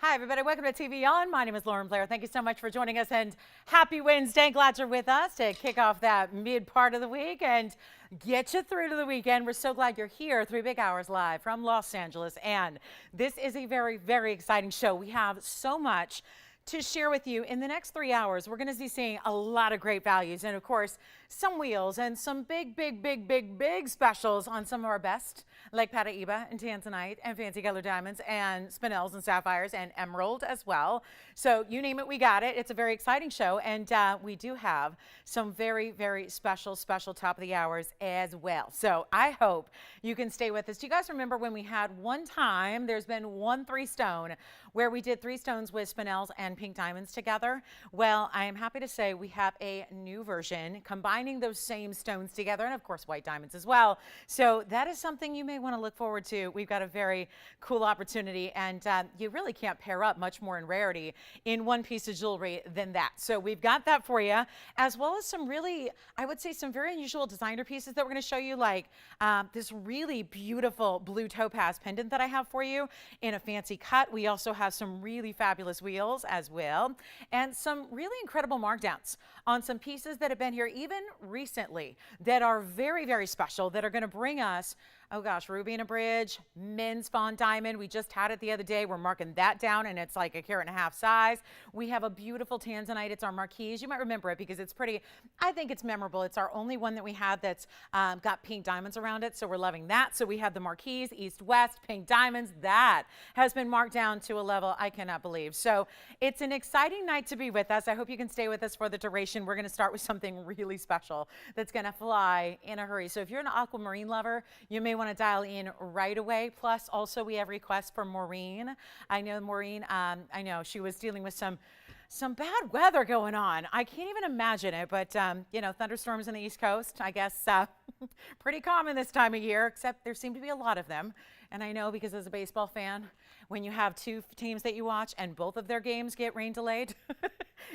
Hi, everybody. Welcome to TVON. My name is Lauren Blair. Thank you so much for joining us, and happy Wednesday. Glad you're with us to kick off that mid part of the week and get you through to the weekend. We're so glad you're here. 3 big hours live from Los Angeles, and this is a very, very exciting show. We have so much to share with you. In the next 3 hours, we're going to be seeing a lot of great values and, of course, some wheels and some big specials on some of our best, like Paraíba and Tanzanite and fancy color diamonds and Spinels and Sapphires and Emerald as well. So you name it, we got it. It's a very exciting show, and we do have some very, very special top of the hours as well. So I hope you can stay with us. Do you guys remember when we had one time, there's been one 3-stone where we did 3 stones with Spinels and pink diamonds together? Well, I am happy to say we have a new version combining those same stones together, and of course white diamonds as well. So that is something you may want to look forward to. We've got a very cool opportunity, and you really can't pair up much more in rarity in one piece of jewelry than that. So we've got that for you, as well as some really, I would say, some very unusual designer pieces that we're going to show you, like this really beautiful blue topaz pendant that I have for you in a fancy cut. We also have some really fabulous wheels as well, and some really incredible markdowns on some pieces that have been here even recently that are very, very special, that are going to bring us, oh gosh, ruby in a bridge, men's fawn diamond. We just had it the other day. We're marking that down, and it's like 1.5 carats size. We have a beautiful Tanzanite. It's our marquise. You might remember it because it's pretty, I think it's memorable. It's our only one that we have that's got pink diamonds around it, so we're loving that. So we have the marquise, east-west, pink diamonds. That has been marked down to a level I cannot believe. So it's an exciting night to be with us. I hope you can stay with us for the duration. We're going to start with something really special that's going to fly in a hurry. So if you're an aquamarine lover, you may want to dial in right away. Plus, also, we have requests for Maureen. I know Maureen, I know she was dealing with some bad weather going on. I can't even imagine it, but you know, thunderstorms on the East Coast, I guess pretty common this time of year, except there seem to be a lot of them. And I know, because as a baseball fan, when you have 2 teams that you watch and both of their games get rain delayed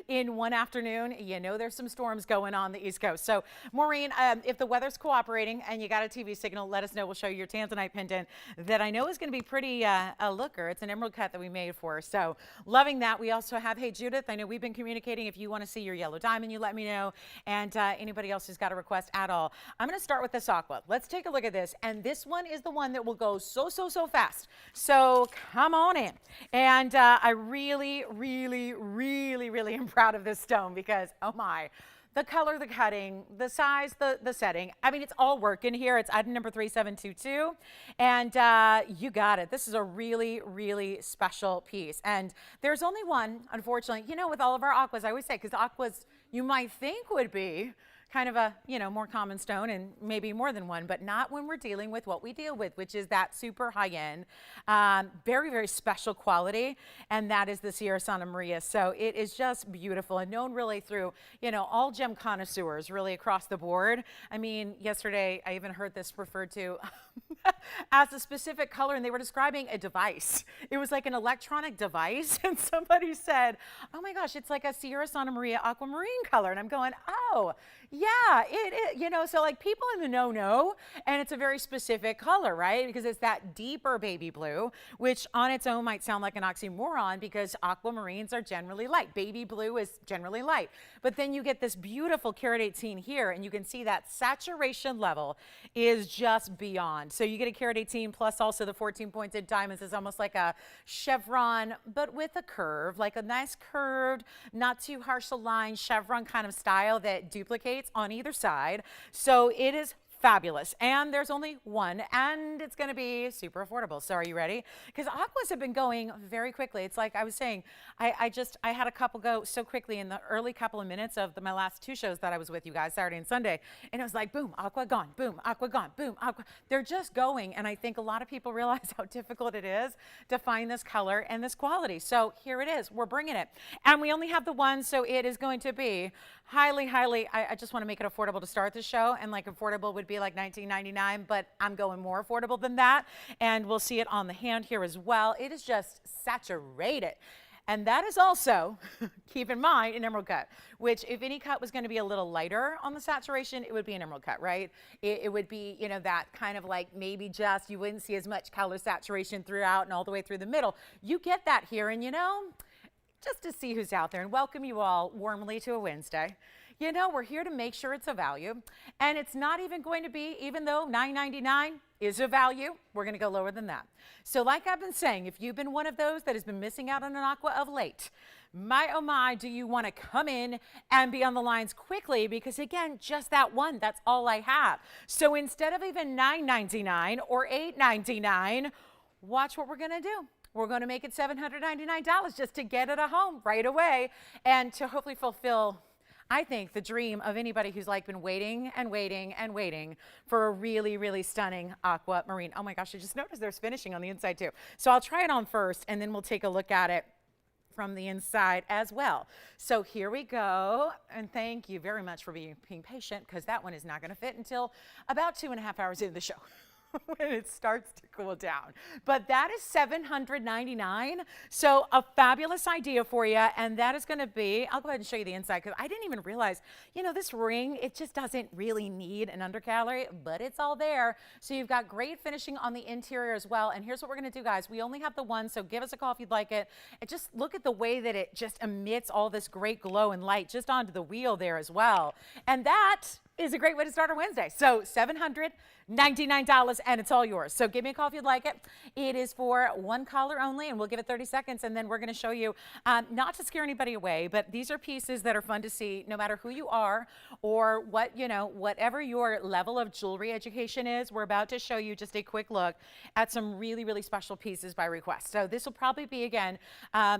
in one afternoon, you know there's some storms going on the East Coast. So Maureen, if the weather's cooperating and you got a TV signal, let us know. We'll show you your Tanzanite pendant that I know is going to be pretty a looker. It's an emerald cut that we made for her. So loving that. We also have, hey Judith, I know we've been communicating. If you want to see your yellow diamond, you let me know. And anybody else who's got a request at all. I'm going to start with this aqua. Let's take a look at this. And this one is the one that will go so fast. So come on in. And I really am proud of this stone because, oh my, the color, the cutting, the size, the setting. I mean, it's all working here. It's item number 3722. And you got it. This is a really special piece. And there's only one, unfortunately, you know, with all of our aquas, I always say, because aquas you might think would be kind of a, you know, more common stone and maybe more than one, but not when we're dealing with what we deal with, which is that super high-end, very special quality, and that is the Sierra Santa Maria. So it is just beautiful and known really through, you know, all gem connoisseurs really across the board. I mean, yesterday I even heard this referred to as a specific color, and they were describing a device. It was like an electronic device, and somebody said, oh my gosh, it's like a Sierra Santa Maria aquamarine color, and I'm going, oh, yeah, it is, you know, so like people in the know, and it's a very specific color, right? Because it's that deeper baby blue, which on its own might sound like an oxymoron because aquamarines are generally light. Baby blue is generally light. But then you get this beautiful carat 18 here, and you can see that saturation level is just beyond. So you get a carat 18 plus also the 14 pointed diamonds is almost like a chevron, but with a curve, like a nice curved, not too harsh a line chevron kind of style that duplicates on either side. So it is fabulous, and there's only one, and it's going to be super affordable. So are you ready? Because aquas have been going very quickly. It's like I was saying, I had a couple go so quickly in the early couple of minutes of my last 2 shows that I was with you guys, Saturday and Sunday, and it was like boom, aqua gone, boom, aqua gone, boom, aqua. They're just going, and I think a lot of people realize how difficult it is to find this color and this quality. So here it is. We're bringing it, and we only have the one, so it is going to be highly, I just want to make it affordable to start the show, and like affordable would be like $19.99, but I'm going more affordable than that, and we'll see it on the hand here as well. It is just saturated. And that is also, keep in mind, an emerald cut, which if any cut was going to be a little lighter on the saturation, it would be an emerald cut, right? It would be, you know, that kind of like maybe just you wouldn't see as much color saturation throughout and all the way through the middle. You get that here, and you know, just to see who's out there and welcome you all warmly to a Wednesday. You know, we're here to make sure it's a value, and it's not even going to be, even though $9.99 is a value, we're going to go lower than that. So like I've been saying, if you've been one of those that has been missing out on an aqua of late, my oh my, do you want to come in and be on the lines quickly? Because again, just that one, that's all I have. So instead of even $9.99 or $8.99, watch what we're going to do. We're going to make it $799 just to get it a home right away and to hopefully fulfill, I think, the dream of anybody who's like been waiting and waiting and waiting for a really, really stunning aquamarine. Oh my gosh, I just noticed there's finishing on the inside too. So I'll try it on first and then we'll take a look at it from the inside as well. So here we go. And thank you very much for being patient, because that one is not going to fit until about 2.5 hours into the show. When it starts to cool down. But that is $799. So a fabulous idea for you. And that is going to be, I'll go ahead and show you the inside, because I didn't even realize, you know, this ring, it just doesn't really need an undercalorie, but it's all there. So you've got great finishing on the interior as well. And here's what we're going to do, guys. We only have the one, so give us a call if you'd like it. And just look at the way that it just emits all this great glow and light just onto the wheel there as well. And that is a great way to start our Wednesday. So $799, and it's all yours. So give me a call if you'd like it. It is for one caller only, and we'll give it 30 seconds, and then we're going to show you, not to scare anybody away, but these are pieces that are fun to see no matter who you are or what, you know, whatever your level of jewelry education is. We're about to show you just a quick look at some really, really special pieces by request. So this will probably be, again,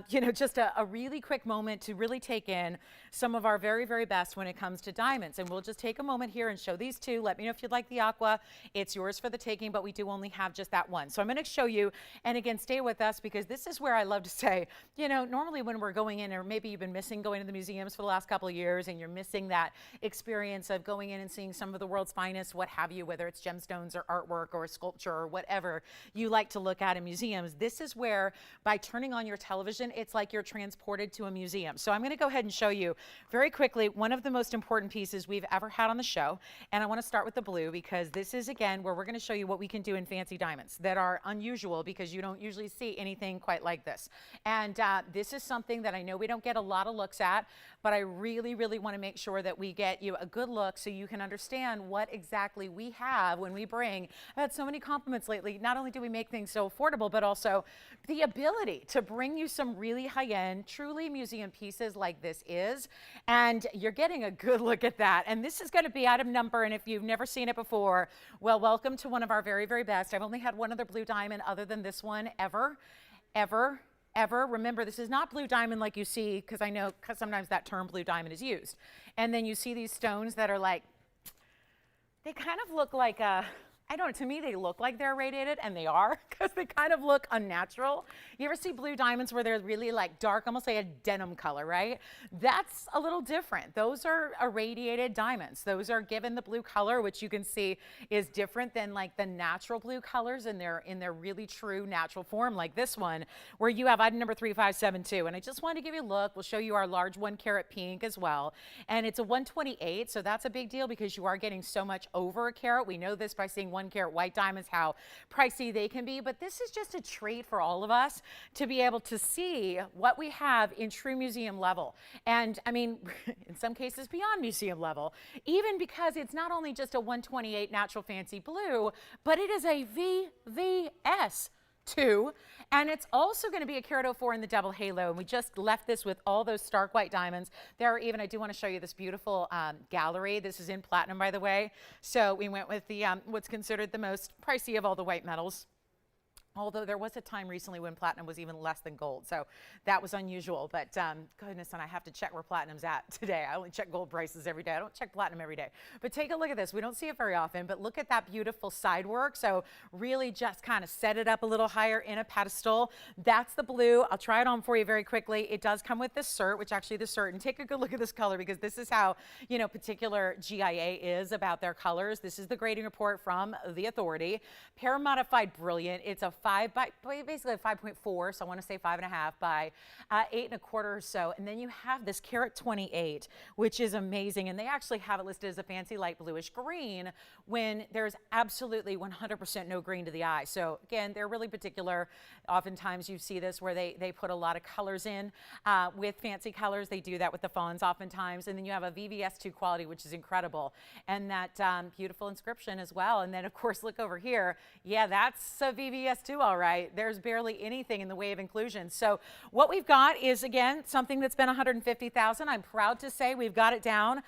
you know, just a really quick moment to really take in some of our very, very best when it comes to diamonds. And we'll just take a moment here and show these two. Let me know if you'd like the aqua. It's yours for the taking, but we do only have just that one. So I'm going to show you, and again, stay with us, because this is where I love to say, you know, normally when we're going in, or maybe you've been missing going to the museums for the last couple of years, and you're missing that experience of going in and seeing some of the world's finest, what have you, whether it's gemstones or artwork or sculpture or whatever you like to look at in museums. This is where, by turning on your television, it's like you're transported to a museum. So I'm going to go ahead and show you very quickly one of the most important pieces we've ever had on the show. And I want to start with the blue, because this is, again, where we're going to show you what we can do in fancy diamonds that are unusual, because you don't usually see anything quite like this. And this is something that I know we don't get a lot of looks at, but I really, really want to make sure that we get you a good look so you can understand what exactly we have when we bring. I've had so many compliments lately. Not only do we make things so affordable, but also the ability to bring you some really high-end, truly museum pieces like this is. And you're getting a good look at that. And this is going to be item number, and if you've never seen it before, well, welcome to one of our very, very best. I've only had one other blue diamond other than this one ever. Remember, this is not blue diamond like you see, because I know sometimes that term blue diamond is used. And then you see these stones that are like, they kind of look like a, I don't know, to me they look like they're irradiated, and they are, because they kind of look unnatural. You ever see blue diamonds where they're really like dark, almost like a denim color, right? That's a little different. Those are irradiated diamonds. Those are given the blue color, which you can see is different than like the natural blue colors in their really true natural form, like this one, where you have item number 3572. And I just wanted to give you a look. We'll show you our large 1 carat pink as well. And it's a 128, so that's a big deal, because you are getting so much over a carat. We know this by seeing 1 carat white diamonds, how pricey they can be, but this is just a treat for all of us to be able to see what we have in true museum level. And I mean, in some cases beyond museum level, even because it's not only just a 128 natural fancy blue, but it is a VVS 2, and it's also going to be a carat 04 in the double halo. And we just left this with all those stark white diamonds. There are even, I do want to show you this beautiful gallery. This is in platinum, by the way. So we went with the what's considered the most pricey of all the white metals. Although there was a time recently when platinum was even less than gold, so that was unusual. But goodness, and I have to check where platinum's at today. I only check gold prices every day. I don't check platinum every day. But take a look at this. We don't see it very often, but look at that beautiful side work. So really just kind of set it up a little higher in a pedestal. That's the blue. I'll try it on for you very quickly. It does come with this cert, which actually the cert, and take a good look at this color, because this is how, you know, particular GIA is about their colors. This is the grading report from the authority. Paramodified brilliant. It's a basically a 5.4, so I want to say 5.5 by 8.25 or so. And then you have this carat 28, which is amazing. And they actually have it listed as a fancy light bluish green when there's absolutely 100% no green to the eye. So again, they're really particular. Oftentimes you see this where they put a lot of colors in with fancy colors. They do that with the fawns oftentimes. And then you have a VVS2 quality, which is incredible. And that beautiful inscription as well. And then of course, look over here. Yeah, that's a VVS2, all right. There's barely anything in the way of inclusion. So what we've got is, again, something that's been $150,000. I'm proud to say we've got it down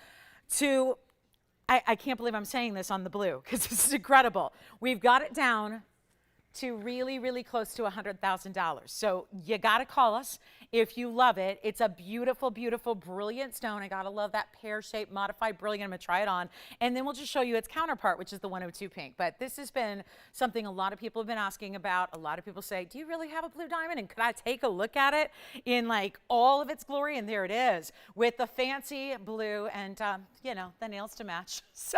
to, I can't believe I'm saying this on the blue because this is incredible. We've got it down to really, really close to $100,000. So you got to call us if you love it. It's a beautiful, beautiful, brilliant stone. I got to love that pear-shaped, modified brilliant. I'm going to try it on. And then we'll just show you its counterpart, which is the 102 pink. But this has been something a lot of people have been asking about. A lot of people say, do you really have a blue diamond? And could I take a look at it in like all of its glory? And there it is with the fancy blue and, you know, the nails to match. So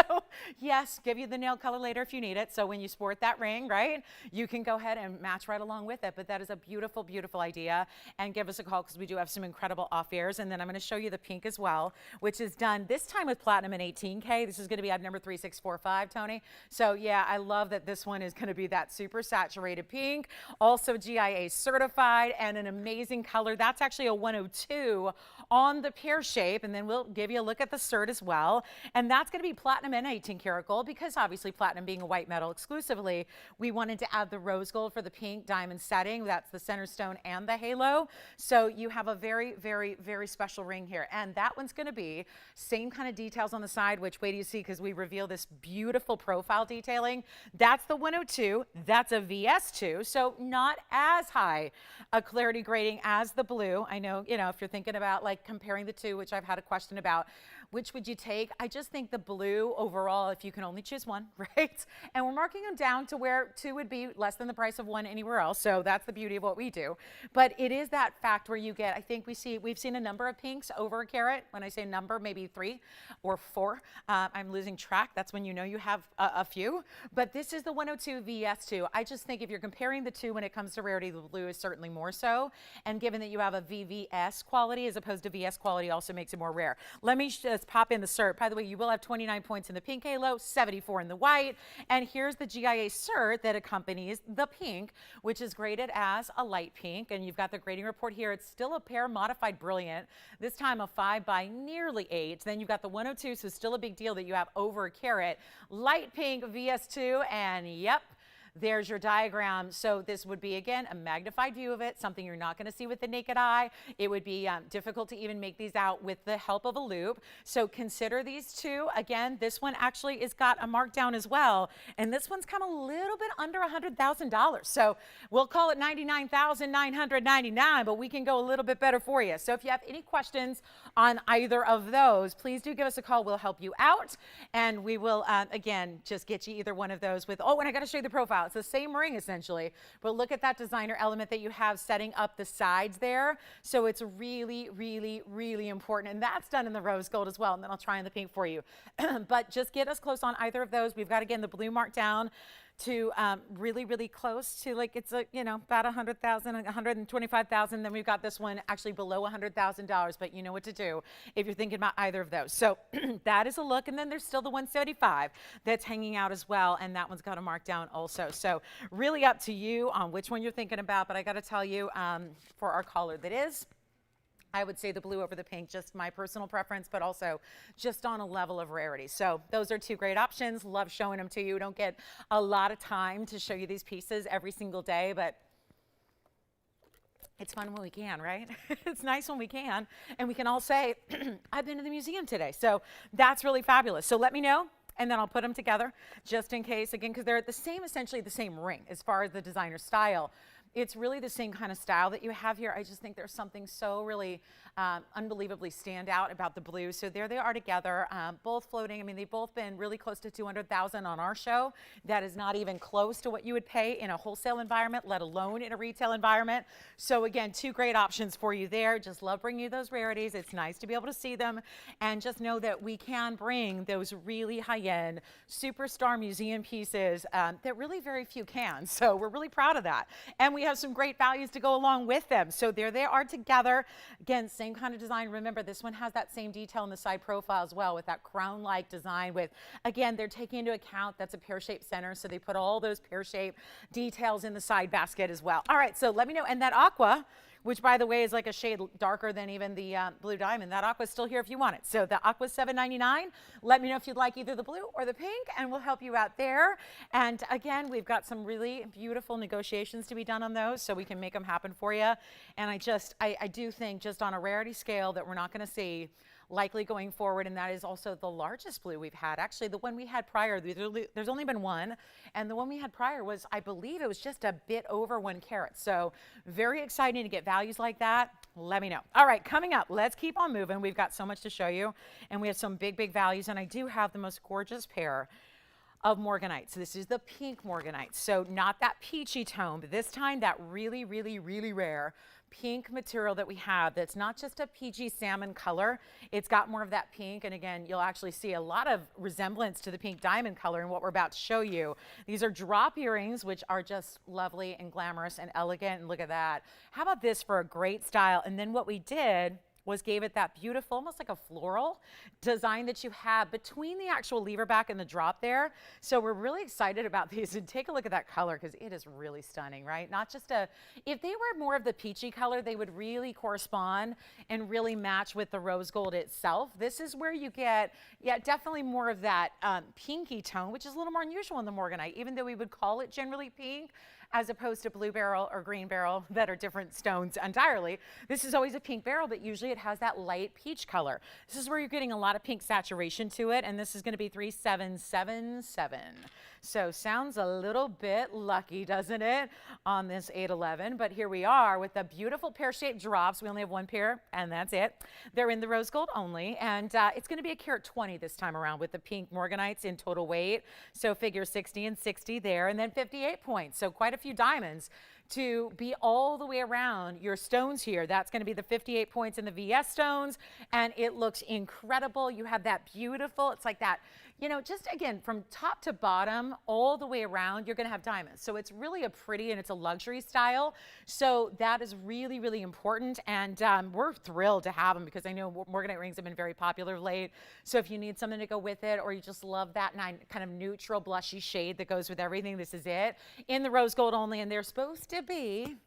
yes, give you the nail color later if you need it. So when you sport that ring, right, you can go ahead and match right along with it. But that is a beautiful, beautiful idea. And give us a call because we do have some incredible off airs. And then I'm going to show you the pink as well, which is done this time with platinum and 18K. This is going to be at number 3645, Tony. So yeah, I love that this one is going to be that super saturated pink, also GIA certified and an amazing color. That's actually a 102 on the pear shape. And then we'll give you a look at the cert as well. And that's going to be platinum and 18 karat gold because obviously platinum being a white metal exclusively, we wanted to add the rose gold for the pink diamond setting. That's the center stone and the halo. So you have a very, very, very special ring here. And that one's going to be same kind of details on the side, which wait till you see because we reveal this beautiful profile detailing. That's the 102. That's a VS2. So not as high a clarity grading as the blue. I know, you know, if you're thinking about like comparing the two, which I've had a question about, which would you take? I just think the blue overall, if you can only choose one, right? And we're marking them down to where two would be less than the price of one anywhere else. So that's the beauty of what we do. But it is that fact where you get, I think we've seen a number of pinks over a carat. When I say number, maybe 3 or 4. I'm losing track. That's when you know you have a few. But this is the 102 VS2. I just think if you're comparing the two when it comes to rarity, the blue is certainly more so. And given that you have a VVS quality as opposed to VS quality also makes it more rare. Let me just pop in the cert. By the way, you will have 29 points in the pink halo, 74 in the white. And here's the GIA cert that accompanies the pink, which is graded as a light pink. And you've got the grading report here. It's still a pear modified brilliant, this time a 5 by nearly 8. Then you've got the 102, so still a big deal that you have over a carat. Light pink VS2, and yep, there's your diagram. So this would be, again, a magnified view of it, something you're not going to see with the naked eye. It would be difficult to even make these out with the help of a loupe. So consider these two. Again, this one actually is got a markdown as well. And this one's come a little bit under $100,000. So we'll call it $99,999, but we can go a little bit better for you. So if you have any questions on either of those, please do give us a call. We'll help you out. And we will, again, just get you either one of those with, oh, and I got to show you the profile. It's the same ring essentially, but look at that designer element that you have setting up the sides there. So it's really, really, really important. And that's done in the rose gold as well. And then I'll try in the pink for you. But just get us close on either of those. We've got, again, the blue marked down to really, really close to like it's a, you know, about 100,000, 125,000. Then we've got this one actually below $100,000, but you know what to do if you're thinking about either of those. So that is a look. And then there's still the 175 that's hanging out as well. And that one's got a mark down also. So really up to you on which one you're thinking about. But I got to tell you, for our caller that is, I would say the blue over the pink, just my personal preference, but also just on a level of rarity. So those are two great options. Love showing them to you. Don't get a lot of time to show you these pieces every single day, but it's fun when we can, right? It's nice when we can. And we can all say, I've been to the museum today. So that's really fabulous. So let me know. And then I'll put them together just in case, again, because they're the same, essentially the same ring as far as the designer style. it's really the same kind of style that you have here. I just think there's something so really unbelievably stand out about the blue. So there they are together, both floating. I mean, they've both been really close to 200,000 on our show. That is not even close to what you would pay in a wholesale environment, let alone in a retail environment. So again, two great options for you there. Just love bringing you those rarities. It's nice to be able to see them, and just know that we can bring those really high-end superstar museum pieces that really very few can. So we're really proud of that. And we have some great values to go along with them. So there they are together. Again, same kind of design. Remember, this one has that same detail in the side profile as well, with that crown-like design with, again, they're taking into account that's a pear-shaped center, so they put all those pear-shaped details in the side basket as well. All right, so let me know. And that aqua, which by the way is like a shade darker than even the blue diamond, that aqua is still here if you want it. So the aqua is $7.99. Let me know if you'd like either the blue or the pink, and we'll help you out there. And again, we've got some really beautiful negotiations to be done on those, so we can make them happen for you. And I do think just on a rarity scale that we're not going to see likely going forward, and that is also the largest blue we've had. Actually, the one we had prior, there's only been one, and the one we had prior was, I believe it was just a bit over 1 carat. So very exciting to get values like that. Let me know. All right, coming up, let's keep on moving. We've got so much to show you, and we have some big, big values, and I do have the most gorgeous pair of Morganites. So this is the pink Morganite. So not that peachy tone, but this time that really, really, really rare pink material that we have that's not just a peachy salmon color. It's got more of that pink, and again, you'll actually see a lot of resemblance to the pink diamond color in what we're about to show you. These are drop earrings, which are just lovely and glamorous and elegant, and look at that. How about this for a great style? And then what we did was gave it that beautiful, almost like a floral design that you have between the actual lever back and the drop there. So we're really excited about these, and take a look at that color because it is really stunning, right? Not just if they were more of the peachy color, they would really correspond and really match with the rose gold itself. This is where you get, yeah, definitely more of that pinky tone, which is a little more unusual in the Morganite, even though we would call it generally pink, as opposed to blue beryl or green beryl that are different stones entirely. This is always a pink beryl, but usually it has that light peach color. This is where you're getting a lot of pink saturation to it, and this is going to be 3777. So sounds a little bit lucky, doesn't it, on this 811? But here we are with the beautiful pear-shaped drops. We only have one pair, and that's it. They're in the rose gold only, and it's going to be a carat 20 this time around with the pink Morganites in total weight. So figure 60 and 60 there, and then 58 points. So quite a few diamonds to be all the way around your stones here. That's going to be the 58 points in the VS stones, and it looks incredible. You have that beautiful, it's like that, you know, just again, from top to bottom, all the way around, you're going to have diamonds. So it's really a pretty, and it's a luxury style. So that is really, really important. And we're thrilled to have them because I know Morganite rings have been very popular of late. So if you need something to go with it, or you just love that kind of neutral blushy shade that goes with everything, this is it. In the rose gold only, and they're supposed to be,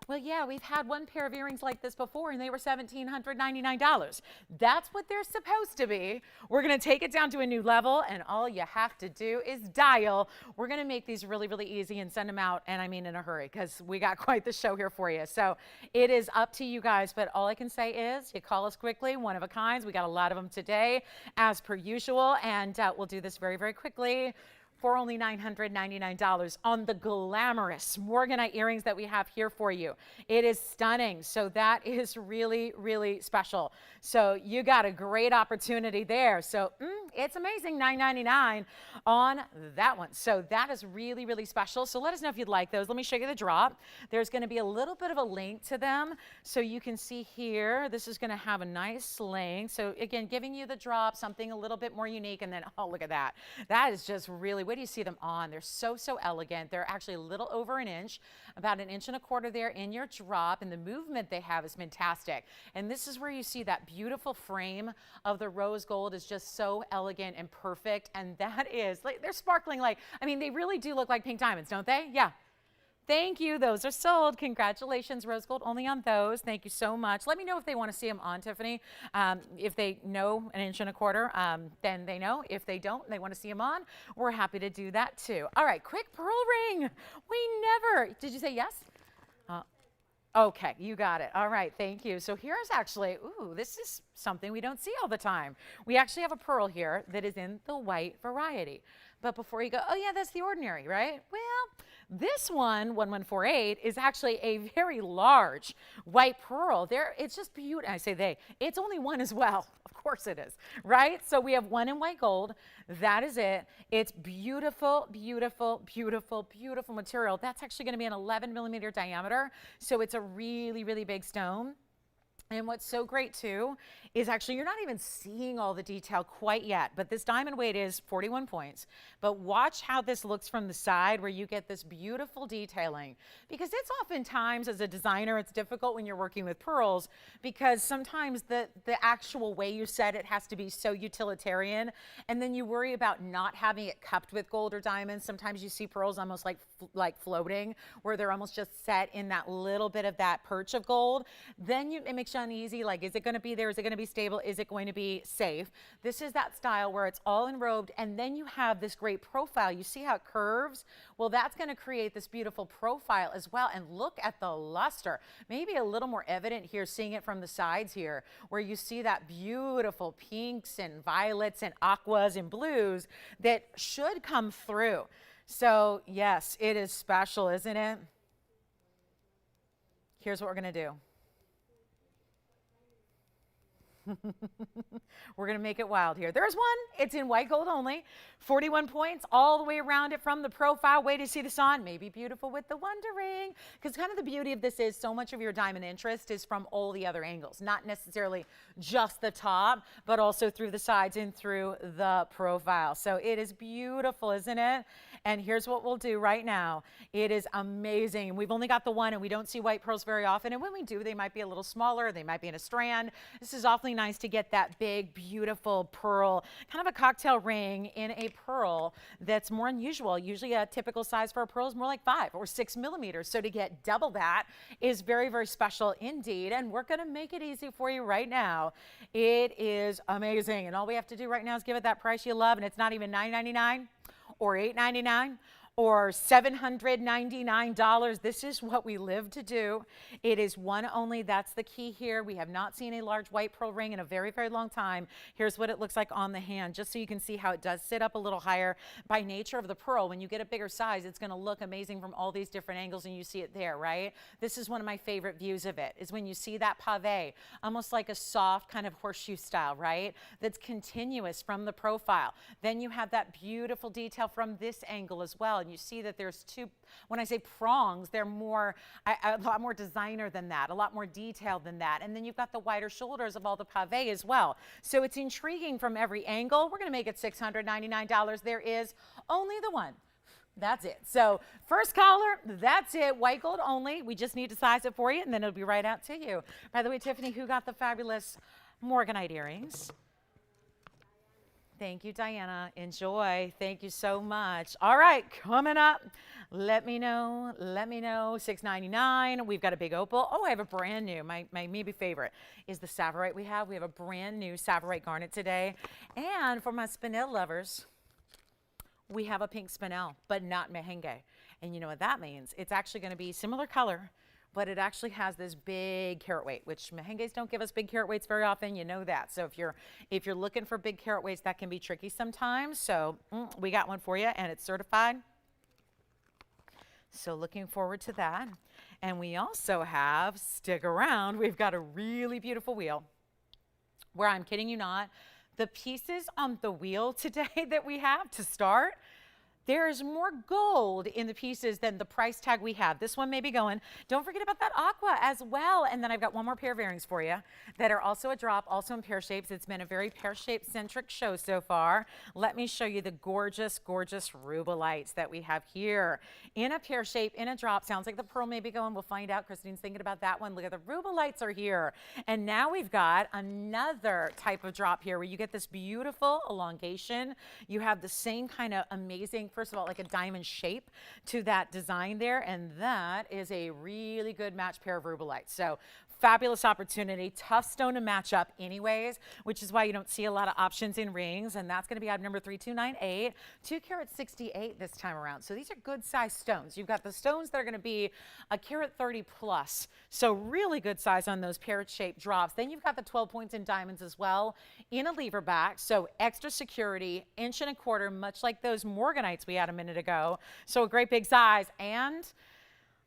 well, yeah, we've had one pair of earrings like this before, and they were $1,799. That's what they're supposed to be. We're going to take it down to a new level, and all you have to do is dial. We're going to make these really, really easy and send them out, and I mean in a hurry, because we got quite the show here for you. So it is up to you guys, but all I can say is you call us quickly, one of a kind. We got a lot of them today, as per usual, and we'll do this very, very quickly for only $999 on the glamorous Morganite earrings that we have here for you. It is stunning. So that is really, really special. So you got a great opportunity there. So it's amazing, $999 on that one. So that is really, really special. So let us know if you'd like those. Let me show you the drop. There's going to be a little bit of a link to them. So you can see here, this is going to have a nice link. So again, giving you the drop, something a little bit more unique. And then, oh, look at that. That is just really, what do you see them on? They're so, so elegant. They're actually a little over an inch, about 1.25 inches there in your drop, and the movement they have is fantastic. And this is where you see that beautiful frame of the rose gold is just so elegant and perfect. And that is, like, they're sparkling like, I mean, they really do look like pink diamonds, don't they? Yeah. Thank you. Those are sold. Congratulations, rose gold only on those. Thank you so much. Let me know if they want to see them on, Tiffany. If they know 1.25 inches, then they know. If they don't, they want to see them on, we're happy to do that too. All right, quick pearl ring. We never, did you say yes? Okay, you got it. All right, thank you. So here's actually, ooh, this is something we don't see all the time. We actually have a pearl here that is in the white variety. But before you go, oh yeah, that's the ordinary, right? Well, This one, 1148, is actually a very large white pearl. It's just beautiful. I say they, it's only one as well. Of course it is, right? So we have one in white gold. That is it. It's beautiful, beautiful, beautiful, beautiful material. That's actually going to be an 11 millimeter diameter. So it's a really, really big stone. And what's so great too is actually you're not even seeing all the detail quite yet, but this diamond weight is 41 points. But watch how this looks from the side where you get this beautiful detailing, because it's oftentimes as a designer, it's difficult when you're working with pearls because sometimes the actual way you set it has to be so utilitarian. And then you worry about not having it cupped with gold or diamonds. Sometimes you see pearls almost like floating, where they're almost just set in that little bit of that perch of gold. Then it makes you uneasy, like, is it going to be there? Is it going to be stable? Is it going to be safe? This is that style where it's all enrobed, and then you have this great profile. You see how it curves? Well, that's going to create this beautiful profile as well. And look at the luster. Maybe a little more evident here, seeing it from the sides here, where you see that beautiful pinks and violets and aquas and blues that should come through. So yes, it is special, isn't it? Here's what we're going to do. We're going to make it wild here. There's one. It's in white gold only. 41 points all the way around it from the profile. Way to see this on. Maybe beautiful with the wondering. Because kind of the beauty of this is so much of your diamond interest is from all the other angles. Not necessarily just the top, but also through the sides and through the profile. So it is beautiful, isn't it? And here's what we'll do right now. It is amazing. We've only got the one, and we don't see white pearls very often. And when we do, they might be a little smaller. They might be in a strand. This is awfully nice to get that big, beautiful pearl, kind of a cocktail ring in a pearl that's more unusual. Usually a typical size for a pearl is more like 5 or 6 millimeters. So to get double that is very, very special indeed. And we're going to make it easy for you right now. It is amazing. And all we have to do right now is give it that price you love. And it's not even $9.99 or $8.99 or $799. This is what we live to do. It is one only. That's the key here. We have not seen a large white pearl ring in a very, very long time. Here's what it looks like on the hand, just so you can see how it does sit up a little higher. By nature of the pearl, when you get a bigger size, it's going to look amazing from all these different angles, and you see it there, right? This is one of my favorite views of it, is when you see that pave, almost like a soft kind of horseshoe style, right? That's continuous from the profile. Then you have that beautiful detail from this angle as well. And you see that there's two, when I say prongs, they're more, a lot more designer than that, a lot more detailed than that. And then you've got the wider shoulders of all the pave as well. So it's intriguing from every angle. We're going to make it $699. There is only the one. That's it. So first caller, that's it. White gold only. We just need to size it for you, and then it'll be right out to you. By the way, Tiffany, who got the fabulous Morganite earrings? Thank you, Diana. Enjoy. Thank you so much. All right, coming up. Let me know. Let me know. $699. We've got a big opal. Oh, I have a brand new. My maybe favorite is the Sapphire we have. We have a brand new Sapphire garnet today. And for my Spinel lovers, we have a pink Spinel, but not merengue. And you know what that means? It's actually going to be similar color, but it actually has this big carat weight, which merengues don't give us big carat weights very often. You know that. So if you're looking for big carat weights, that can be tricky sometimes. So we got one for you, and it's certified. So looking forward to that. And we also have, stick around, we've got a really beautiful wheel where, I'm kidding you not, the pieces on the wheel today that we have to start, there's more gold in the pieces than the price tag we have. This one may be going. Don't forget about that aqua as well. And then I've got one more pair of earrings for you that are also a drop, also in pear shapes. It's been a very pear shape centric show so far. Let me show you the gorgeous, gorgeous Rhubalites that we have here in a pear shape, in a drop. Sounds like the pearl may be going. We'll find out. Christine's thinking about that one. Look at the Rhubalites are here. And now we've got another type of drop here where you get this beautiful elongation. You have the same kind of amazing, first of all, like a diamond shape to that design there, and that is a really good match pair of Rhubalites. So Fabulous opportunity, tough stone to match up anyways, which is why you don't see a lot of options in rings, and that's going to be item number 3298, 2 carat 68 this time around. So these are good size stones. You've got the stones that are going to be a carat 30 plus, so really good size on those parrot-shaped drops. Then you've got the 12 points in diamonds as well in a lever back, so extra security, 1.25 inch, much like those Morganites we had a minute ago. So a great big size, and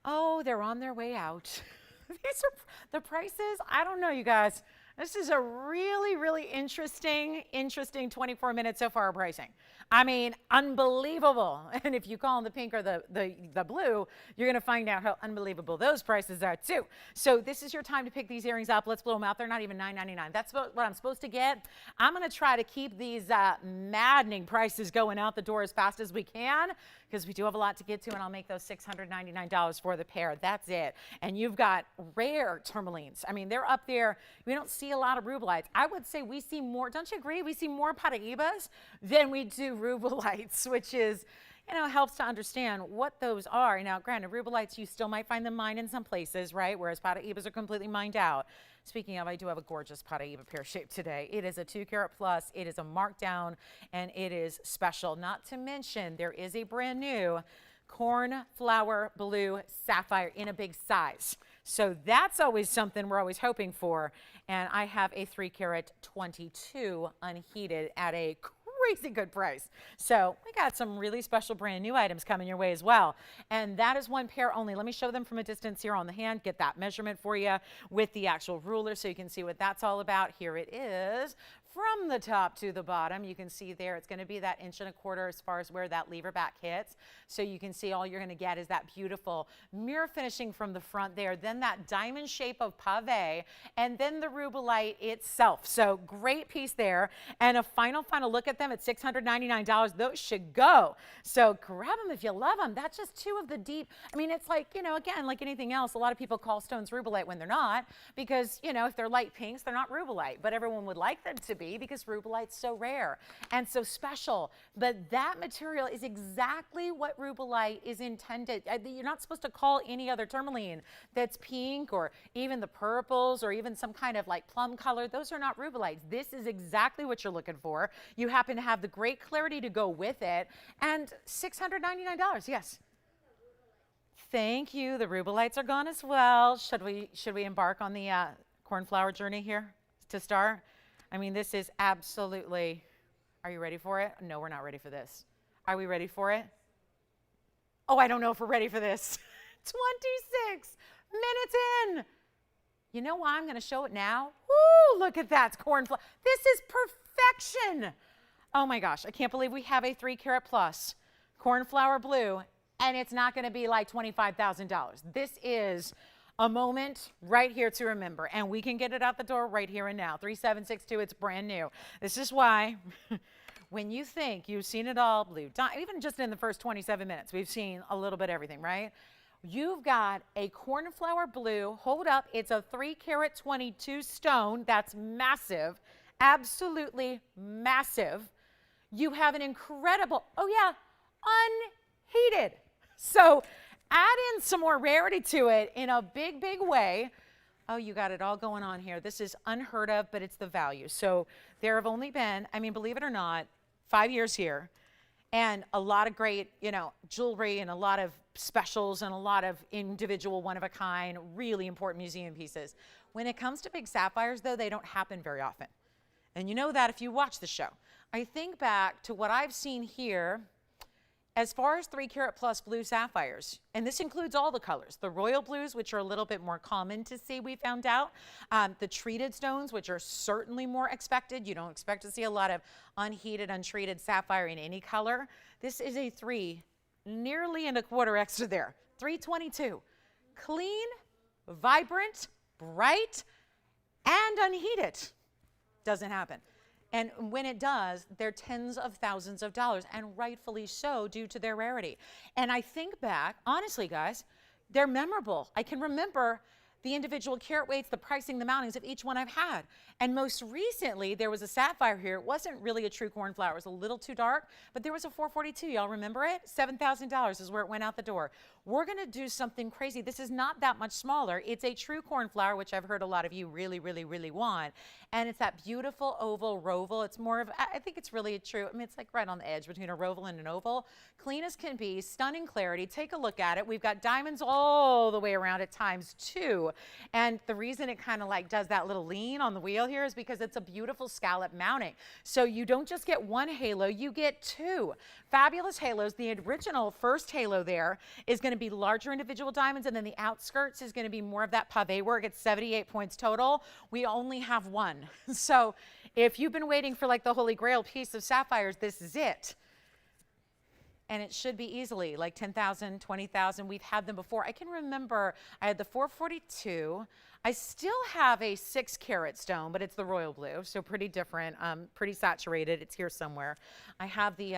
oh, they're on their way out. These are the prices. I don't know, you guys. This is a really, really interesting 24 minutes so far of pricing. I mean, unbelievable. And if you call them the pink or the blue, you're going to find out how unbelievable those prices are too. So this is your time to pick these earrings up. Let's blow them out. They're not even $9.99. That's what I'm supposed to get. I'm going to try to keep these maddening prices going out the door as fast as we can, because we do have a lot to get to, and I'll make those $699 for the pair. That's it. And you've got rare tourmalines. I mean, they're up there. We don't see a lot of rubalites. I would say we see more, don't you agree? We see more Paraibas than we do rubalites, which is, you know, helps to understand what those are. Now, granted, rubalites, you still might find them mined in some places, right? Whereas Paraibas are completely mined out. Speaking of, I do have a gorgeous Paraiba pear shape today. It is a 2 carat plus, it is a markdown, and it is special. Not to mention, there is a brand new cornflower blue sapphire in a big size. So that's always something we're always hoping for. And I have a 3 carat 22 unheated at a crazy good price. So we got some really special brand new items coming your way as well. And that is one pair only. Let me show them from a distance here on the hand, get that measurement for you with the actual ruler so you can see what that's all about. Here it is. From the top to the bottom, you can see there it's going to be that 1.25 inch as far as where that lever back hits. So you can see all you're going to get is that beautiful mirror finishing from the front there, then that diamond shape of pave, and then the Rhubalite itself. So great piece there. And a final look at them at $699. Those should go. So grab them if you love them. That's just two of the deep. I mean, it's like, you know, again, like anything else, a lot of people call stones Rhubalite when they're not, because, you know, if they're light pinks, they're not Rhubalite, but everyone would like them to be because Rhubalite's so rare and so special. But that material is exactly what Rhubalite is intended. You're not supposed to call any other tourmaline that's pink or even the purples or even some kind of like plum color. Those are not Rhubalites. This is exactly what you're looking for. You happen to have the great clarity to go with it. And $699, yes. Thank you. The Rhubalites are gone as well. Should we embark on the cornflower journey here to start? I mean, this is absolutely, are you ready for it? No, we're not ready for this. Are we ready for it? Oh, I don't know if we're ready for this. 26 minutes in. You know why I'm going to show it now? Woo, look at that, it's cornflower. This is perfection. Oh my gosh, I can't believe we have a 3 carat plus cornflower blue, and it's not going to be like $25,000. This is a moment right here to remember, and we can get it out the door right here and now. 3762, it's brand new. This is why when you think you've seen it all blue, even just in the first 27 minutes, we've seen a little bit of everything, right? You've got a cornflower blue, hold up, it's a 3 carat 22 stone. That's massive, absolutely massive. You have an incredible, oh yeah, unheated. So add in some more rarity to it in a big, big way. Oh, you got it all going on here. This is unheard of, but it's the value. So there have only been, I mean, believe it or not, 5 years here, and a lot of great, you know, jewelry and a lot of specials and a lot of individual one-of-a-kind, really important museum pieces. When it comes to big sapphires, though, they don't happen very often. And you know that if you watch the show. I think back to what I've seen here as far as 3 carat plus blue sapphires, and this includes all the colors, the royal blues, which are a little bit more common to see, we found out, the treated stones, which are certainly more expected. You don't expect to see a lot of unheated, untreated sapphire in any color. This is a 3, nearly and a quarter extra there, 322. Clean, vibrant, bright, and unheated. Doesn't happen. And when it does, they're tens of thousands of dollars, and rightfully so due to their rarity. And I think back, honestly, guys, they're memorable. I can remember the individual carat weights, the pricing, the mountings of each one I've had. And most recently, there was a sapphire here. It wasn't really a true cornflower. It was a little too dark, but there was a 442. Y'all remember it? $7,000 is where it went out the door. We're going to do something crazy. This is not that much smaller. It's a true cornflower, which I've heard a lot of you really, really, really want. And it's that beautiful oval roval. It's more of, I think it's really a true, I mean, it's like right on the edge between a roval and an oval. Clean as can be, stunning clarity. Take a look at it. We've got diamonds all the way around it ×2. And the reason it kind of like does that little lean on the wheel here is because it's a beautiful scallop mounting. So you don't just get one halo, you get two fabulous halos. The original first halo there is going to be larger individual diamonds, and then the outskirts is going to be more of that pave work. It's 78 points total. We only have one. So if you've been waiting for like the holy grail piece of sapphires, this is it. And it should be easily like 10,000, 20,000. We've had them before. I can remember I had the 442. I still have a 6 carat stone, but it's the royal blue, so pretty different, pretty saturated. It's here somewhere. I have the,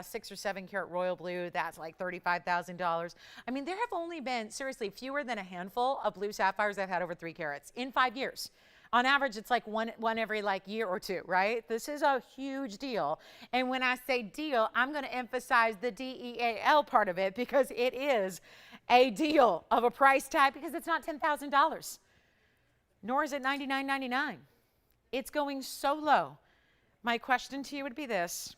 6 or 7 carat royal blue. That's like $35,000. I mean, there have only been, seriously, fewer than a handful of blue sapphires I've had over 3 carats in 5 years. On average, it's like one every like year or two, right? This is a huge deal. And when I say deal, I'm going to emphasize the DEAL part of it because it is a deal of a price tag because it's not $10,000, nor is it $99.99. It's going so low. My question to you would be this.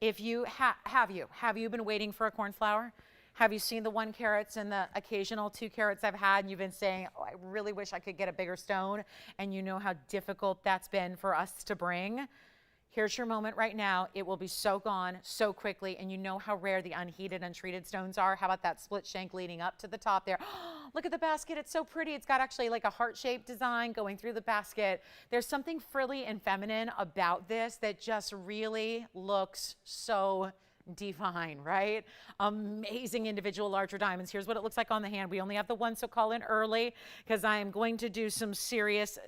If you have you been waiting for a cornflower? Have you seen the 1 carats and the occasional 2 carats I've had, and you've been saying, oh, I really wish I could get a bigger stone, and you know how difficult that's been for us to bring? Here's your moment right now. It will be so gone so quickly, and you know how rare the unheated, untreated stones are. How about that split shank leading up to the top there? Look at the basket. It's so pretty. It's got actually like a heart-shaped design going through the basket. There's something frilly and feminine about this that just really looks so divine, right? Amazing individual larger diamonds. Here's what it looks like on the hand. We only have the one, so call in early because I am going to do some serious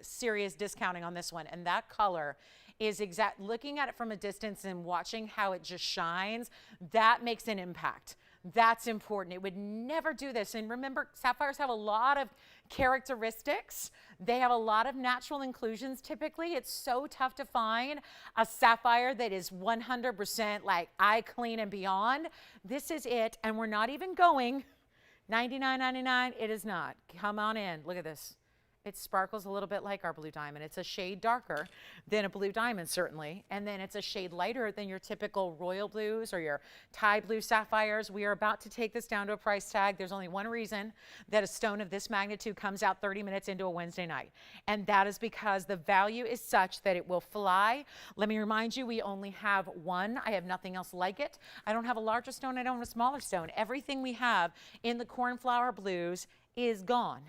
discounting on this one. And that color is looking at it from a distance and watching how it just shines, that makes an impact. That's important. It would never do this. And remember, sapphires have a lot of characteristics. They have a lot of natural inclusions typically. It's so tough to find a sapphire that is 100% like eye clean and beyond. This is it. And we're not even going $99.99. It is not. Come on in. Look at this. It sparkles a little bit like our blue diamond. It's a shade darker than a blue diamond, certainly. And then it's a shade lighter than your typical royal blues or your Thai blue sapphires. We are about to take this down to a price tag. There's only one reason that a stone of this magnitude comes out 30 minutes into a Wednesday night. And that is because the value is such that it will fly. Let me remind you, we only have one. I have nothing else like it. I don't have a larger stone. I don't have a smaller stone. Everything we have in the cornflower blues is gone,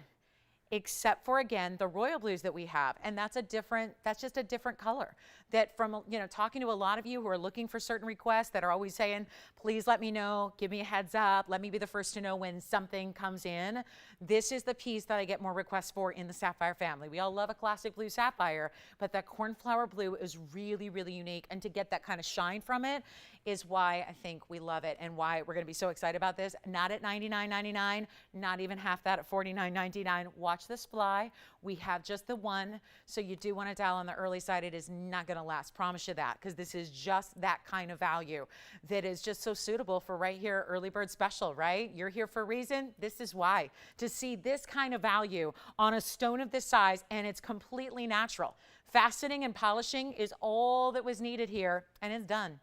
except for, again, the royal blues that we have. And that's just a different color. That from, talking to a lot of you who are looking for certain requests that are always saying, please let me know, give me a heads up, let me be the first to know when something comes in. This is the piece that I get more requests for in the sapphire family. We all love a classic blue sapphire, but that cornflower blue is really, really unique. And to get that kind of shine from it is why I think we love it and why we're going to be so excited about this. Not at $99.99, not even half that at $49.99. Watch this fly. We have just the one, so you do want to dial on the early side. It is not going to last, promise you that, because this is just that kind of value that is just so suitable for right here, early bird special, right? You're here for a reason. This is why. To see this kind of value on a stone of this size, and it's completely natural. Faceting and polishing is all that was needed here, and it's done.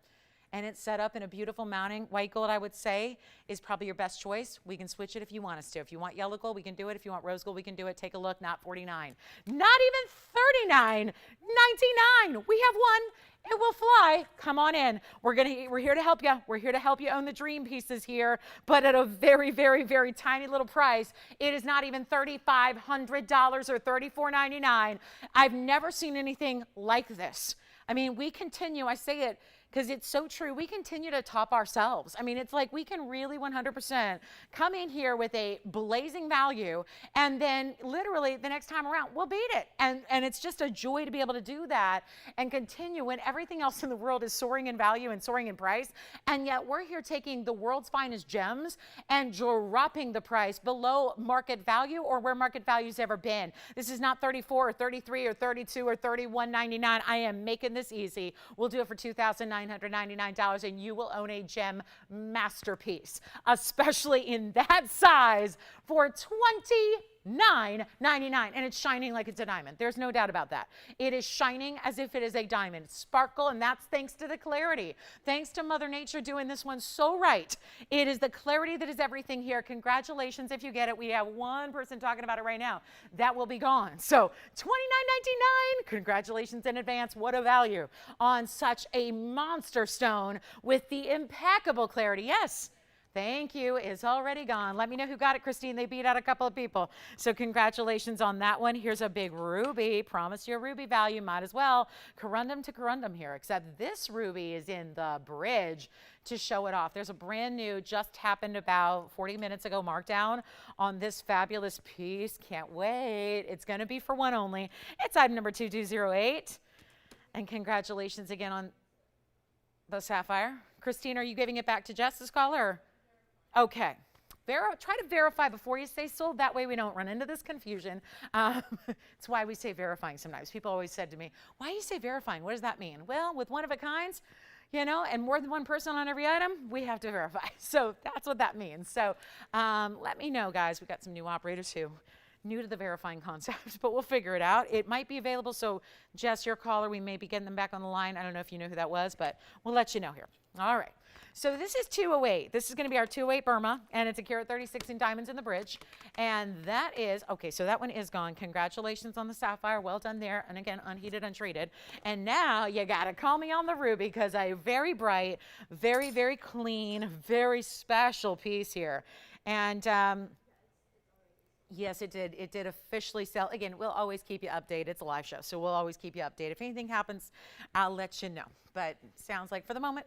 And it's set up in a beautiful mounting. White gold, I would say, is probably your best choice. We can switch it if you want us to. If you want yellow gold, we can do it. If you want rose gold, we can do it. Take a look, not 49. Not even 39, 99. We have one. It will fly. Come on in. We're here to help you. We're here to help you own the dream pieces here, but at a very, very, very tiny little price. It is not even $3,500 or $34.99. I've never seen anything like this. I mean, we continue, I say it, because it's so true. We continue to top ourselves. I mean, it's like we can really 100% come in here with a blazing value, and then literally the next time around, we'll beat it. And it's just a joy to be able to do that and continue when everything else in the world is soaring in value and soaring in price. And yet we're here taking the world's finest gems and dropping the price below market value or where market value's ever been. This is not 34 or 33 or 32 or 31.99. I am making this easy. We'll do it for $2,999, and you will own a gem masterpiece, especially in that size, for $29.99, and it's shining like it's a diamond. There's no doubt about that. It is shining as if it is a diamond. Sparkle, and that's thanks to the clarity. Thanks to Mother Nature doing this one so right. It is the clarity that is everything here. Congratulations if you get it. We have one person talking about it right now. That will be gone. So $29.99, congratulations in advance. What a value on such a monster stone with the impeccable clarity. Yes. Thank you. It's already gone. Let me know who got it, Christine. They beat out a couple of people. So congratulations on that one. Here's a big ruby. Promise you a ruby value. Might as well. Corundum to corundum here, except this ruby is in the bridge to show it off. There's a brand new, just happened about 40 minutes ago, markdown on this fabulous piece. Can't wait. It's going to be for one only. It's item number 2208. And congratulations again on the sapphire. Christine, are you giving it back to Jess, this caller? Okay. Try to verify before you say sold. That way we don't run into this confusion. It's why we say verifying sometimes. People always said to me, why do you say verifying? What does that mean? Well, with one of a kinds, you know, and more than one person on every item, we have to verify. So that's what that means. So let me know, guys. We've got some new operators who new to the verifying concept, but we'll figure it out. It might be available. So Jess, your caller, we may be getting them back on the line. I don't know if you know who that was, but we'll let you know here. All right. So this is 208. This is going to be our 208 Burma, and it's a carat 36 in diamonds in the bridge. And that is, okay, so that one is gone. Congratulations on the sapphire. Well done there. And again, unheated, untreated. And now you got to call me on the ruby, because a very bright, very, very clean, very special piece here. And yes, it did. It did officially sell. Again, we'll always keep you updated. It's a live show, so we'll always keep you updated. If anything happens, I'll let you know. But sounds like for the moment,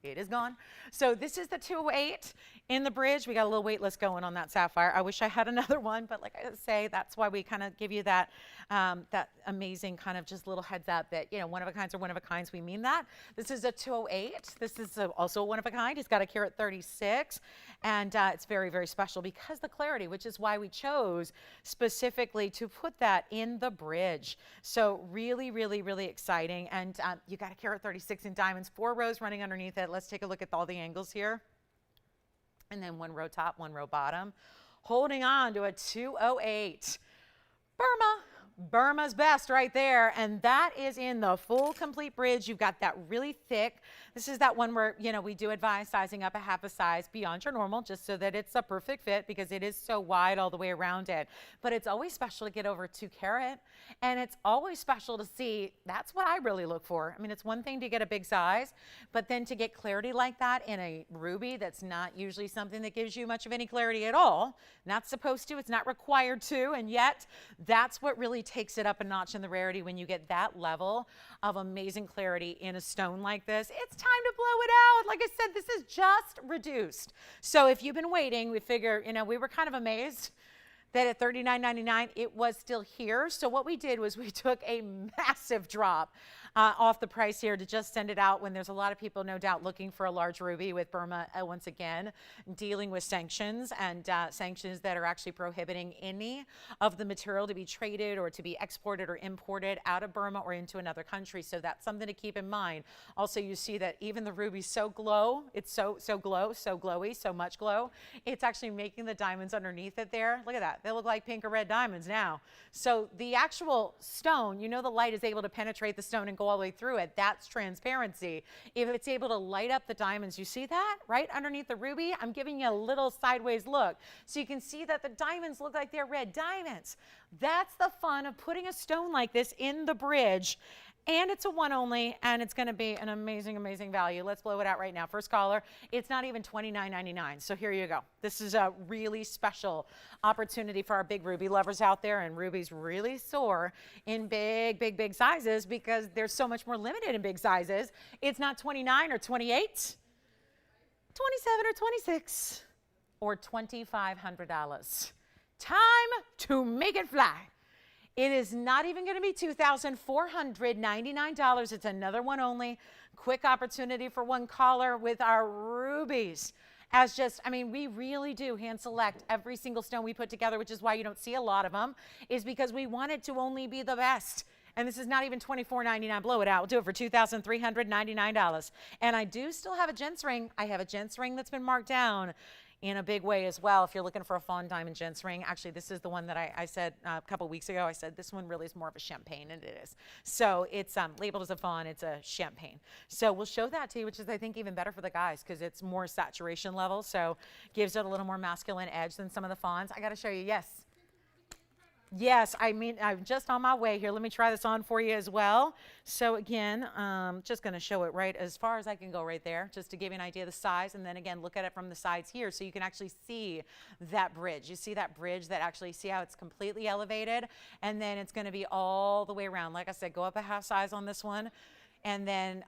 it is gone. So this is the 208 in the bridge. We got a little wait list going on that sapphire. I wish I had another one, but like I say, that's why we kind of give you that that amazing kind of just little heads up that, you know, one of a kinds are one of a kinds. We mean that. This is a 208. This is also one of a kind. It's got a carat 36, and it's very, very special because the clarity, which is why we chose specifically to put that in the bridge. So really, really, really exciting. And you got a carat 36 in diamonds, 4 rows running underneath it. Let's take a look at all the angles here. And then 1 row top, 1 row bottom. Holding on to a 208. Burma's best right there. And that is in the full complete bridge. You've got that really thick. This is that one where, you know, we do advise sizing up a half a size beyond your normal, just so that it's a perfect fit, because it is so wide all the way around it. But it's always special to get over 2 carat. And it's always special to see, that's what I really look for. I mean, it's one thing to get a big size, but then to get clarity like that in a ruby, that's not usually something that gives you much of any clarity at all. Not supposed to, it's not required to, and yet that's what really takes it up a notch in the rarity when you get that level of amazing clarity in a stone like this. It's time to blow it out. Like I said, this is just reduced. So if you've been waiting, we figure, you know, we were kind of amazed that at $39.99 it was still here. So what we did was we took a massive drop off the price here to just send it out when there's a lot of people, no doubt, looking for a large ruby, with Burma once again dealing with sanctions, and sanctions that are actually prohibiting any of the material to be traded or to be exported or imported out of Burma or into another country. So that's something to keep in mind. Also, you see that even the ruby's so glow, it's so glowy, so much glow, it's actually making the diamonds underneath it there. Look at that. They look like pink or red diamonds now. So the actual stone, you know, the light is able to penetrate the stone and go all the way through it. That's transparency. If it's able to light up the diamonds, you see that right underneath the ruby? I'm giving you a little sideways look so you can see that the diamonds look like they're red diamonds. That's the fun of putting a stone like this in the bridge And it's a one only, and it's going to be an amazing, amazing value. Let's blow it out right now. First caller, it's not even $29.99. So here you go. This is a really special opportunity for our big ruby lovers out there, and rubies really soar in big, big, big sizes because they're so much more limited in big sizes. It's not 29 or 28, 27 or 26, or $2,500. Time to make it fly. It is not even going to be $2,499. It's another one only. Quick opportunity for one caller with our rubies. As just, I mean, we really do hand select every single stone we put together, which is why you don't see a lot of them, is because we want it to only be the best. And this is not even $24.99. Blow it out. We'll do it for $2,399. And I do still have a gents ring. I have a gents ring that's been marked down in a big way as well. If you're looking for a fawn diamond gents ring, actually this is the one that I said a couple weeks ago. I said this one really is more of a champagne, and it is. So it's labeled as a fawn, it's a champagne. So we'll show that to you, which is I think even better for the guys because it's more saturation level, so gives it a little more masculine edge than some of the fawns. I gotta show you, yes. Yes, I mean, I'm just on my way here. Let me try this on for you as well. So again, just going to show it right as far as I can go right there, just to give you an idea of the size. And then again, look at it from the sides here so you can actually see that bridge. You see that bridge that actually, see how it's completely elevated? And then it's going to be all the way around. Like I said, go up a half size on this one. And then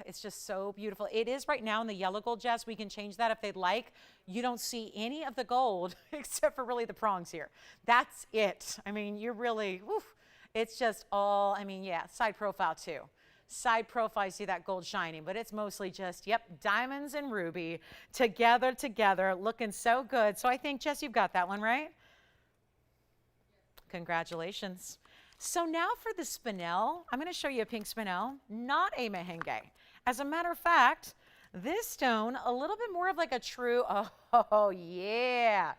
it's just so beautiful. It is right now in the yellow gold, Jess. We can change that if they'd like. You don't see any of the gold except for really the prongs here. That's it. I mean, you're really, woof, it's just all, I mean, yeah, side profile too. Side profile, you see that gold shining, but it's mostly just, yep, diamonds and ruby together, looking so good. So I think, Jess, you've got that one, right? Congratulations. So now for the Spinel, I'm going to show you a pink Spinel, not a merengue. As a matter of fact, this stone, a little bit more of like a true, oh yeah,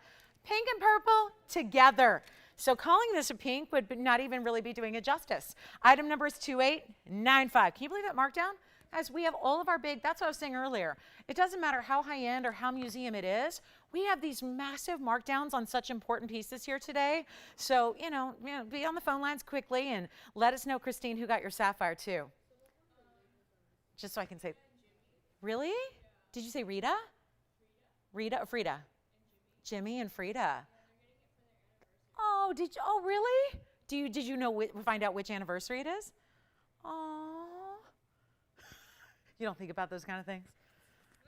pink and purple together. So calling this a pink would not even really be doing it justice. Item number is 2895. Can you believe that markdown? Guys, we have all of our big, that's what I was saying earlier. It doesn't matter how high-end or how museum it is. We have these massive markdowns on such important pieces here today. So, you know, be on the phone lines quickly and let us know, Christine, who got your sapphire too. Just so I can say, really? Did you say Rita? Rita or Frida? Jimmy and Frida. Oh, did you? Oh, really? Did you know, find out which anniversary it is? Oh. You don't think about those kind of things?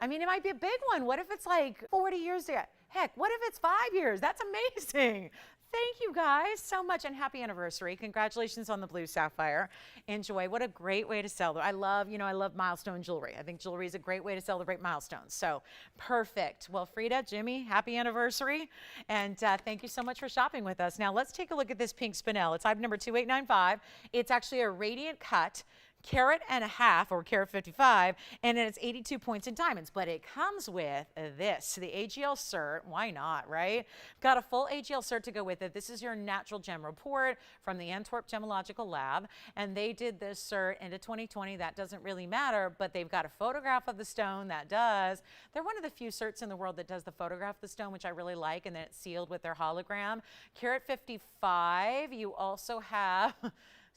I mean, it might be a big one. What if it's like 40 years ago? Heck, what if it's 5 years? That's amazing. Thank you guys so much, and happy anniversary. Congratulations on the blue sapphire. Enjoy. What a great way to celebrate. I love milestone jewelry. I think jewelry is a great way to celebrate milestones. So perfect. Well, Frida, Jimmy, happy anniversary. And thank you so much for shopping with us. Now let's take a look at this pink Spinel. It's item number 2895. It's actually a radiant cut, carat and a half, or carat 55, and then it's 82 points in diamonds. But it comes with this, the AGL cert. Why not, right? Got a full AGL cert to go with it. This is your natural gem report from the Antwerp Gemological Lab, and they did this cert into 2020. That doesn't really matter, but they've got a photograph of the stone that does. They're one of the few certs in the world that does the photograph of the stone, which I really like, and then it's sealed with their hologram. Carat 55, you also have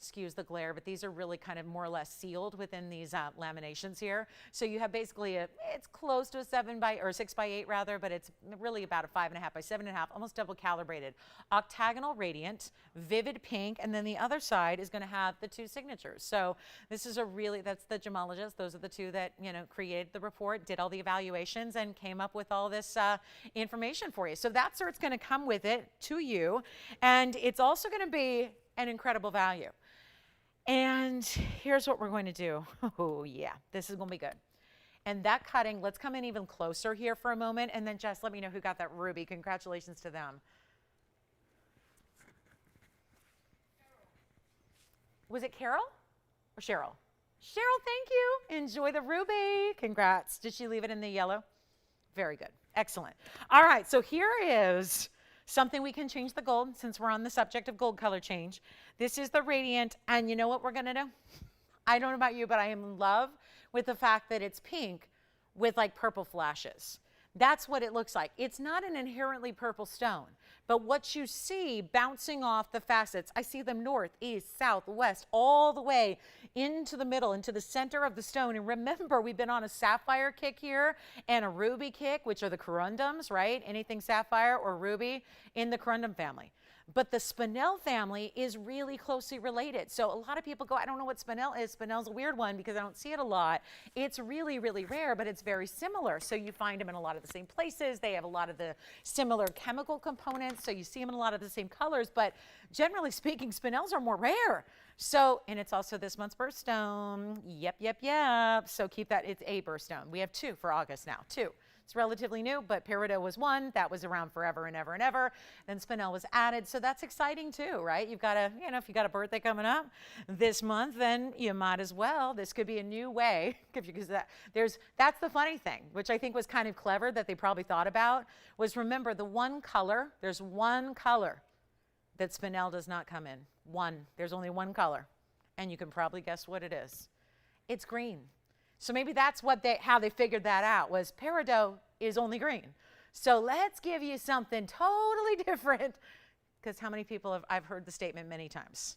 excuse the glare, but these are really kind of more or less sealed within these laminations here. So you have basically it's close to a 6 by 8 rather, but it's really about a 5.5 by 7.5, almost double calibrated. Octagonal radiant, vivid pink, and then the other side is going to have the two signatures. So this is that's the gemologists. Those are the two that, created the report, did all the evaluations, and came up with all this information for you. So that cert's going to come with it to you, and it's also going to be an incredible value. And here's what we're going to do. Oh yeah, this is going to be good. And that cutting, let's come in even closer here for a moment, and then Jess, let me know who got that ruby. Congratulations to them. Was it Carol or Cheryl? Cheryl, thank you. Enjoy the ruby. Congrats. Did she leave it in the yellow? Very good. Excellent. All right, so here is something we can change the gold, since we're on the subject of gold color change. This is the radiant, and you know what we're going to do? I don't know about you, but I am in love with the fact that it's pink with like purple flashes. That's what it looks like. It's not an inherently purple stone, but what you see bouncing off the facets, I see them north, east, south, west, all the way into the middle, into the center of the stone. And remember, we've been on a sapphire kick here and a ruby kick, which are the corundums, right? Anything sapphire or ruby in the corundum family. But the Spinel family is really closely related. So a lot of people go, I don't know what Spinel is. Spinel's a weird one because I don't see it a lot. It's really, really rare, but it's very similar. So you find them in a lot of the same places. They have a lot of the similar chemical components. So you see them in a lot of the same colors. But generally speaking, Spinels are more rare. So, and it's also this month's birthstone. Yep. So keep that. It's a birthstone. We have 2 for August now, 2. It's relatively new, but peridot was 1. That was around forever and ever and ever. Then Spinel was added. So that's exciting too, right? You've got a, if you got a birthday coming up this month, then you might as well. This could be a new way, because that's the funny thing, which I think was kind of clever that they probably thought about, was remember the one color, there's one color that Spinel does not come in. One. There's only one color. And you can probably guess what it is. It's green. So maybe that's how they figured that out, was peridot is only green. So let's give you something totally different, because how many people I've heard the statement many times.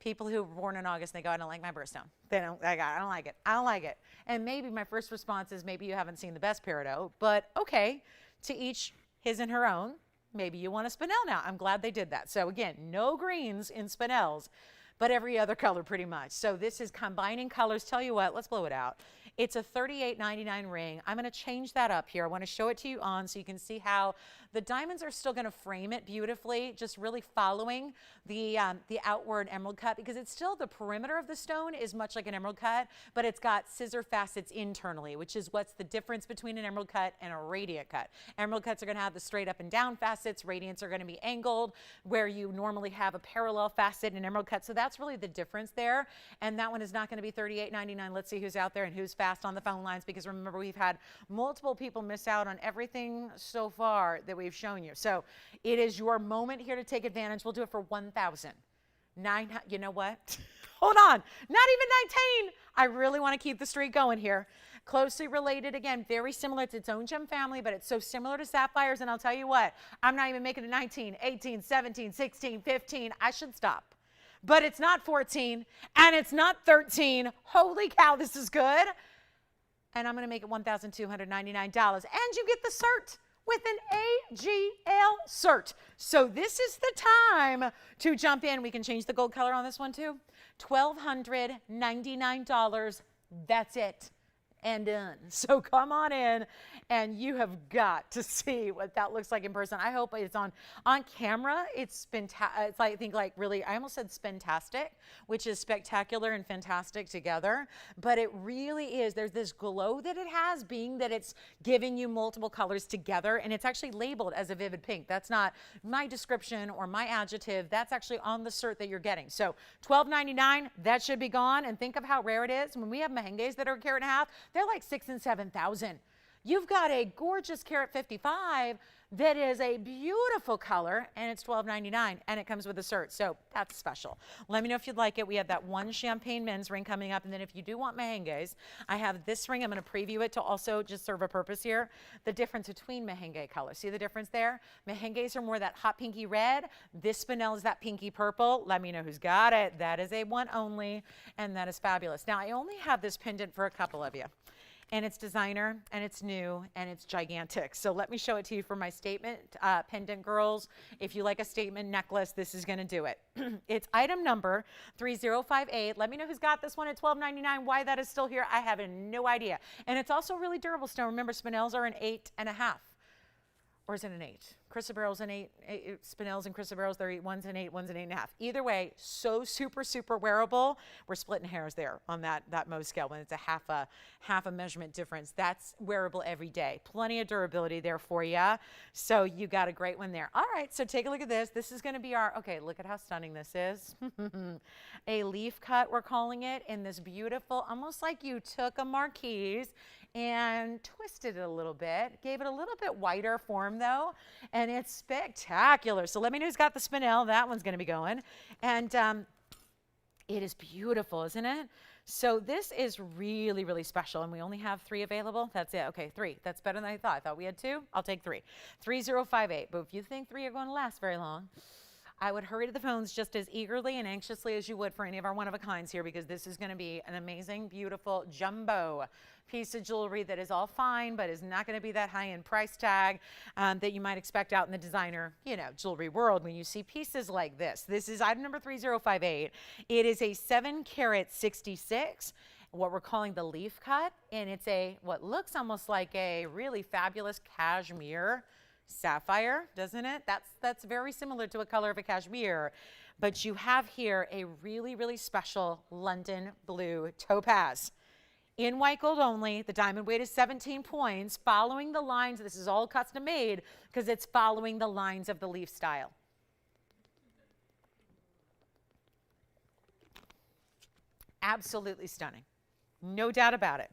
People who were born in August, they go, I don't like my birthstone. I don't like it. I don't like it. And maybe my first response is, maybe you haven't seen the best peridot, but okay, to each his and her own. Maybe you want a Spinel now. I'm glad they did that. So again, no greens in Spinels, but every other color pretty much. So this is combining colors. Tell you what, let's blow it out. It's a $38.99 ring. I'm going to change that up here. I want to show it to you on so you can see how the diamonds are still going to frame it beautifully, just really following the outward emerald cut, because it's still, the perimeter of the stone is much like an emerald cut, but it's got scissor facets internally, which is what's the difference between an emerald cut and a radiant cut. Emerald cuts are going to have the straight up and down facets. Radiants are going to be angled, where you normally have a parallel facet in an emerald cut. So that's really the difference there. And that one is not going to be $38.99. Let's see who's out there and who's fast on the phone lines, because remember, we've had multiple people miss out on everything so far that we've shown you. So it is your moment here to take advantage. We'll do it for $1,009. You know what? Hold on. Not even 19. I really want to keep the streak going here. Closely related, again, very similar. It's its own gem family, but it's so similar to sapphires. And I'll tell you what, I'm not even making it 19, 18, 17, 16, 15. I should stop. But it's not 14 and it's not 13. Holy cow, this is good. And I'm going to make it $1,299. And you get the cert with an AGL cert. So this is the time to jump in. We can change the gold color on this one too. $1,299. That's it. And done. So come on in, and you have got to see what that looks like in person. I hope it's on camera. It's I think like really, I almost said spintastic, which is spectacular and fantastic together. But it really is. There's this glow that it has, being that it's giving you multiple colors together, and it's actually labeled as a vivid pink. That's not my description or my adjective. That's actually on the cert that you're getting. So $12.99, that should be gone. And think of how rare it is. When we have mehenges that are a carat and a half, they're like 6,000 and 7,000. You've got a gorgeous carat 55 that is a beautiful color, and it's $12.99, and it comes with a cert. So that's special. Let me know if you'd like it. We have that one champagne men's ring coming up, and then if you do want mehenges, I have this ring. I'm going to preview it to also just serve a purpose here. The difference between mehenge colors. See the difference there? Mehenges are more that hot pinky red. This Spinel is that pinky purple. Let me know who's got it. That is a one only, and that is fabulous. Now, I only have this pendant for a couple of you. And it's designer, and it's new, and it's gigantic. So let me show it to you for my statement pendant girls. If you like a statement necklace, this is gonna do it. It's item number 3058. Let me know who's got this one at $12.99. Why that is still here, I have no idea. And it's also really durable stone. Remember, Spinels are an 8.5. Or is it an 8? Chrysoberyls an 8. Spinels and chrysoberyls, they're one's an 8, one's an 8.5. Either way, so super, super wearable. We're splitting hairs there on that Mohs scale when it's a half a measurement difference. That's wearable every day. Plenty of durability there for you. So you got a great one there. All right, so take a look at this. This is going to be our, okay, look at how stunning this is. A leaf cut, we're calling it, in this beautiful, almost like you took a marquise and twisted it a little bit, gave it a little bit whiter form though, and it's spectacular. So let me know who's got the Spinel. That one's going to be going. And it is beautiful, isn't it? So this is really, really special, and we only have 3 available. That's it. Okay, 3. That's better than I thought. I thought we had 2. I'll take 3. 3058. But if you think 3 are going to last very long, I would hurry to the phones just as eagerly and anxiously as you would for any of our one-of-a-kinds here, because this is going to be an amazing, beautiful jumbo piece of jewelry that is all fine, but is not going to be that high-end price tag that you might expect out in the designer, jewelry world when you see pieces like this. This is item number 3058. It is a 7-carat 66, what we're calling the leaf cut, and it's what looks almost like a really fabulous cashmere sapphire, doesn't it? That's very similar to a color of a cashmere, but you have here a really, really special London blue topaz. In white gold only, the diamond weight is 17 points, following the lines. This is all custom made because it's following the lines of the leaf style. Absolutely stunning. No doubt about it.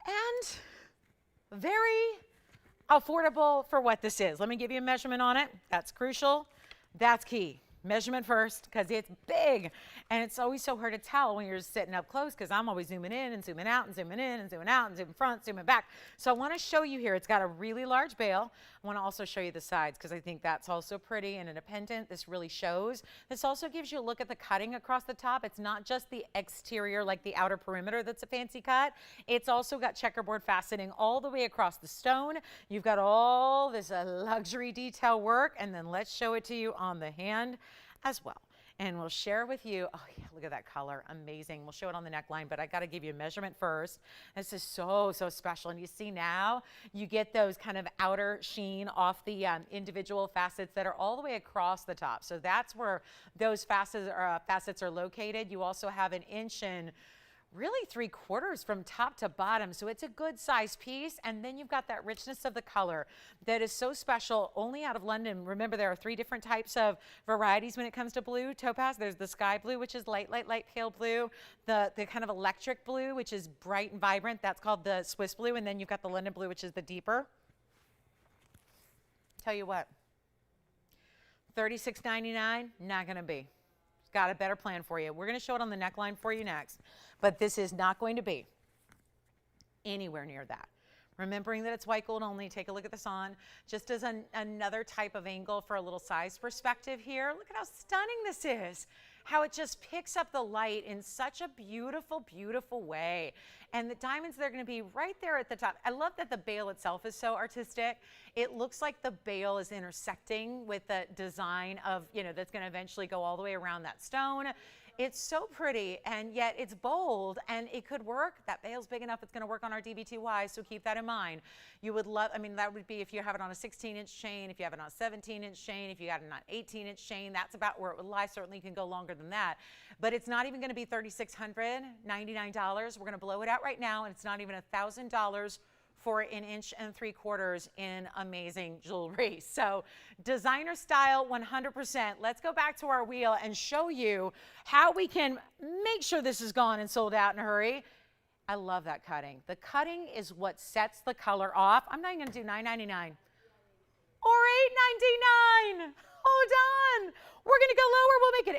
And very affordable for what this is. Let me give you a measurement on it. That's crucial. That's key. Measurement first, because it's big, and it's always so hard to tell when you're sitting up close, because I'm always zooming in and zooming out and zooming in and zooming out and zooming front, zooming back. So I want to show you here. It's got a really large bail. I want to also show you the sides, because I think that's also pretty, and in a pendant, this really shows. This also gives you a look at the cutting across the top. It's not just the exterior, like the outer perimeter, that's a fancy cut. It's also got checkerboard faceting all the way across the stone. You've got all this luxury detail work, and then let's show it to you on the hand as well. And we'll share with you, oh yeah, look at that color, amazing. We'll show it on the neckline, but I got to give you a measurement first. This is so, so special. And you see now, you get those kind of outer sheen off the individual facets that are all the way across the top. So that's where those facets are located. You also have an inch and really 3/4 from top to bottom. So it's a good size piece. And then you've got that richness of the color that is so special, only out of London. Remember, there are 3 different types of varieties when it comes to blue topaz. There's the sky blue, which is light, light, light pale blue. The kind of electric blue, which is bright and vibrant. That's called the Swiss blue. And then you've got the London blue, which is the deeper. Tell you what, $36.99, not going to be. Got a better plan for you. We're going to show it on the neckline for you next, but this is not going to be anywhere near that. Remembering that it's white gold only, take a look at this on, just as another type of angle for a little size perspective here. Look at how stunning this is, how it just picks up the light in such a beautiful, beautiful way. And the diamonds, they're going to be right there at the top. I love that the bail itself is so artistic. It looks like the bail is intersecting with the design of, that's going to eventually go all the way around that stone. It's so pretty, and yet it's bold, and it could work. That bail's big enough, it's going to work on our DBTY, so keep that in mind. You would love, that would be if you have it on a 16-inch chain, if you have it on a 17-inch chain, if you got it on an 18-inch chain, that's about where it would lie. Certainly you can go longer than that, but it's not even going to be $3,699. We're going to blow it out right now, and it's not even $1,000 for 1 3/4 inch in amazing jewelry. So designer style 100%. Let's go back to our wheel and show you how we can make sure this is gone and sold out in a hurry. I love that cutting. The cutting is what sets the color off. I'm not even going to do $9.99 or $8.99. Hold on. We're going to go lower. We'll make it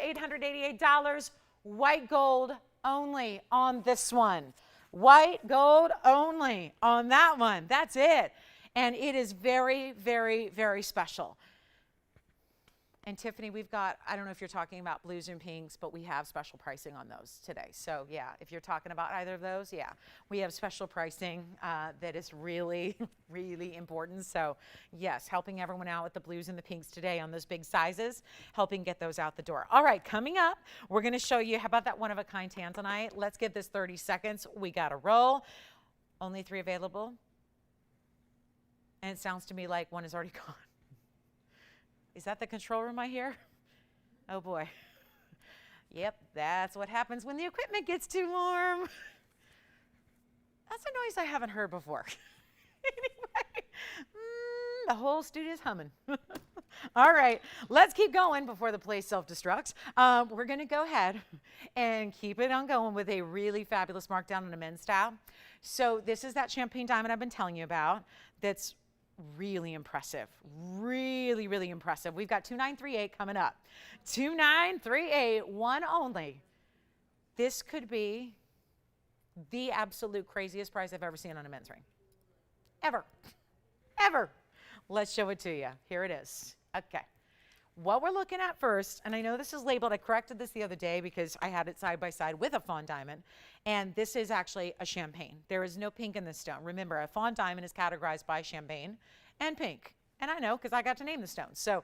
$888. White gold only on this one. White gold only on that one. That's it. And it is very, very, very special. And Tiffany, we've got, I don't know if you're talking about blues and pinks, but we have special pricing on those today. So yeah, if you're talking about either of those, yeah, we have special pricing that is really, really important. So yes, helping everyone out with the blues and the pinks today on those big sizes, helping get those out the door. All right, coming up, we're going to show you, how about that one-of-a-kind Tanzanite? Let's give this 30 seconds. We got to roll. Only 3 available. And it sounds to me like one is already gone. Is that the control room I hear? Oh boy. Yep, that's what happens when the equipment gets too warm. That's a noise I haven't heard before. Anyway, the whole studio's humming. All right, let's keep going before the place self-destructs. We're going to go ahead and keep it on going with a really fabulous markdown on a men's style. So this is that champagne diamond I've been telling you about that's really impressive. Really, really impressive. We've got 2938 coming up. 2938, one only. this could be the absolute craziest price I've ever seen on a men's ring. Ever. Ever. Let's show it to you. Here it is. Okay. What we're looking at first, and I know this is labeled, I corrected this the other day because I had it side by side with a fawn diamond, and this is actually a champagne. There is no pink in this stone. Remember, a fawn diamond is categorized by champagne and pink. And I know because I got to name the stones. So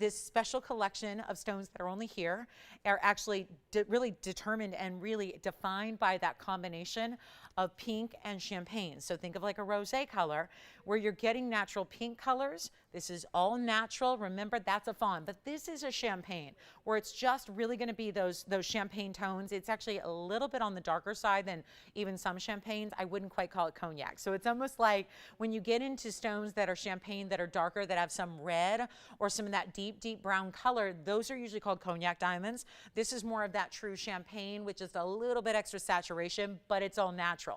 this special collection of stones that are only here are actually really determined and really defined by that combination of pink and champagne. So think of like a rosé color where you're getting natural pink colors. This is all natural. Remember, that's a fawn, but this is a champagne where it's just really going to be those champagne tones. It's actually a little bit on the darker side than even some champagnes. I wouldn't quite call it cognac. So it's almost like when you get into stones that are champagne, that are darker, that have some red or some of that deep, deep brown color, those are usually called cognac diamonds. This is more of that true champagne, which is a little bit extra saturation, but it's all natural.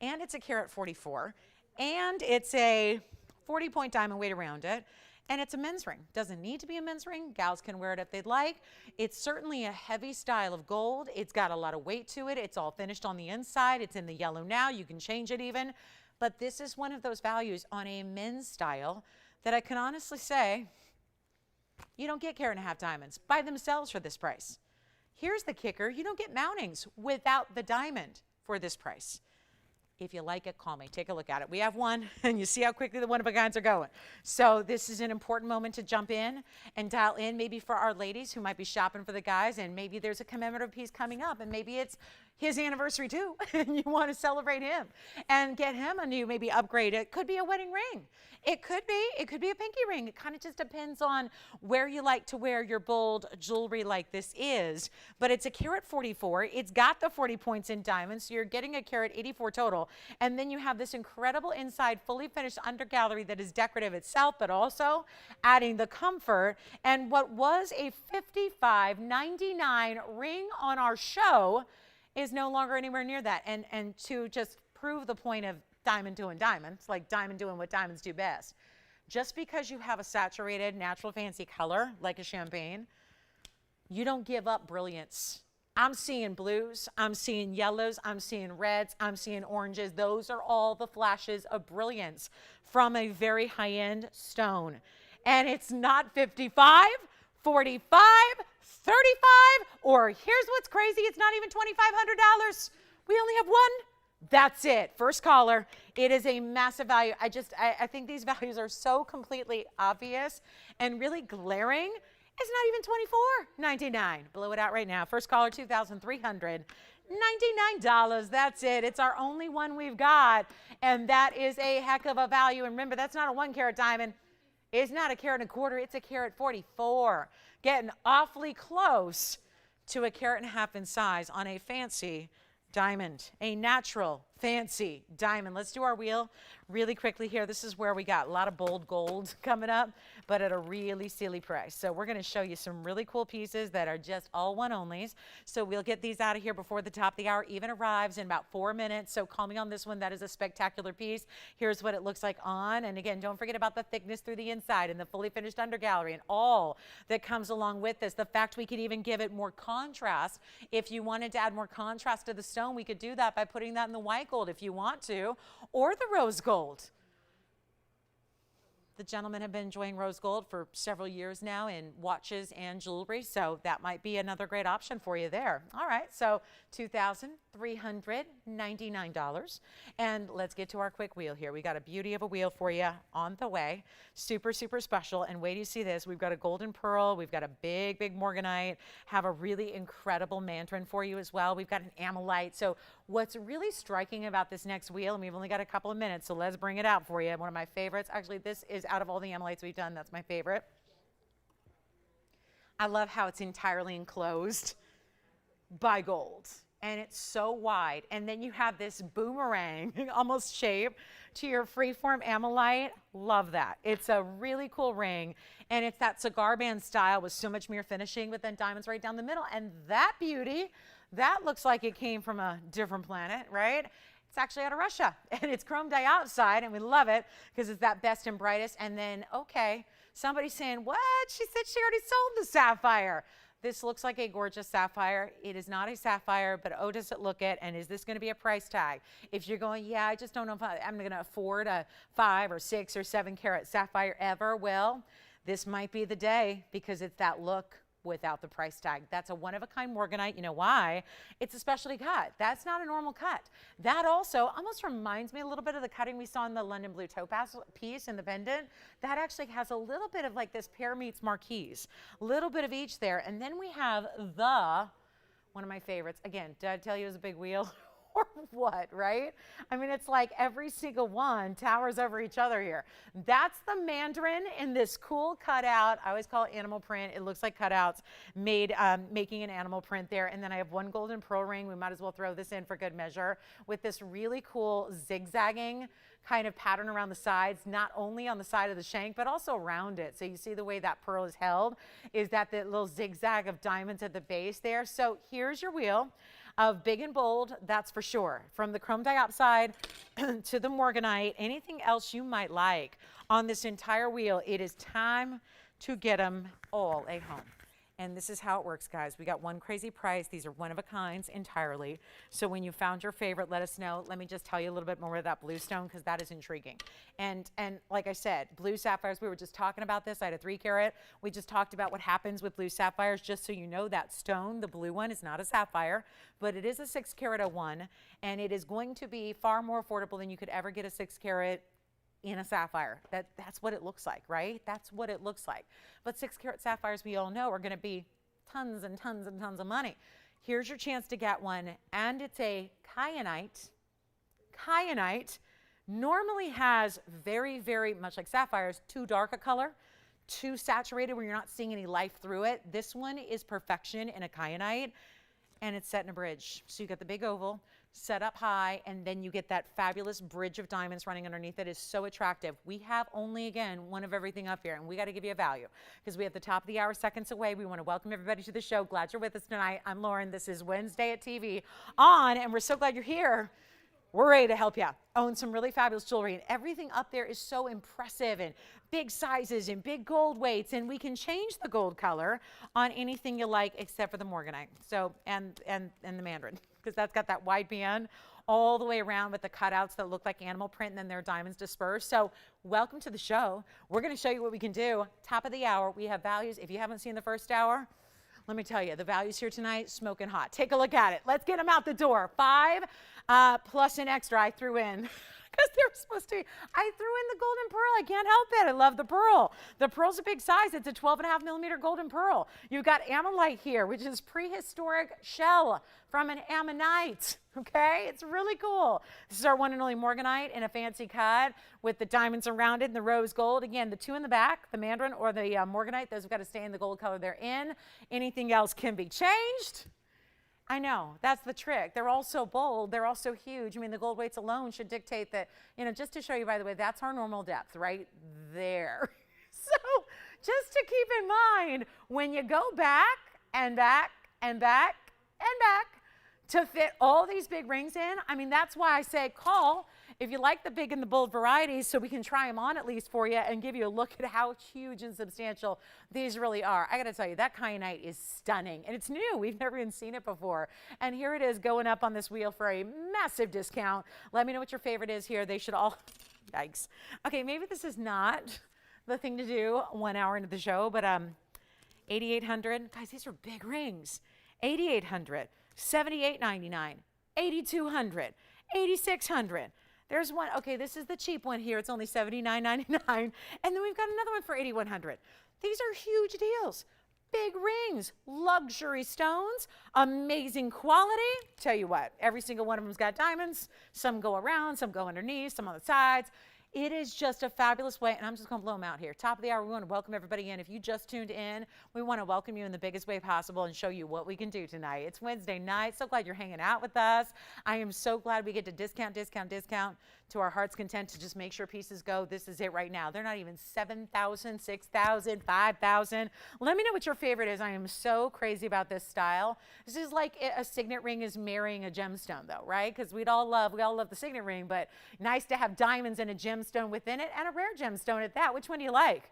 And it's a carat 44. And it's a 40-point diamond weight around it. And it's a men's ring. Doesn't need to be a men's ring. Gals can wear it if they'd like. It's certainly a heavy style of gold. It's got a lot of weight to it. It's all finished on the inside. It's in the yellow now. You can change it even. But this is one of those values on a men's style that I can honestly say you don't get carat and a half diamonds by themselves for this price. Here's the kicker. You don't get mountings without the diamond for this price. If you like it, call me. Take a look at it. We have one, and you see how quickly the one-of-a-kinds are going. So this is an important moment to jump in and dial in, maybe for our ladies who might be shopping for the guys, and maybe there's a commemorative piece coming up, and maybe it's his anniversary too, and you want to celebrate him and get him a new, maybe upgrade. It could be a wedding ring. It could be a pinky ring. It kind of just depends on where you like to wear your bold jewelry like this is. But it's a carat 44. It's got the 40 points in diamonds, so you're getting a carat 84 total. And then you have this incredible inside, fully finished undergallery that is decorative itself, but also adding the comfort. And what was a $55.99 ring on our show is no longer anywhere near that. And to just prove the point of diamond doing diamonds, like diamond doing what diamonds do best. Just because you have a saturated, natural, fancy color, like a champagne, you don't give up brilliance. I'm seeing blues, I'm seeing yellows, I'm seeing reds, I'm seeing oranges. Those are all the flashes of brilliance from a very high-end stone. And it's not 55, 45, 35, or here's what's crazy, it's not even $2,500. We only have one. That's it. First caller. It is a massive value. I think these values are so completely obvious and really glaring. It's not even $24.99. Blow it out right now. First caller, $2,399. That's it. It's our only one we've got, and that is a heck of a value. And remember, that's not a 1 carat diamond. It's not a carat and a quarter. It's a carat 44. Getting awfully close to a carat and a half in size on a fancy diamond, a natural fancy diamond. Let's do our wheel really quickly here. This is where we got a lot of bold gold coming up, but at a really silly price. So we're going to show you some really cool pieces that are just all one onlys. So we'll get these out of here before the top of the hour even arrives in about 4 minutes. So call me on this one. That is a spectacular piece. Here's what it looks like on. And again, don't forget about the thickness through the inside and the fully finished undergallery and all that comes along with this. The fact we could even give it more contrast. If you wanted to add more contrast to the stone, we could do that by putting that in the white gold if you want to, or the rose gold. The gentlemen have been enjoying rose gold for several years now in watches and jewelry, so that might be another great option for you there. All right, so $2,399. And let's get to our quick wheel here. We got a beauty of a wheel for you on the way. Super, super special. And wait till you see this. We've got a golden pearl. We've got a big, big Morganite. Have a really incredible mandarin for you as well. We've got an amylite. So what's really striking about this next wheel, and we've only got a couple of minutes, so let's bring it out for you. One of my favorites. Actually, this is out of all the amylites we've done, that's my favorite. I love how it's entirely enclosed by gold. And it's so wide. And then you have this boomerang almost shape to your freeform amylite. Love that. It's a really cool ring. And it's that cigar band style with so much mirror finishing, but then diamonds right down the middle. And that beauty, that looks like it came from a different planet, right? It's actually out of Russia, and it's chrome diopside, and we love it because it's that best and brightest. And then, okay, somebody's saying, what? She said she already sold the sapphire. This looks like a gorgeous sapphire. It is not a sapphire, but oh, does it look it? And is this going to be a price tag? If you're going, yeah, I just don't know if I'm going to afford a 5 or 6 or 7 carat sapphire ever. Well, this might be the day because it's that look without the price tag. That's a one-of-a-kind Morganite. You know why? It's a specialty cut. That's not a normal cut. That also almost reminds me a little bit of the cutting we saw in the London Blue Topaz piece in the pendant. That actually has a little bit of like this pear meets marquise, a little bit of each there. And then we have one of my favorites. Again, did I tell you it was a big wheel? Or what, right? I mean, it's like every single one towers over each other here. That's the mandarin in this cool cutout. I always call it animal print. It looks like cutouts made, making an animal print there. And then I have one golden pearl ring. We might as well throw this in for good measure with this really cool zigzagging kind of pattern around the sides, not only on the side of the shank, but also around it. So you see the way that pearl is held is that the little zigzag of diamonds at the base there. So here's your wheel of big and bold, that's for sure. From the chrome diopside to the Morganite, anything else you might like on this entire wheel, it is time to get them all a home. And this is how it works, guys. We got one crazy price. These are one-of-a-kinds entirely. So when you found your favorite, let us know. Let me just tell you a little bit more about that blue stone because that is intriguing. And like I said, blue sapphires, we were just talking about this. I had a 3 carat. We just talked about what happens with blue sapphires. Just so you know, that stone, the blue one, is not a sapphire, but it is a 6 carat one. And it is going to be far more affordable than you could ever get a 6 carat in a sapphire. That's what it looks like, right? That's what it looks like. But 6 carat sapphires, we all know, are going to be tons and tons and tons of money. Here's your chance to get one, and it's a kyanite. Kyanite normally has very, very much like sapphires, too dark a color, too saturated where you're not seeing any life through it. This one is perfection in a kyanite, and it's set in a bridge. So you got the big oval set up high, and then you get that fabulous bridge of diamonds running underneath it. Is so attractive. We have only, again, one of everything up here, and we got to give you a value because we have the top of the hour seconds away. We want to welcome everybody to the show. Glad you're with us tonight. I'm Lauren. This is Wednesday at TV on, and we're so glad you're here. We're ready to help you own some really fabulous jewelry, and everything up there is so impressive and big sizes and big gold weights, and we can change the gold color on anything you like except for the Morganite. So and the mandarin, because that's got that wide band all the way around with the cutouts that look like animal print, and then their diamonds dispersed. So welcome to the show. We're going to show you what we can do. Top of the hour, we have values. If you haven't seen the first hour, let me tell you, the values here tonight, smoking hot. Take a look at it. Let's get them out the door. 5 plus an extra I threw in because they were supposed to be. I threw in the golden pearl. I can't help it. I love the pearl. The pearl's a big size. It's a 12.5 millimeter golden pearl. You've got ammonite here, which is prehistoric shell from an ammonite. Okay, it's really cool. This is our one and only Morganite in a fancy cut with the diamonds around it and the rose gold. Again, the 2 in the back, the mandarin or the Morganite, those have got to stay in the gold color they're in. Anything else can be changed. I know, that's the trick. They're all so bold. They're all so huge. I mean, the gold weights alone should dictate that, you know, just to show you, by the way, that's our normal depth right there. So just to keep in mind, when you go back and back and back and back to fit all these big rings in, I mean, that's why I say call if you like the big and the bold varieties so we can try them on at least for you and give you a look at how huge and substantial these really are. I got to tell you, that kyanite is stunning, and it's new. We've never even seen it before. And here it is going up on this wheel for a massive discount. Let me know what your favorite is here. They should all, yikes. Okay, maybe this is not the thing to do 1 hour into the show, but 8,800. Guys, these are big rings. 8,800. $78.99, $8,200, $8,600. There's one, okay, this is the cheap one here. It's only $79.99. And then we've got another one for $8,100. These are huge deals. Big rings, luxury stones, amazing quality. Tell you what, every single one of them's got diamonds. Some go around, some go underneath, some on the sides. It is just a fabulous way, and I'm just going to blow them out here. Top of the hour, we want to welcome everybody in. If you just tuned in, we want to welcome you in the biggest way possible and show you what we can do tonight. It's Wednesday night. So glad you're hanging out with us. I am so glad we get to discount to our heart's content to just make sure pieces go. This is it right now. They're not even 7,000, 6,000, 5,000. Let me know what your favorite is. I am so crazy about this style. This is like a signet ring is marrying a gemstone, though, right? Because we all love the signet ring, but nice to have diamonds and a gemstone within it, and a rare gemstone at that. Which one do you like?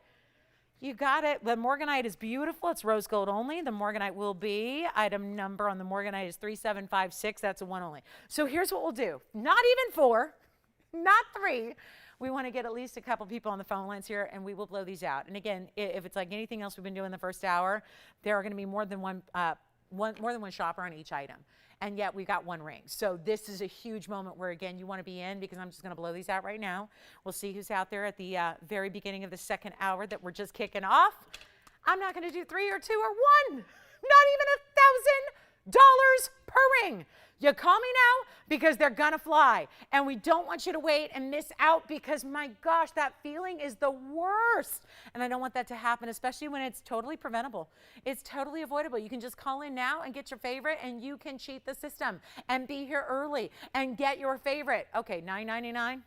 You got it. The Morganite is beautiful. It's rose gold only. The Morganite will be, item number on the Morganite is 3756. That's a one only. So here's what we'll do. Not even 4, not 3. We want to get at least a couple people on the phone lines here, and we will blow these out. And again, if it's like anything else we've been doing the first hour, there are going to be more than one shopper on each item. And yet we got one ring. So this is a huge moment where, again, you want to be in, because I'm just going to blow these out right now. We'll see who's out there at the very beginning of the second hour that we're just kicking off. I'm not going to do 3 or 2 or 1, not even $1,000 per ring. You call me now because they're gonna fly, and we don't want you to wait and miss out, because my gosh, that feeling is the worst, and I don't want that to happen, especially when it's totally preventable. It's totally avoidable. You can just call in now and get your favorite, and you can cheat the system and be here early and get your favorite. Okay, $9.99.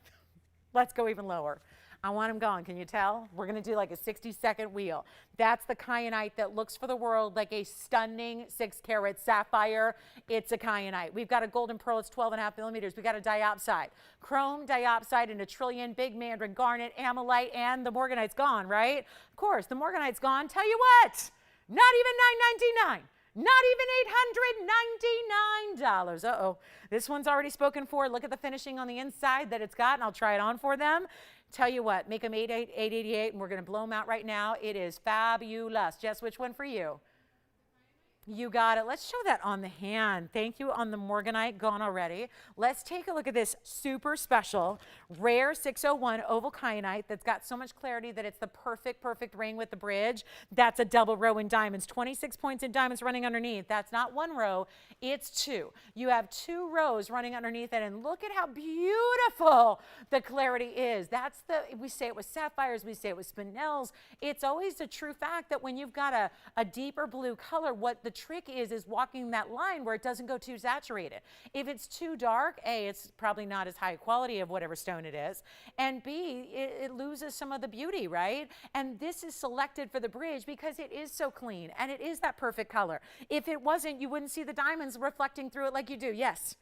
Let's go even lower. I want them gone. Can you tell? We're going to do like a 60-second wheel. That's the kyanite that looks for the world like a stunning 6-carat sapphire. It's a kyanite. We've got a golden pearl. It's 12.5 millimeters. We got a diopside, chrome diopside, and a trillion, big mandarin, garnet, amylite, and the Morganite's gone, right? Of course, the Morganite's gone. Tell you what, not even $9.99. Not even $899. Uh-oh. This one's already spoken for. Look at the finishing on the inside that it's got, and I'll try it on for them. Tell you what, make them $888, and we're going to blow them out right now. It is fabulous. Jess, which one for you? You got it. Let's show that on the hand. Thank you on the Morganite, gone already. Let's take a look at this super special, rare 601 Oval Kyanite that's got so much clarity that it's the perfect ring with the bridge. That's a double row in diamonds, 26 points in diamonds running underneath. That's not 1 row, it's 2. You have 2 rows running underneath it, and look at how beautiful the clarity is. That's we say it with sapphires, we say it with spinels. It's always a true fact that when you've got a deeper blue color, what the trick is walking that line where it doesn't go too saturated. If it's too dark, A, it's probably not as high quality of whatever stone it is, and B, it loses some of the beauty, right? And this is selected for the bridge because it is so clean and it is that perfect color. If it wasn't, you wouldn't see the diamonds reflecting through it like you do. Yes?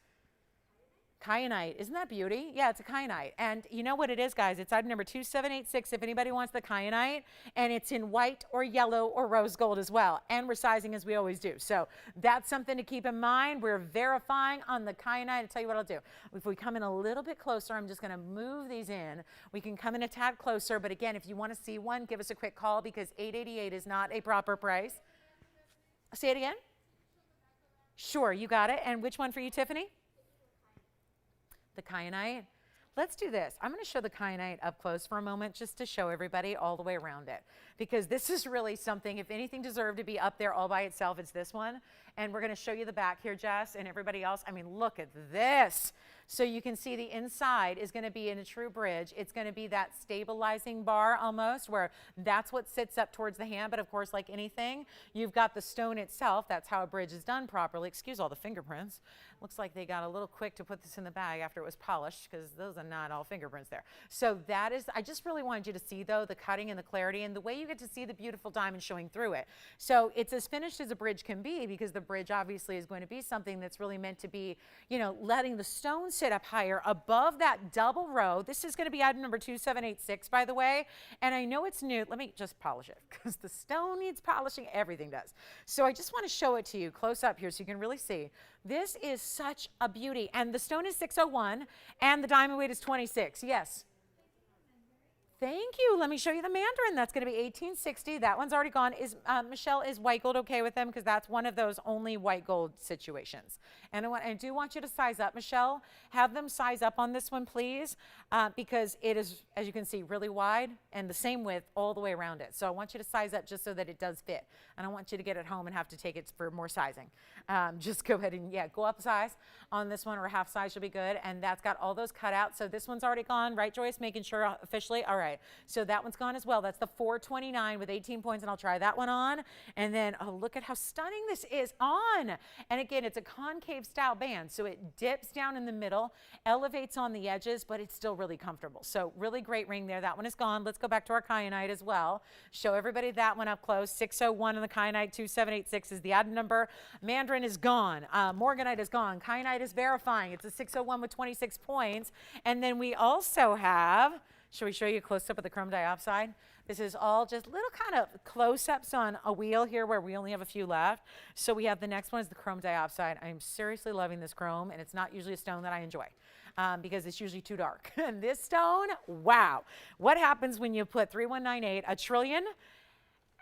Kyanite. Isn't that beauty? Yeah, it's a kyanite. And you know what it is, guys? It's item number 2786 if anybody wants the kyanite. And it's in white or yellow or rose gold as well. And we're sizing as we always do. So that's something to keep in mind. We're verifying on the kyanite. I'll tell you what I'll do. If we come in a little bit closer, I'm just going to move these in. We can come in a tad closer. But again, if you want to see one, give us a quick call because $888 is not a proper price. Say it again. Sure, you got it. And which one for you, Tiffany? The kyanite. Let's do this. I'm going to show the kyanite up close for a moment just to show everybody all the way around it, because this is really something, if anything deserved to be up there all by itself, it's this one. And we're going to show you the back here, Jess, and everybody else. I mean, look at this. So you can see the inside is going to be in a true bridge. It's going to be that stabilizing bar almost, where that's what sits up towards the hand. But of course, like anything, you've got the stone itself. That's how a bridge is done properly. Excuse all the fingerprints. Looks like they got a little quick to put this in the bag after it was polished, because those are not all fingerprints there. So that is, I just really wanted you to see, though, the cutting and the clarity and the way you get to see the beautiful diamond showing through it. So it's as finished as a bridge can be, because the bridge obviously is going to be something that's really meant to be, you know, letting the stone sit up higher above that double row. This is going to be item number 2786, by the way. And I know it's new. Let me just polish it, because the stone needs polishing. Everything does. So I just want to show it to you close up here so you can really see. This is such a beauty. And the stone is 601 and the diamond weight is 26. Yes. Thank you. Let me show you the mandarin. That's going to be 1860. That one's already gone. Is Michelle, is white gold okay with them? Because that's one of those only white gold situations. And I do want you to size up, Michelle. Have them size up on this one, please, because it is, as you can see, really wide and the same width all the way around it. So I want you to size up just so that it does fit. I don't want you to get it home and have to take it for more sizing. Just go ahead and, yeah, go up size on this one, or half size should be good. And that's got all those cut out. So this one's already gone, right, Joyce? Making sure officially. All right. So that one's gone as well. That's the 429 with 18 points, and I'll try that one on. And then, oh, look at how stunning this is on. And again, it's a concave style band, so it dips down in the middle, elevates on the edges, but it's still really comfortable. So really great ring there. That one is gone. Let's go back to our kyanite as well. Show everybody that one up close. 601 on the kyanite, 2786 is the item number. Mandarin is gone. Morganite is gone. Kyanite is verifying. It's a 601 with 26 points. And then we also have, shall we show you a close-up of the chrome diopside? This is all just little kind of close-ups on a wheel here where we only have a few left. So we have the next one is the chrome diopside. I'm seriously loving this chrome, and it's not usually a stone that I enjoy. Because it's usually too dark. And this stone, wow. What happens when you put 3198, a trillion,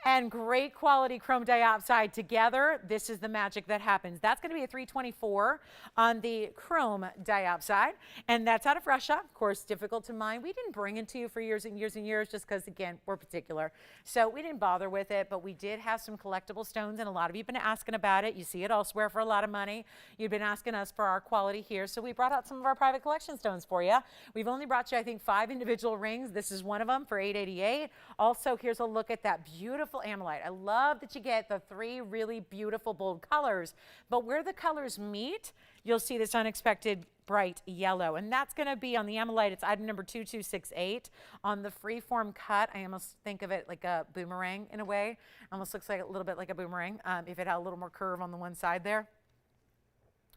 and great quality chrome diopside together? This is the magic that happens. That's going to be a 324 on the chrome diopside, and that's out of Russia. Of course, difficult to mine. We didn't bring it to you for years and years and years just because, again, we're particular. So we didn't bother with it, but we did have some collectible stones, and a lot of you have been asking about it. You see it elsewhere for a lot of money. You've been asking us for our quality here, so we brought out some of our private collection stones for you. We've only brought you, I think, 5 individual rings. This is one of them for $888. Also, here's a look at that beautiful amylite. I love that you get the 3 really beautiful bold colors, but where the colors meet, you'll see this unexpected bright yellow, and that's going to be on the amylite. It's item number 2268. On the freeform cut, I almost think of it like a boomerang in a way. Almost looks like a little bit like a boomerang if it had a little more curve on the one side there.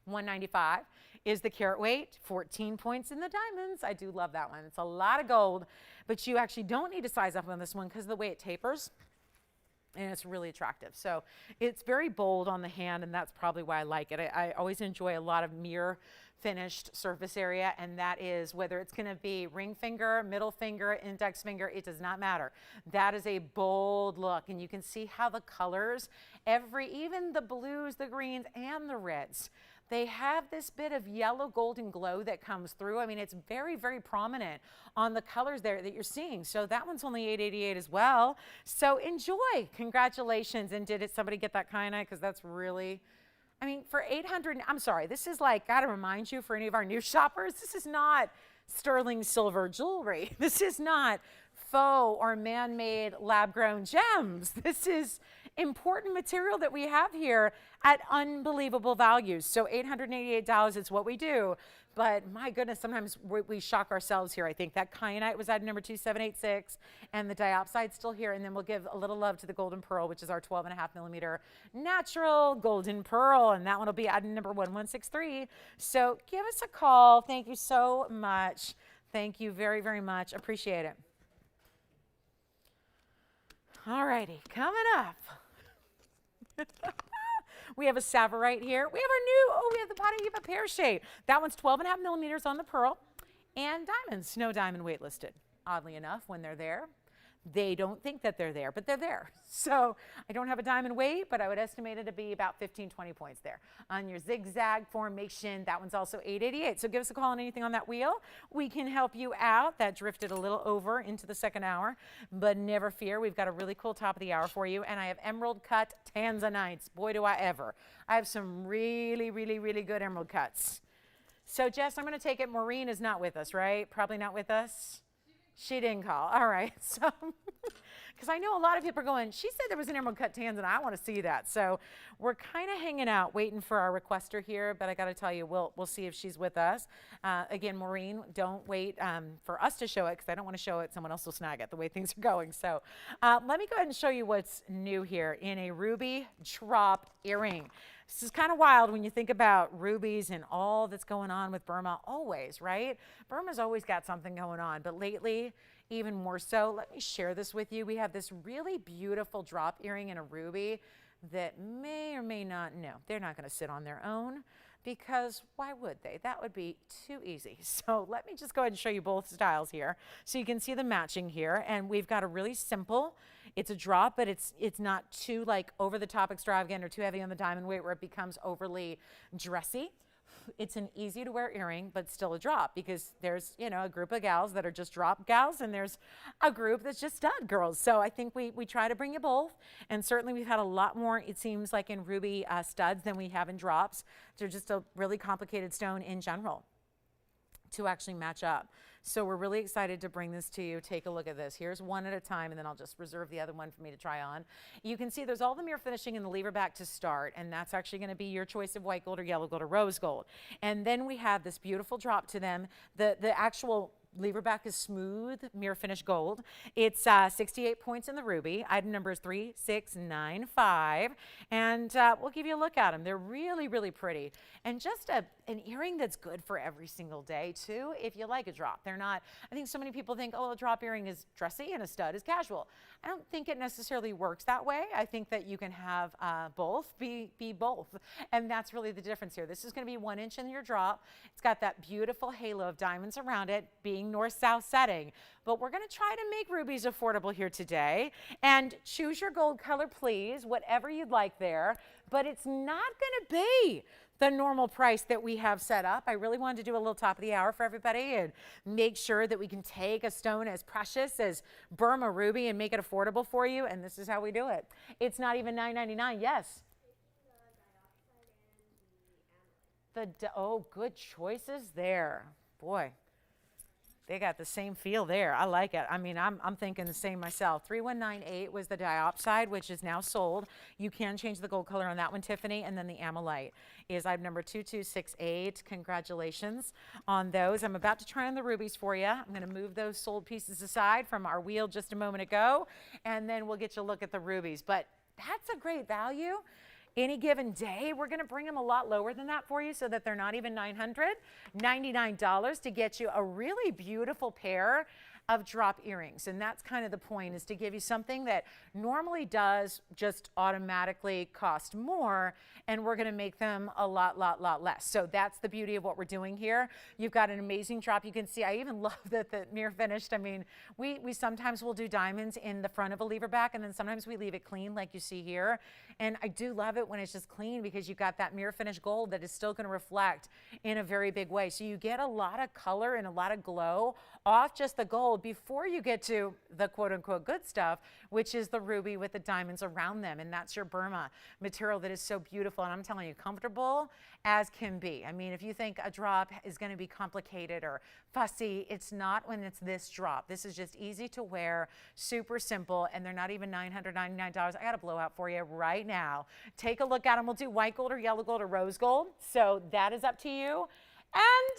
195 is the carat weight, 14 points in the diamonds. I do love that one. It's a lot of gold, but you actually don't need to size up on this one because of the way it tapers. And it's really attractive. So it's very bold on the hand, and that's probably why I like it. I always enjoy a lot of mirror finished surface area, and that is whether it's going to be ring finger, middle finger, index finger, it does not matter. That is a bold look, and you can see how the colors, even the blues, the greens, and the reds, they have this bit of yellow golden glow that comes through. I mean, it's very, very prominent on the colors there that you're seeing. So that one's only $888 as well. So enjoy. Congratulations. And did somebody get that kyanite? Because that's really, I mean, for $800, I'm sorry, this is like, gotta remind you for any of our new shoppers, this is not sterling silver jewelry. This is not faux or man-made lab-grown gems. This is important material that we have here at unbelievable values. So $888 is what we do. But my goodness, sometimes we shock ourselves here. I think that kyanite was item number 2786, and the diopside's still here. And then we'll give a little love to the golden pearl, which is our 12.5 millimeter natural golden pearl. And that one will be item number 1163. So give us a call. Thank you so much. Thank you very, very much. Appreciate it. All righty, coming up. We have a Sapphire here. We have the Diopside pear shape. That one's 12.5 millimeters on the pearl, and diamonds. No diamond weight listed. Oddly enough, when they're there, they don't think that they're there, but they're there. So I don't have a diamond weight, but I would estimate it to be about 15, 20 points there. On your zigzag formation, that one's also $888. So give us a call on anything on that wheel. We can help you out. That drifted a little over into the second hour, but never fear. We've got a really cool top of the hour for you. And I have emerald cut Tanzanites. Boy, do I ever. I have some really, really, really good emerald cuts. So Jess, I'm going to take it Maureen is not with us, right? Probably not with us. She didn't call. All right. So, because I know a lot of people are going, she said there was an emerald cut Tanzanite. I want to see that. So we're kind of hanging out, waiting for our requester here. But I got to tell you, we'll see if she's with us. Again, Maureen, don't wait for us to show it because I don't want to show it. Someone else will snag it the way things are going. So let me go ahead and show you what's new here in a ruby drop earring. This is kind of wild when you think about rubies and all that's going on with Burma always, right? Burma's always got something going on, but lately, even more so. Let me share this with you. We have this really beautiful drop earring in a ruby that may or may not, no, they're not going to sit on their own because why would they? That would be too easy. So let me just go ahead and show you both styles here. So you can see the matching here, and we've got a really simple, it's a drop, but it's not too like over the top extravagant or too heavy on the diamond weight where it becomes overly dressy. It's an easy to wear earring, but still a drop because there's, you know, a group of gals that are just drop gals and there's a group that's just stud girls. So I think we try to bring you both. And certainly we've had a lot more, it seems like in ruby studs than we have in drops. They're just a really complicated stone in general to actually match up. So we're really excited to bring this to you. Take a look at this. Here's one at a time, and then I'll just reserve the other one for me to try on. You can see there's all the mirror finishing in the lever back to start, and that's actually going to be your choice of white gold or yellow gold or rose gold. And then we have this beautiful drop to them. The actual lever back is smooth, mirror finish gold. It's 68 points in the ruby. Item number is 3695. And we'll give you a look at them. They're really, really pretty. And just an earring that's good for every single day, too, if you like a drop. They're not, I think so many people think, oh, a drop earring is dressy and a stud is casual. I don't think it necessarily works that way. I think that you can have both, be both. And that's really the difference here. This is going to be 1 inch in your drop. It's got that beautiful halo of diamonds around it, being north-south setting. But we're going to try to make rubies affordable here today. And choose your gold color, please, whatever you'd like there. But it's not going to be the normal price that we have set up. I really wanted to do a little top of the hour for everybody and make sure that we can take a stone as precious as Burma ruby and make it affordable for you. And this is how we do it. It's not even $9.99. Yes. Oh, good choices there. Boy, they got the same feel there. I like it. I mean, I'm thinking the same myself. 3198 was the Diopside, which is now sold. You can change the gold color on that one, Tiffany. And then the Amylite is item number 2268. Congratulations on those. I'm about to try on the rubies for you. I'm going to move those sold pieces aside from our wheel just a moment ago, and then we'll get you a look at the rubies. But that's a great value. Any given day, we're going to bring them a lot lower than that for you so that they're not even $999 to get you a really beautiful pair of drop earrings. And that's kind of the point, is to give you something that normally does just automatically cost more, and we're going to make them a lot less. So that's the beauty of what we're doing here. You've got an amazing drop. You can see, I even love that the mirror finished. I mean, we sometimes will do diamonds in the front of a lever back, and then sometimes we leave it clean like you see here. And I do love it when it's just clean, because you've got that mirror finish gold that is still going to reflect in a very big way. So you get a lot of color and a lot of glow off just the gold before you get to the quote-unquote good stuff, which is the ruby with the diamonds around them. And that's your Burma material that is so beautiful. And I'm telling you, comfortable as can be. I mean, if you think a drop is going to be complicated or fussy, it's not when it's this drop. This is just easy to wear, super simple, and they're not even $999. I got a blowout for you right now. Take a look at them. We'll do white gold or yellow gold or rose gold. So that is up to you. And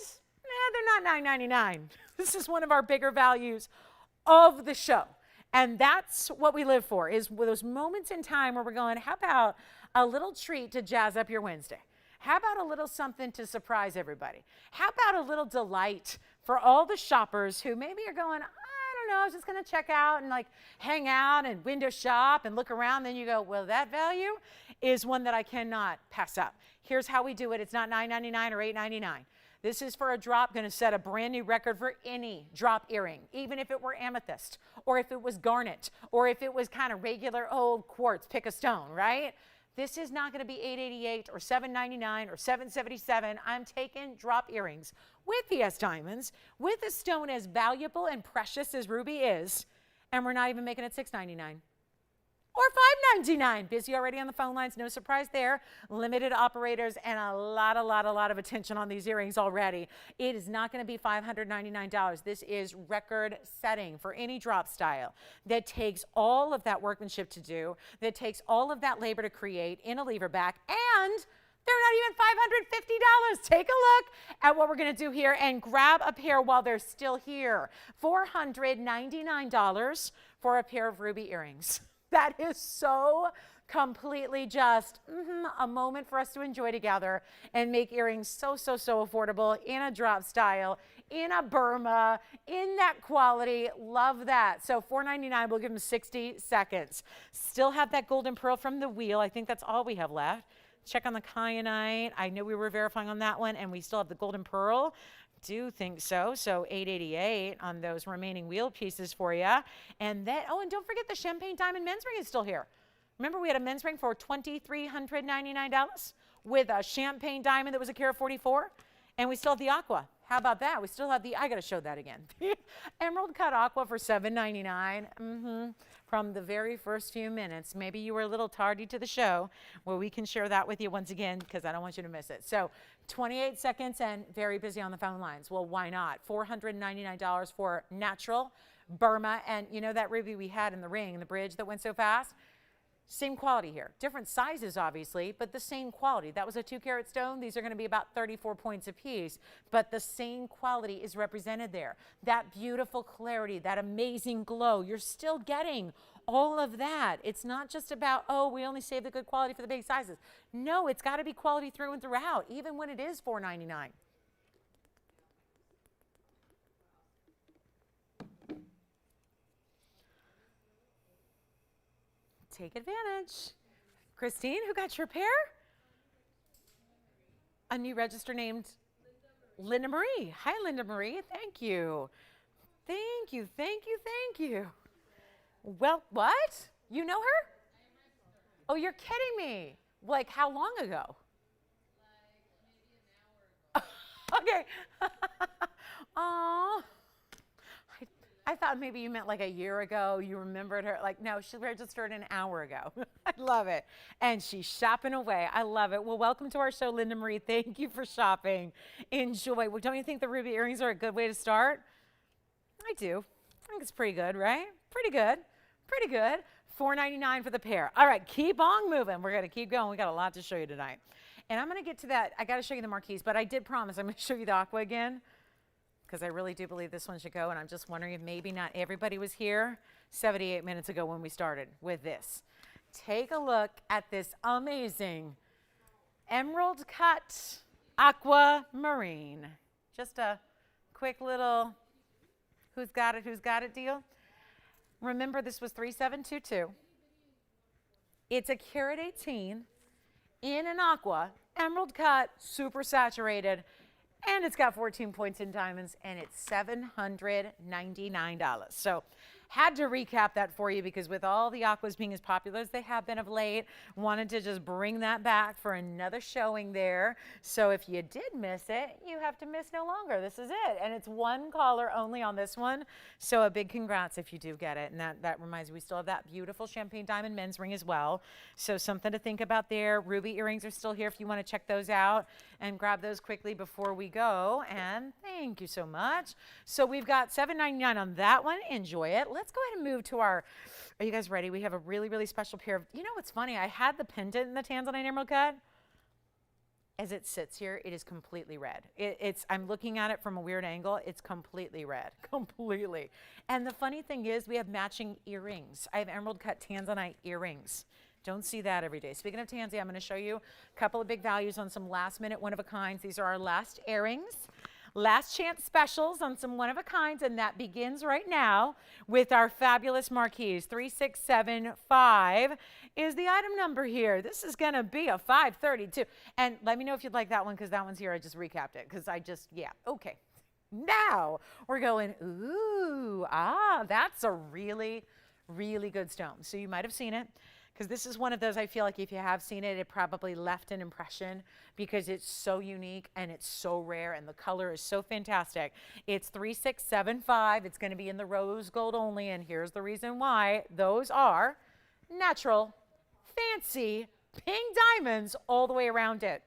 they're not $9.99. This is one of our bigger values of the show. And that's what we live for, is those moments in time where we're going, how about a little treat to jazz up your Wednesday? How about a little something to surprise everybody? How about a little delight for all the shoppers who maybe are going, I don't know, I was just going to check out and like hang out and window shop and look around. Then you go, well, that value is one that I cannot pass up. Here's how we do it. It's not $9.99 or $8.99. This is for a drop, going to set a brand new record for any drop earring, even if it were amethyst, or if it was garnet, or if it was kind of regular old quartz, pick a stone, right? This is not going to be $888 or $799 or $777. I'm taking drop earrings with PS diamonds, with a stone as valuable and precious as ruby is, and we're not even making it $699. Or $5.99. Busy already on the phone lines. No surprise there. Limited operators and a lot of attention on these earrings already. It is not going to be $599. This is record setting for any drop style that takes all of that workmanship to do, that takes all of that labor to create in a lever back, and they're not even $550. Take a look at what we're going to do here and grab a pair while they're still here. $499 for a pair of ruby earrings. That is so completely just a moment for us to enjoy together and make earrings so affordable in a drop style, in a Burma, in that quality. Love that. So $499, we'll give them 60 seconds. Still have that golden pearl from the wheel. I think that's all we have left. Check on the kyanite. I know we were verifying on that one, and we still have the golden pearl. Do think so. So $888 on those remaining wheel pieces for you. And then, oh, and don't forget the champagne diamond men's ring is still here. Remember, we had a men's ring for $2,399 with a champagne diamond that was a carat 44, and we still have the aqua. How about that? We still have the, I got to show that again. Emerald cut aqua for $799. From the very first few minutes. Maybe you were a little tardy to the show. Well, we can share that with you once again, because I don't want you to miss it. So 28 seconds and very busy on the phone lines. Well, why not? $499 for natural Burma. And you know that ruby we had in the ring, the bridge that went so fast? Same quality here. Different sizes, obviously, but the same quality. That was a 2-carat stone. These are going to be about 34 points a piece, but the same quality is represented there. That beautiful clarity, that amazing glow, you're still getting all of that. It's not just about, oh, we only save the good quality for the big sizes. No, it's got to be quality through and throughout, even when it is $4.99. Take advantage. Christine, who got your pair? A new register named Linda Marie. Hi, Linda Marie. Thank you. Thank you, thank you, thank you. Well, what? You know her? Oh, you're kidding me. Like, how long ago? Like maybe an hour ago. Okay. Oh. I thought maybe you meant like a year ago. You remembered her. Like, no, she registered an hour ago. I love it. And she's shopping away. I love it. Well, welcome to our show, Linda Marie. Thank you for shopping. Enjoy. Well, don't you think the ruby earrings are a good way to start? I do. I think it's pretty good, right? Pretty good. Pretty good. $4.99 for the pair. All right, keep on moving. We're going to keep going. We got a lot to show you tonight. And I'm going to get to that. I got to show you the marquise, but I did promise I'm going to show you the aqua again, because I really do believe this one should go, and I'm just wondering if maybe not everybody was here 78 minutes ago when we started with this. Take a look at this amazing emerald cut aquamarine. Just a quick little who's got it deal. Remember, this was 3722. It's a carat 18 in an aqua, emerald cut, super saturated, and it's got 14 points in diamonds, and it's $799. So had to recap that for you, because with all the aquas being as popular as they have been of late, wanted to just bring that back for another showing there. So if you did miss it, you have to miss no longer. This is it. And it's one caller only on this one. So a big congrats if you do get it. And that reminds me, we still have that beautiful champagne diamond men's ring as well. So something to think about there. Ruby earrings are still here if you want to check those out and grab those quickly before we go. And thank you so much. So we've got $7.99 on that one. Enjoy it. Let's go ahead and move to are you guys ready? We have a really, really special pair of, you know what's funny? I had the pendant in the Tanzanite emerald cut. As it sits here, it is completely red. I'm looking at it from a weird angle. It's completely red, completely. And the funny thing is we have matching earrings. I have emerald cut Tanzanite earrings. Don't see that every day. Speaking of Tanzanite, I'm going to show you a couple of big values on some last minute one-of-a-kinds. These are our last earrings. Last chance specials on some one-of-a-kinds, and that begins right now with our fabulous marquise. 3675 is the item number here. This is going to be a 532. And let me know if you'd like that one, because that one's here. I just recapped it because yeah, okay. Now we're going, that's a really, really good stone. So you might have seen it, because this is one of those, I feel like if you have seen it, it probably left an impression, because it's so unique and it's so rare and the color is so fantastic. It's 3675. It's going to be in the rose gold only, and here's the reason why. Those are natural, fancy, pink diamonds all the way around it.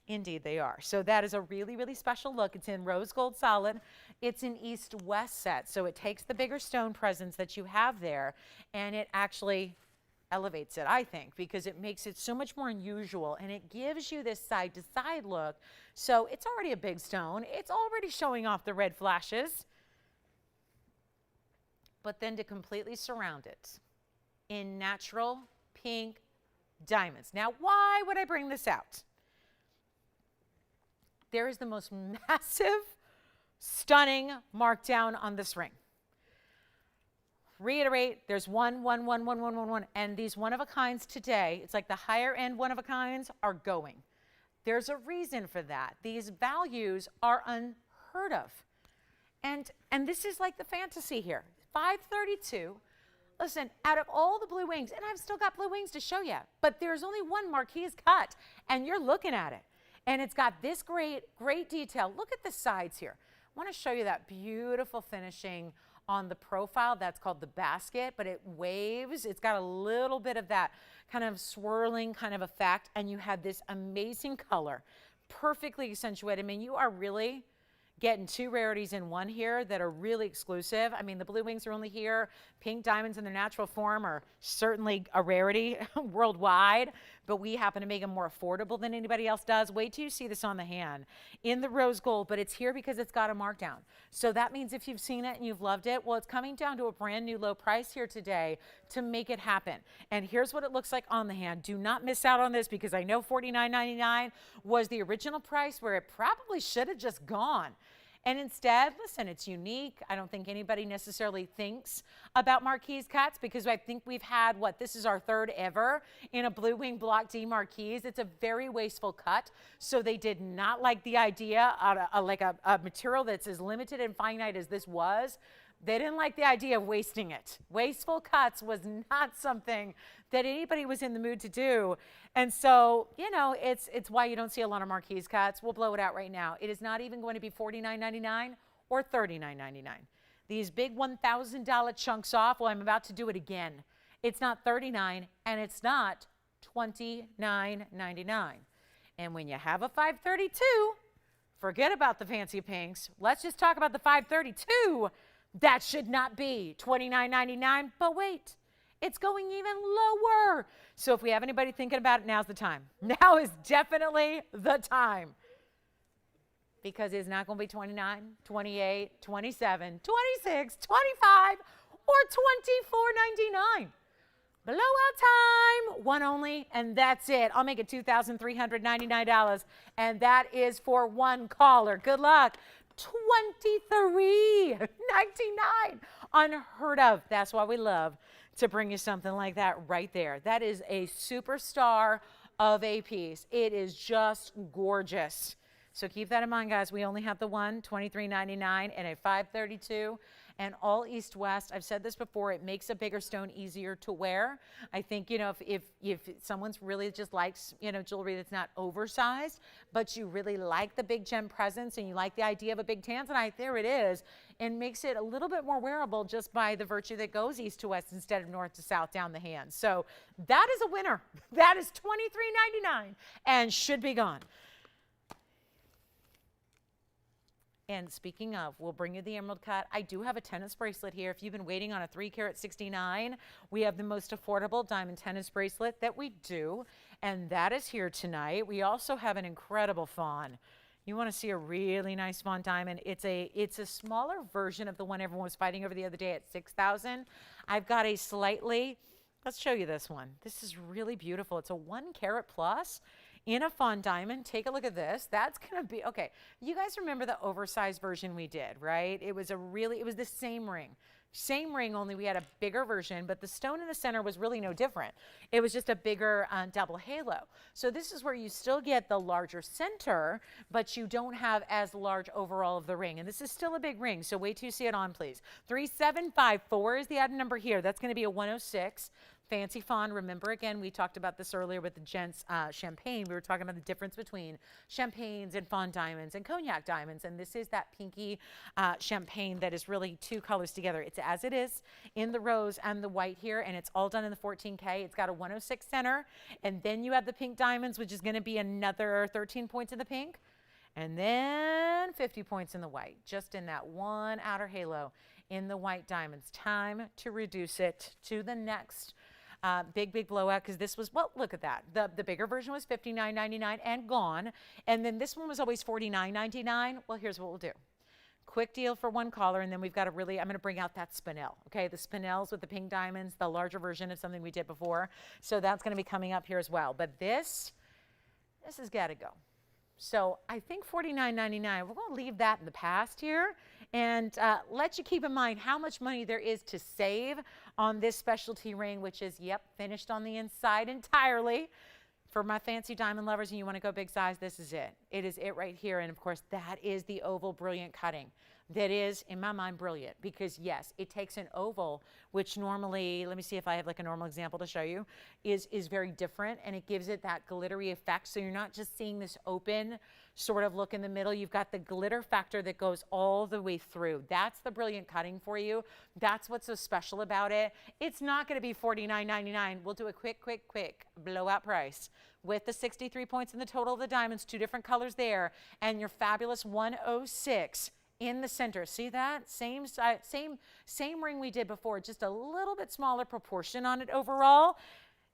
Indeed they are. So that is a really, really special look. It's in rose gold solid. It's an east-west set, so it takes the bigger stone presence that you have there, and it actually elevates it, I think, because it makes it so much more unusual, and it gives you this side-to-side look. So it's already a big stone. It's already showing off the red flashes. But then to completely surround it in natural pink diamonds. Now, why would I bring this out? There is the most massive, stunning markdown on this ring. Reiterate, there's one, and these one-of-a-kinds today, it's like the higher-end one-of-a-kinds are going. There's a reason for that. These values are unheard of. And this is like the fantasy here. 532. Listen, out of all the blue wings, and I've still got blue wings to show you, but there's only one marquise cut, and you're looking at it. And it's got this great detail. Look at the sides here. I want to show you that beautiful finishing on the profile. That's called the basket, but it waves. It's got a little bit of that kind of swirling kind of effect, and you have this amazing color, perfectly accentuated. I mean, you are really Getting two rarities in one here that are really exclusive. I mean, the blue wings are only here. Pink diamonds in their natural form are certainly a rarity worldwide, but we happen to make them more affordable than anybody else does. Wait till you see this on the hand in the rose gold, but it's here because it's got a markdown. So that means if you've seen it and you've loved it, well, it's coming down to a brand new low price here today to make it happen. And here's what it looks like on the hand. Do not miss out on this because I know $49.99 was the original price where it probably should have just gone. And instead, listen, it's unique. I don't think anybody necessarily thinks about marquise cuts because I think we've had, this is our third ever in a blue wing block D marquise. It's a very wasteful cut. So they did not like the idea of a material that's as limited and finite as this was. They didn't like the idea of wasting it. Wasteful cuts was not something that anybody was in the mood to do. And so, you know, it's why you don't see a lot of marquise cuts. We'll blow it out right now. It is not even going to be $49.99 or $39.99. These big $1,000 chunks off, well, I'm about to do it again. It's not $39 and it's not $29.99. And when you have a 532, forget about the fancy pinks. Let's just talk about the 532. That should not be $29.99, but wait, it's going even lower. So if we have anybody thinking about it, now's the time. Now is definitely the time. Because it's not going to be 29, 28, 27, 26, 25, or $24.99. Blowout time, one only, and that's it. I'll make it $2,399, and that is for one caller. Good luck. $23.99. Unheard of. That's why we love to bring you something like that right there. That is a superstar of a piece. It is just gorgeous. So keep that in mind, guys. We only have the one, $23.99 and a 532. And all east-west, I've said this before, it makes a bigger stone easier to wear. I think, you know, if someone's really just likes, you know, jewelry that's not oversized, but you really like the big gem presence and you like the idea of a big Tanzanite, there it is, and makes it a little bit more wearable just by the virtue that goes east to west instead of north to south down the hand. So that is a winner. That is $23.99 and should be gone. And speaking of, we'll bring you the emerald cut. I do have a tennis bracelet here. If you've been waiting on a 3-carat 69, we have the most affordable diamond tennis bracelet that we do, and that is here tonight. We also have an incredible fawn. You want to see a really nice fawn diamond. It's a smaller version of the one everyone was fighting over the other day at $6,000. I've got a slightly, let's show you this one. This is really beautiful. It's a 1-carat plus. In a fawn diamond. Take a look at this. That's going to be, okay, you guys remember the oversized version we did, right? It was the same ring. Same ring, only we had a bigger version, but the stone in the center was really no different. It was just a bigger double halo. So this is where you still get the larger center, but you don't have as large overall of the ring. And this is still a big ring, so wait till you see it on, please. 3754 is the item number here. That's going to be a 106. Fancy fawn. Remember, again, we talked about this earlier with the gents champagne. We were talking about the difference between champagnes and fawn diamonds and cognac diamonds. And this is that pinky champagne that is really two colors together. It's as it is in the rose and the white here, and it's all done in the 14K. It's got a 106 center. And then you have the pink diamonds, which is going to be another 13 points in the pink. And then 50 points in the white, just in that one outer halo in the white diamonds. Time to reduce it to the next big blowout, because this was, well, look at that. The bigger version was $59.99 and gone. And then this one was always $49.99. Well, here's what we'll do. Quick deal for one caller, and then we've got a really, I'm going to bring out that Spinel. Okay, the Spinels with the pink diamonds, the larger version of something we did before. So that's going to be coming up here as well. But this has got to go. So I think $49.99, we're going to leave that in the past here and let you keep in mind how much money there is to save on this specialty ring, which is, yep, finished on the inside entirely. For my fancy diamond lovers and you want to go big size, this is it. It is it right here. And of course, that is the oval brilliant cutting. that is, in my mind, brilliant, because yes, it takes an oval, which normally, let me see if I have like a normal example to show you, is very different, and it gives it that glittery effect. So you're not just seeing this open sort of look in the middle. You've got the glitter factor that goes all the way through. That's the brilliant cutting for you. That's what's so special about it. It's not going to be $49.99. We'll do a quick blowout price with the 63 points in the total of the diamonds, 2 different colors there, and your fabulous 106 in the center. See that? Same ring we did before, just a little bit smaller proportion on it overall.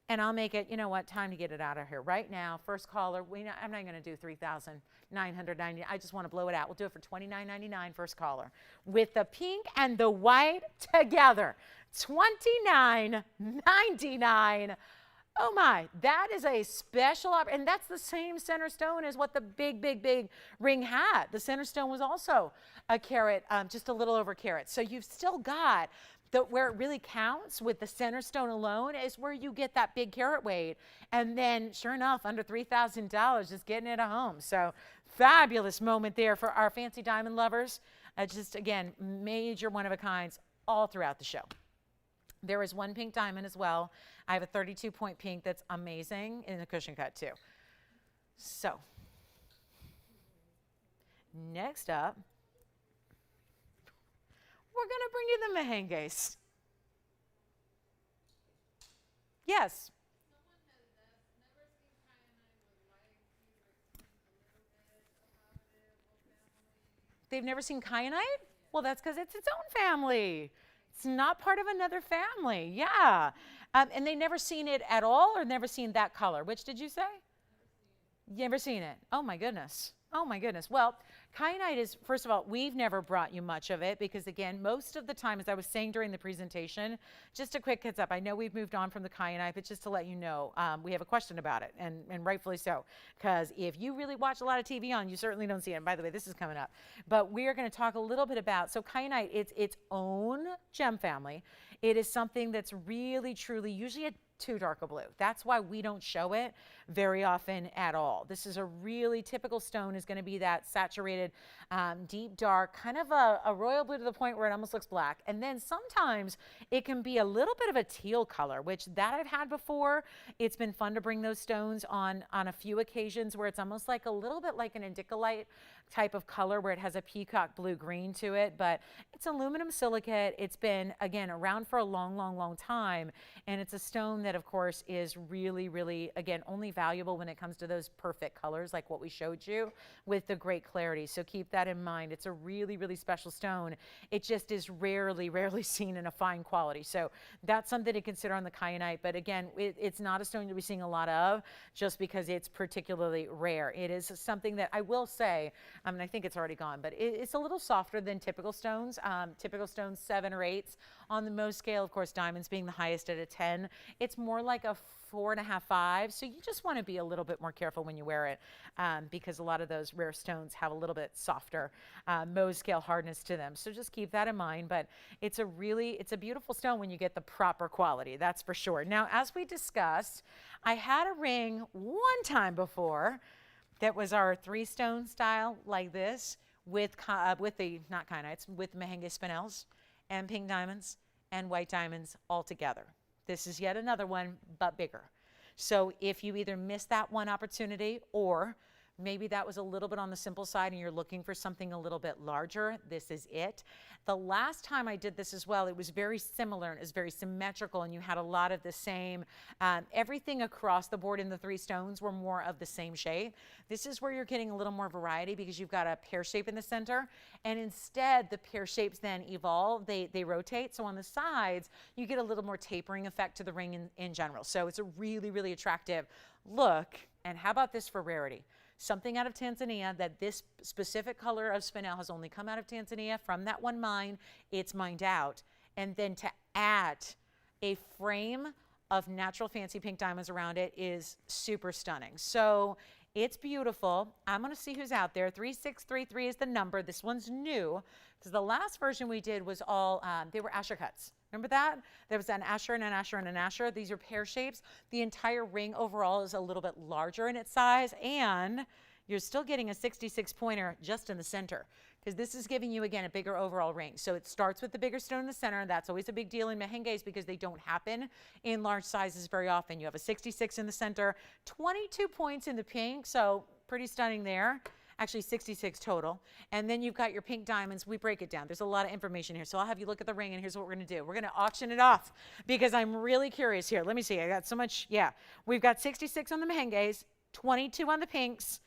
And I'll make it, you know what, time to get it out of here. Right now, first caller, I'm not going to do $3,990. I just want to blow it out. We'll do it for $29.99 first caller. With the pink and the white together, $29.99. Oh my, that is a special offer. And that's the same center stone as what the big ring had. The center stone was also a carat, just a little over a carat. So you've still got where it really counts with the center stone alone is where you get that big carat weight. And then sure enough, under $3,000, just getting it at home. So fabulous moment there for our fancy diamond lovers. Just again, major one of a kinds all throughout the show. There is one pink diamond as well. I have a 32-point pink that's amazing in the cushion cut too. So, next up, we're going to bring you the mehenges. Yes? They've never seen kyanite? Well, that's because it's its own family. It's not part of another family. Yeah. And they never seen it at all, or never seen that color? Which did you say? Never seen it. Oh, my goodness. Oh, my goodness. Well, kyanite is, first of all, we've never brought you much of it because, again, most of the time, as I was saying during the presentation, just a quick heads up, I know we've moved on from the kyanite, but just to let you know, we have a question about it, and rightfully so, because if you really watch a lot of TVON, you certainly don't see it. And by the way, this is coming up. But we are going to talk a little bit about, so kyanite, it's its own gem family. It is something that's really, truly, usually a too dark a blue. That's why we don't show it very often at all. This is a really typical stone, is going to be that saturated, deep dark, kind of a royal blue to the point where it almost looks black. And then sometimes it can be a little bit of a teal color, which that I've had before. It's been fun to bring those stones on a few occasions where it's almost like a little bit like an indicolite type of color where it has a peacock blue green to it, but it's aluminum silicate. It's been, again, around for a long time, and it's a stone that, of course, is really, again, only valuable when it comes to those perfect colors like what we showed you with the great clarity. So keep that in mind. It's a really special stone. It just is rarely seen in a fine quality. So that's something to consider on the kyanite. But again, it's not a stone you'll be seeing a lot of just because it's particularly rare. It is something that I will say, I mean, I think it's already gone, but it's a little softer than typical stones. Typical stones, 7 or 8s. On the Mohs scale, of course, diamonds being the highest at a 10. It's more like a 4.5, 5. So you just want to be a little bit more careful when you wear it because a lot of those rare stones have a little bit softer Mohs scale hardness to them. So just keep that in mind. But it's a beautiful stone when you get the proper quality. That's for sure. Now, as we discussed, I had a ring one time before that was our 3-stone style like this with the, not kyanites, with mehengue spinels and pink diamonds and white diamonds all together. This is yet another one, but bigger. So if you either missed that one opportunity or maybe that was a little bit on the simple side and you're looking for something a little bit larger, this is it. The last time I did this as well, it was very similar and it was very symmetrical, and you had a lot of the same, everything across the board in the 3 stones were more of the same shape. This is where you're getting a little more variety because you've got a pear shape in the center, and instead the pear shapes then evolve, they rotate. So on the sides, you get a little more tapering effect to the ring in general. So it's a really attractive look. And how about this for rarity? Something out of Tanzania, that this specific color of spinel has only come out of Tanzania from that one mine. It's mined out. And then to add a frame of natural fancy pink diamonds around it is super stunning. So it's beautiful. I'm going to see who's out there. 3633 is the number. This one's new because the last version we did was all, they were Asher cuts. Remember that? There was an Asher and an Asher and an Asher. These are pear shapes. The entire ring overall is a little bit larger in its size, and you're still getting a 66 pointer just in the center. because this is giving you, again, a bigger overall ring. So it starts with the bigger stone in the center. That's always a big deal in mehenges because they don't happen in large sizes very often. You have a 66 in the center, 22 points in the pink, so pretty stunning there. Actually 66 total. And then you've got your pink diamonds. We break it down. There's a lot of information here. So I'll have you look at the ring, and here's what we're going to do. We're going to auction it off because I'm really curious here. Let me see. I got so much. Yeah. We've got 66 on the mehenges, 22 on the pinks,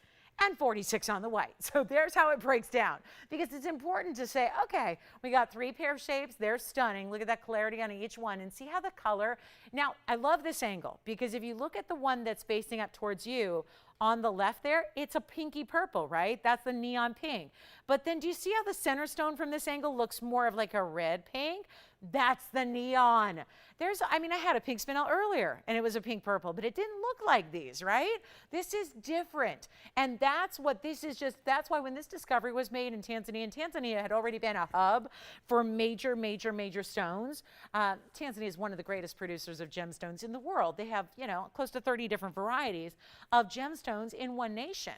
and 46 on the white. So there's how it breaks down, because it's important to say, okay, we got 3 pair shapes. They're stunning. Look at that clarity on each one and see how the color. Now, I love this angle because if you look at the one that's facing up towards you on the left there, it's a pinky purple, right? That's the neon pink. But then do you see how the center stone from this angle looks more of like a red pink? That's the neon. I had a pink spinel earlier and it was a pink purple, but it didn't look like these, right? This is different. And that's what this is that's why when this discovery was made in Tanzania, and Tanzania had already been a hub for major stones. Tanzania is one of the greatest producers of gemstones in the world. They have, close to 30 different varieties of gemstones in one nation.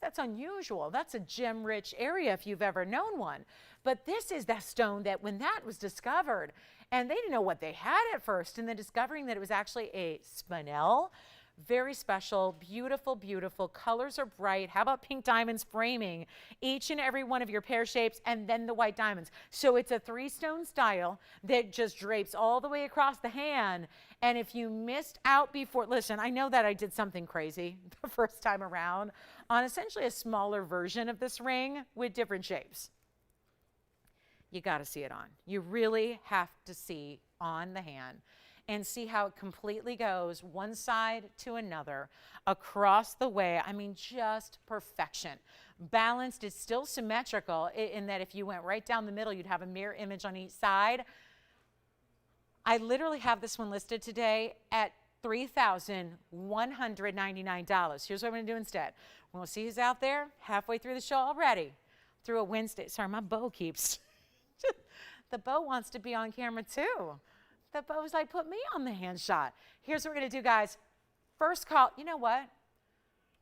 That's unusual. That's a gem-rich area if you've ever known one. But this is that stone that when that was discovered, and they didn't know what they had at first, and then discovering that it was actually a Spinel, very special, beautiful, beautiful. Colors are bright. How about pink diamonds framing each and every one of your pear shapes, and then the white diamonds. So it's a 3-stone style that just drapes all the way across the hand. And if you missed out before, listen, I know that I did something crazy the first time around on essentially a smaller version of this ring with different shapes. You got to see it on. You really have to see on the hand and see how it completely goes one side to another across the way. I mean, just perfection. Balanced, it's still symmetrical in that if you went right down the middle, you'd have a mirror image on each side. I literally have this one listed today at $3,199. Here's what I'm going to do instead. We'll see who's out there halfway through the show already. Through a Wednesday. Sorry, my bow keeps. The bow wants to be on camera too. The bow's like, put me on the hand shot. Here's what we're going to do, guys. First call. You know what?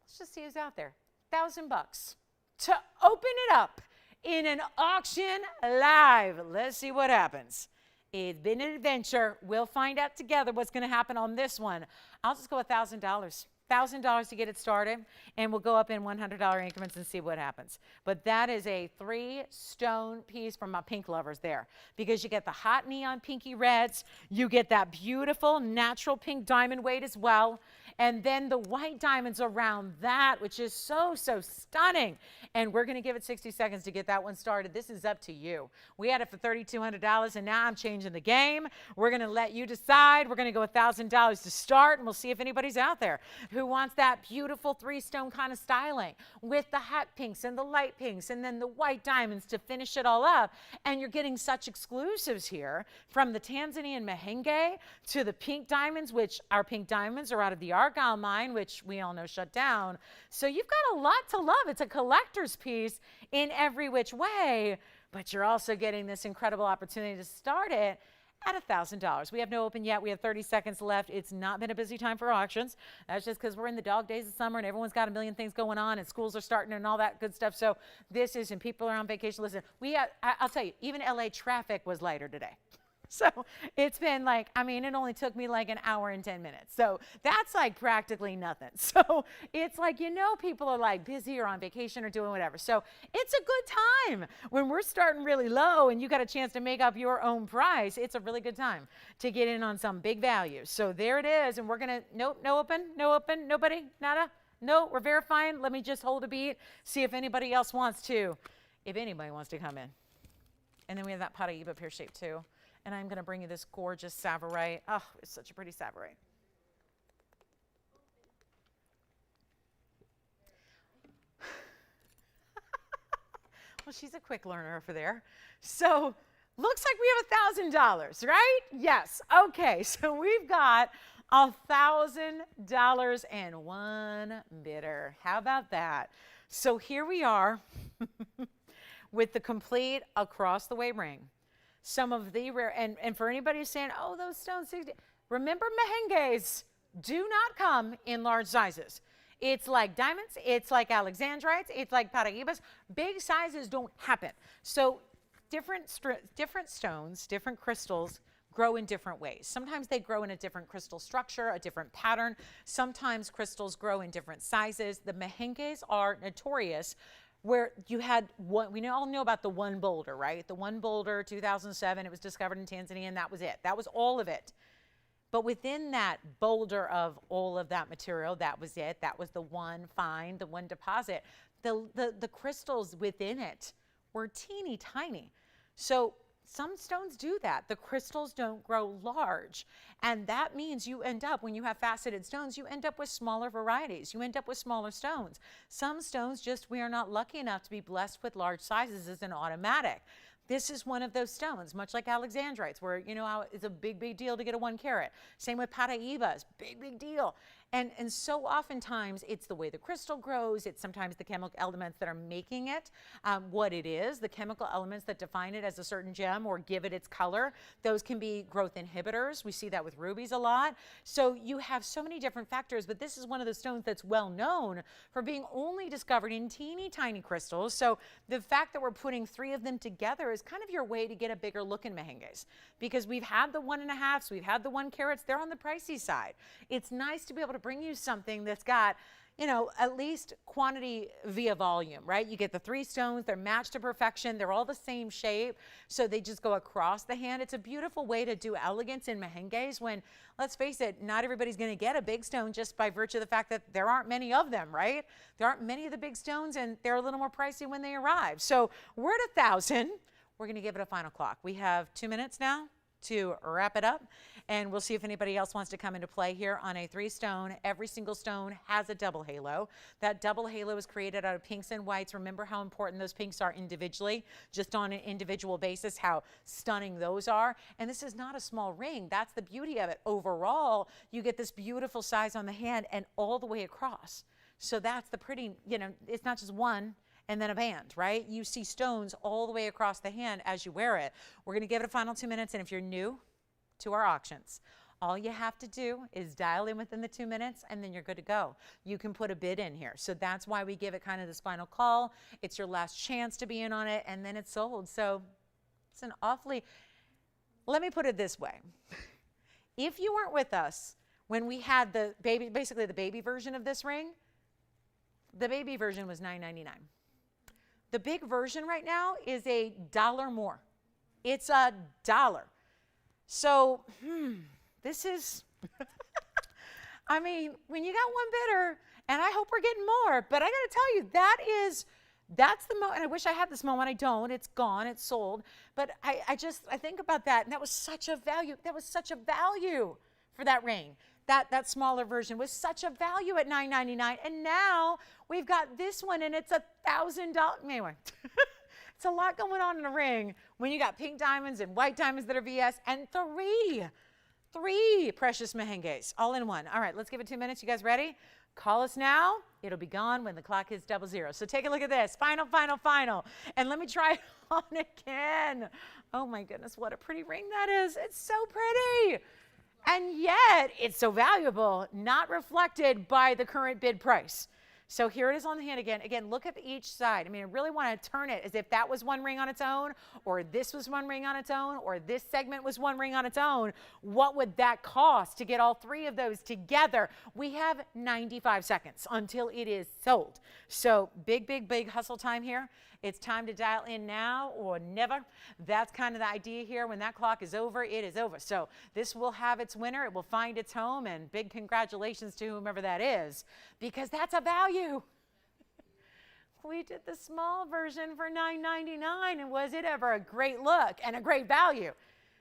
Let's just see who's out there. $1,000 to open it up in an auction live. Let's see what happens. It's been an adventure. We'll find out together what's going to happen on this one. I'll just go $1,000. $1,000 to get it started, and we'll go up in $100 increments and see what happens. But that is a 3-stone piece from my pink lovers there, because you get the hot neon pinky reds, you get that beautiful natural pink diamond weight as well, and then the white diamonds around that, which is so stunning. And we're going to give it 60 seconds to get that one started. This is up to you. We had it for $3,200, and now I'm changing the game. We're going to let you decide. We're going to go $1,000 to start, and we'll see if anybody's out there who wants that beautiful 3-stone kind of styling with the hot pinks and the light pinks and then the white diamonds to finish it all up. And you're getting such exclusives here, from the Tanzanian mehenge to the pink diamonds, which our pink diamonds are out of the Argyle mine, which we all know shut down. So you've got a lot to love. It's a collector's piece in every which way, but you're also getting this incredible opportunity to start it at $1,000. We have no open yet. We have 30 seconds left. It's not been a busy time for auctions. That's just because we're in the dog days of summer and everyone's got a million things going on and schools are starting and all that good stuff. So this is, and people are on vacation. Listen, I'll tell you, even LA traffic was lighter today. So it's been like, it only took me like an hour and 10 minutes. So that's like practically nothing. So it's like, people are like busy or on vacation or doing whatever. So it's a good time when we're starting really low and you got a chance to make up your own price. It's a really good time to get in on some big value. So there it is. And we're going to, no open, nobody, nada. No, we're verifying. Let me just hold a beat, see if anybody else wants to, come in. And then we have that Paraíba pear shape too. And I'm going to bring you this gorgeous Savarite. Oh, it's such a pretty Savarite. Well, she's a quick learner over there. So looks like we have $1,000, right? Yes. Okay, so we've got $1,000 and one bidder. How about that? So here we are with the complete across the way ring. Some of the rare, and for anybody who's saying, oh, those stones, remember mehenges do not come in large sizes. It's like diamonds, it's like alexandrites, it's like paraibas. Big sizes don't happen. So different stones, different crystals grow in different ways. Sometimes they grow in a different crystal structure, a different pattern. Sometimes crystals grow in different sizes. The mehenges are notorious where you had one, we all know about the one boulder, right? The one boulder, 2007, it was discovered in Tanzania, and that was it. That was all of it. But within that boulder of all of that material, that was it. That was the one find, the one deposit. The crystals within it were teeny tiny. So some stones do that. The crystals don't grow large. And that means you end up, when you have faceted stones, you end up with smaller varieties. You end up with smaller stones. Some stones just, we are not lucky enough to be blessed with large sizes as an automatic. This is one of those stones, much like alexandrites, where, you know, it's a big, big deal to get a 1 carat. Same with paraibas, big, big deal. And so oftentimes it's the way the crystal grows. It's sometimes the chemical elements that are making it what it is, the chemical elements that define it as a certain gem or give it its color. Those can be growth inhibitors. We see that with rubies a lot. So you have so many different factors, but this is one of the stones that's well known for being only discovered in teeny tiny crystals. So the fact that we're putting 3 of them together is kind of your way to get a bigger look in mehenges, because we've had the 1.5s, we've had the 1 carats, they're on the pricey side. It's nice to be able to bring you something that's got, you know, at least quantity via volume, right? You get the 3 stones, they're matched to perfection, they're all the same shape, so they just go across the hand. It's a beautiful way to do elegance in mehenges when, let's face it, not everybody's going to get a big stone just by virtue of the fact that there aren't many of them, right? There aren't many of the big stones, and they're a little more pricey when they arrive. So we're at 1,000. We're going to give it a final clock. We have 2 minutes now to wrap it up, and we'll see if anybody else wants to come into play here on a 3 stone. Every single stone has a double halo. That double halo is created out of pinks and whites. Remember how important those pinks are individually, just on an individual basis, how stunning those are. And this is not a small ring. That's the beauty of it. Overall, you get this beautiful size on the hand and all the way across. So that's the pretty, you know, it's not just one and then a band, right? You see stones all the way across the hand as you wear it. We're going to give it a final 2 minutes, and if you're new to our auctions, all you have to do is dial in within the 2 minutes, and then you're good to go. You can put a bid in here. So that's why we give it kind of this final call. It's your last chance to be in on it, and then it's sold. So it's an awfully, let me put it this way. If you weren't with us when we had the baby, basically the baby version of this ring, the baby version was $9.99. The big version right now is $1 more. It's $1. So, this is, I mean, when you got one bidder, and I hope we're getting more, but I got to tell you, that's the moment, and I wish I had this moment. I don't. It's gone. It's sold. But I think about that, and that was such a value. That was such a value for that ring. That smaller version was such a value at $9.99, and now we've got this one, and it's $1,000. Anyway, it's a lot going on in a ring when you got pink diamonds and white diamonds that are VS, and three precious mehenges all in one. All right, let's give it 2 minutes. You guys ready? Call us now. It'll be gone when the clock hits 00. So take a look at this. Final. And let me try it on again. Oh my goodness, what a pretty ring that is. It's so pretty. And yet, it's so valuable, not reflected by the current bid price. So here it is on the hand again. Again, look at each side. I mean, I really want to turn it as if that was one ring on its own, or this was one ring on its own, or this segment was one ring on its own. What would that cost to get all 3 of those together? We have 95 seconds until it is sold. So big hustle time here. It's time to dial in now or never. That's kind of the idea here. When that clock is over, it is over. So this will have its winner. It will find its home, and big congratulations to whomever that is, because that's a value. We did the small version for $9.99, and was it ever a great look and a great value?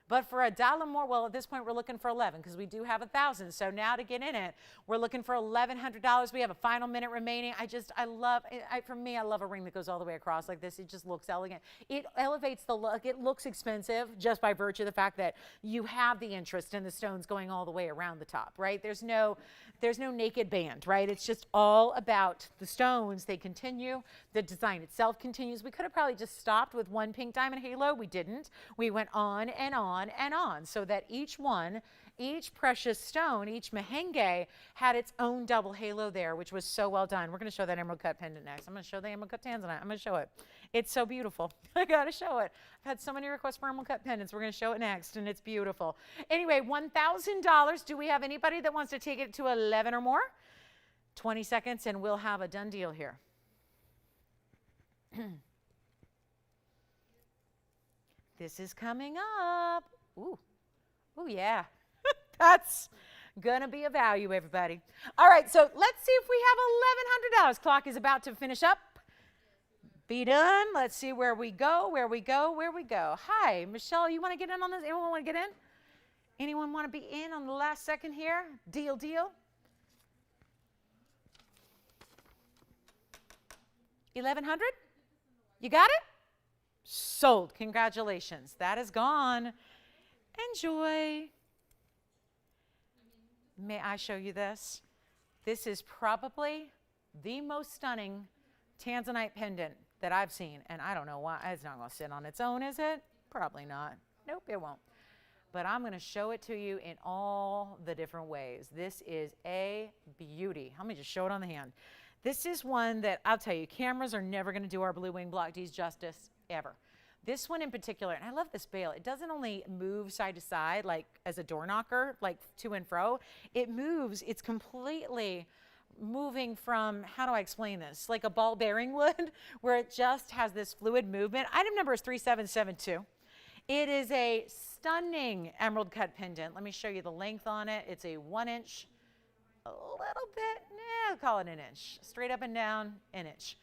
But for $1 more, well, at this point, we're looking for 11 because we do have 1,000. So now to get in it, we're looking for $1,100. We have a final minute remaining. For me, I love a ring that goes all the way across like this. It just looks elegant. It elevates the look. It looks expensive just by virtue of the fact that you have the interest in the stones going all the way around the top, right? There's no naked band, right? It's just all about the stones. They continue. The design itself continues. We could have probably just stopped with one pink diamond halo. We didn't. We went on and on and on, so that each one each precious stone, each merengue, had its own double halo there, which was so well done. We're going to show that emerald cut pendant next. I'm going to show the emerald cut tanzanite. I'm going to show it. It's so beautiful. I got to show it. I've had so many requests for emerald cut pendants. We're going to show it next, and it's beautiful. Anyway, $1,000. Do we have anybody that wants to take it to 11 or more? 20 seconds, and we'll have a done deal here. This is coming up. Ooh. Ooh, yeah. That's going to be a value, everybody. All right, so let's see if we have $1,100. Clock is about to finish up. Be done. Let's see where we go, where we go, where we go. Hi, Michelle, you want to get in on this? Anyone want to get in? Anyone want to be in on the last second here? Deal, deal. 1,100? You got it? Sold. Congratulations. That is gone. Enjoy. May I show you this? This is probably the most stunning Tanzanite pendant that I've seen. And I don't know why. It's not going to sit on its own, is it? Probably not. Nope, it won't. But I'm going to show it to you in all the different ways. This is a beauty. Let me just show it on the hand. This is one that I'll tell you, cameras are never going to do our Blue Wing Block Ds justice, ever. This one in particular, and I love this bail, it doesn't only move side to side like as a door knocker, like to and fro. It moves, it's completely moving from, how do I explain this? Like a ball bearing would, where it just has this fluid movement. Item number is 3772. It is a stunning emerald cut pendant. Let me show you the length on it. It's a 1 inch, a little bit, I'll call it an inch. Straight up and down, an inch.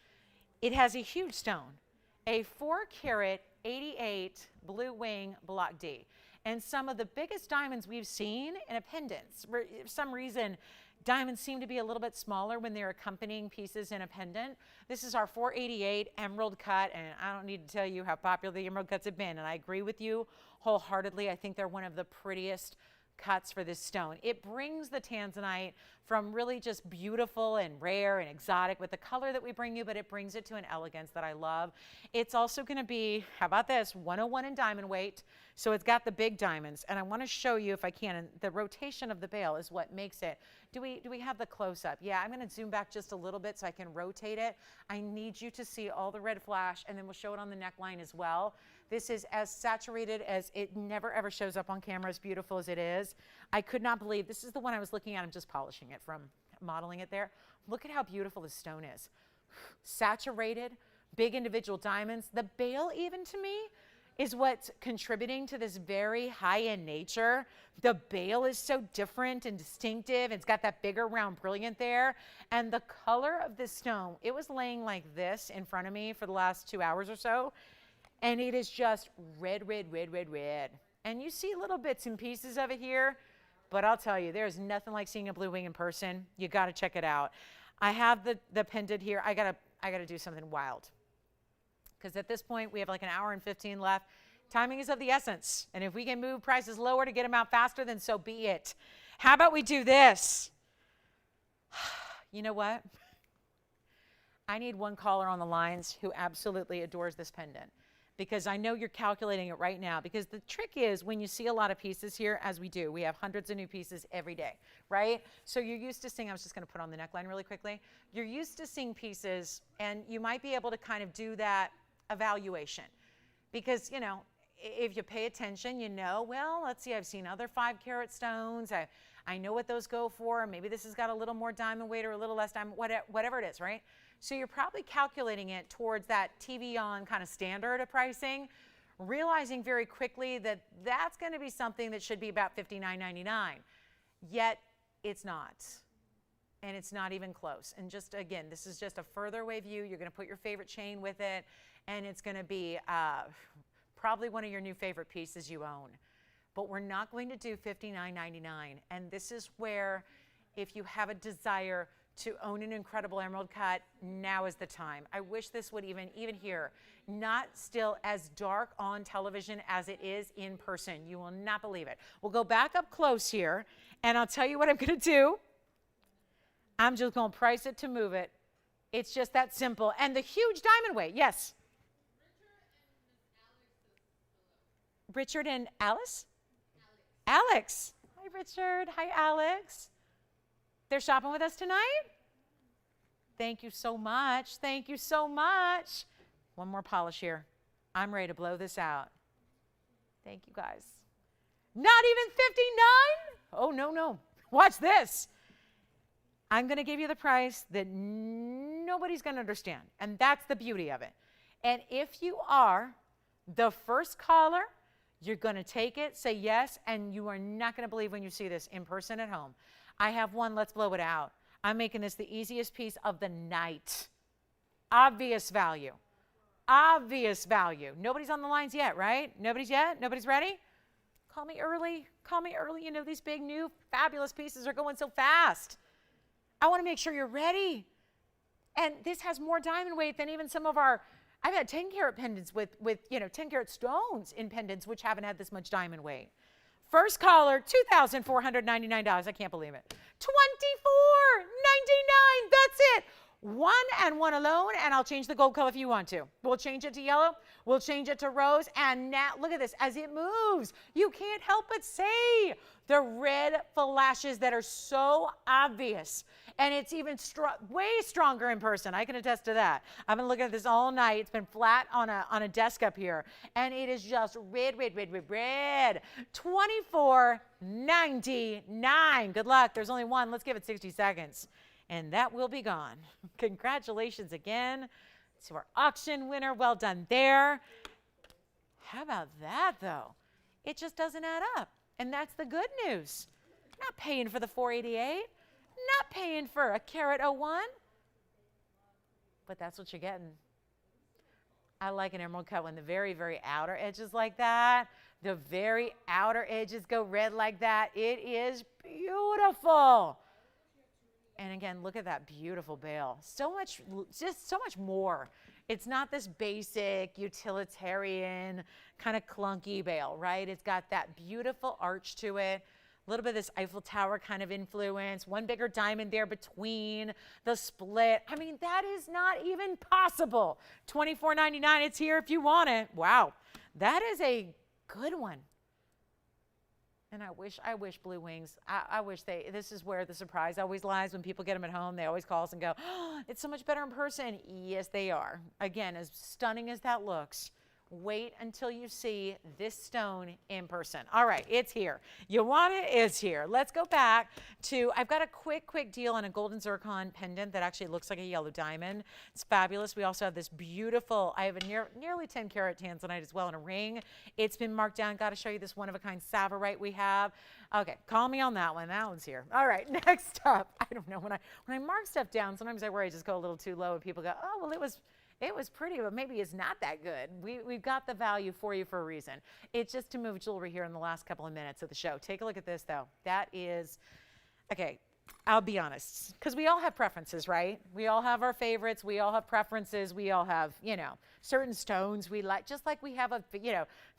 It has a huge stone, a 4-carat 88 Blue Wing Block D. And some of the biggest diamonds we've seen in a pendant. For some reason, diamonds seem to be a little bit smaller when they're accompanying pieces in a pendant. This is our 488 emerald cut, and I don't need to tell you how popular the emerald cuts have been, and I agree with you wholeheartedly. I think they're one of the prettiest cuts for this stone. It brings the Tanzanite from really just beautiful and rare and exotic with the color that we bring you, but it brings it to an elegance that I love. It's also going to be, how about this, 101 in diamond weight. So it's got the big diamonds, and I want to show you if I can, and the rotation of the bail is what makes it. Do we have the close-up? Yeah, I'm going to zoom back just a little bit so I can rotate it. I need you to see all the red flash, and then we'll show it on the neckline as well. This is as saturated as it never ever shows up on camera, as beautiful as it is. I could not believe, this is the one I was looking at. I'm just polishing it from modeling it there. Look at how beautiful this stone is. Saturated, big individual diamonds. The bail, even to me, is what's contributing to this very high-end nature. The bail is so different and distinctive. It's got that bigger round brilliant there. And the color of this stone, it was laying like this in front of me for the last 2 hours or so. And it is just red, red, red, red, red. And you see little bits and pieces of it here, but I'll tell you, there's nothing like seeing a blue wing in person. You got to check it out. I have the pendant here. I gotta do something wild. Because at this point, we have like an hour and 15 left. Timing is of the essence. And if we can move prices lower to get them out faster, then so be it. How about we do this? You know what? I need one caller on the lines who absolutely adores this pendant. Because I know you're calculating it right now. Because the trick is when you see a lot of pieces here, as we do, we have hundreds of new pieces every day, right? So you're used to seeing, I was just going to put on the neckline really quickly. You're used to seeing pieces, and you might be able to kind of do that evaluation. Because, you know, if you pay attention, you know, well, let's see, I've seen other 5-carat stones. I know what those go for. Maybe this has got a little more diamond weight or a little less diamond, whatever it is, right? So you're probably calculating it towards that TVON kind of standard of pricing, realizing very quickly that that's going to be something that should be about $59.99. Yet it's not. And it's not even close. And just, again, this is just a further away view. You're going to put your favorite chain with it, and it's going to be probably one of your new favorite pieces you own. But we're not going to do $59.99. And this is where, if you have a desire to own an incredible emerald cut, now is the time. I wish this would even here, not still as dark on television as it is in person. You will not believe it. We'll go back up close here, and I'll tell you what I'm going to do. I'm just going to price it to move it. It's just that simple. And the huge diamond weight, yes. Richard and Alice? Alex. Hi, Hi, Richard. Hi, Alex. They're shopping with us tonight? Thank you so much. Thank you so much. One more polish here. I'm ready to blow this out. Thank you, guys. Not even 59? Oh, no, no. Watch this. I'm going to give you the price that nobody's going to understand, and that's the beauty of it. And if you are the first caller, you're going to take it, say yes, and you are not going to believe when you see this in person at home. I have one. Let's blow it out. I'm making this the easiest piece of the night. Obvious value. Obvious value. Nobody's on the lines yet, right? Nobody's yet? Nobody's ready? Call me early. Call me early. You know, these big, new, fabulous pieces are going so fast. I want to make sure you're ready. And this has more diamond weight than even some of our, I've had 10 karat pendants with 10 karat stones in pendants, which haven't had this much diamond weight. First caller, $2,499. I can't believe it. $24.99. That's it. One and one alone, and I'll change the gold color if you want to. We'll change it to yellow. We'll change it to rose. And now, look at this. As it moves, you can't help but see the red flashes that are so obvious. And it's even way stronger in person. I can attest to that. I've been looking at this all night. It's been flat on a desk up here. And it is just red, red, red, red, red. $24.99. Good luck. There's only one. Let's give it 60 seconds. And that will be gone. Congratulations again to our auction winner. Well done there. How about that, though? It just doesn't add up. And that's the good news. Not paying for the 488. Not paying for a carat 01. But that's what you're getting. I like an emerald cut when the very, very outer edges like that. The very outer edges go red like that. It is beautiful. And again, look at that beautiful bail. So much, just so much more. It's not this basic utilitarian kind of clunky bail, right? It's got that beautiful arch to it. A little bit of this Eiffel Tower kind of influence. One bigger diamond there between the split. I mean, that is not even possible. $24.99. It's here if you want it. Wow. That is a good one. And I wish Blue Wings, I wish this is where the surprise always lies when people get them at home. They always call us and go, oh, it's so much better in person. Yes, they are. Again, as stunning as that looks, wait until you see this stone in person. All right, it's here. You want it? It's here. Let's go back to, I've got a quick deal on a golden zircon pendant that actually looks like a yellow diamond. It's fabulous. We also have this beautiful, I have a nearly 10 karat Tanzanite as well in a ring. It's been marked down. Got to show you this one-of-a-kind Sapphire we have. Okay, call me on that one. That one's here. All right, next up. I don't know, when I mark stuff down, sometimes I worry I just go a little too low and people go, oh, well, it was pretty, but maybe it's not that good. We've got the value for you for a reason. It's just to move jewelry here in the last couple of minutes of the show. Take a look at this, though. That is, okay, I'll be honest, because we all have preferences, right? We all have our favorites. We all have preferences. We all have, certain stones we like, just like we have,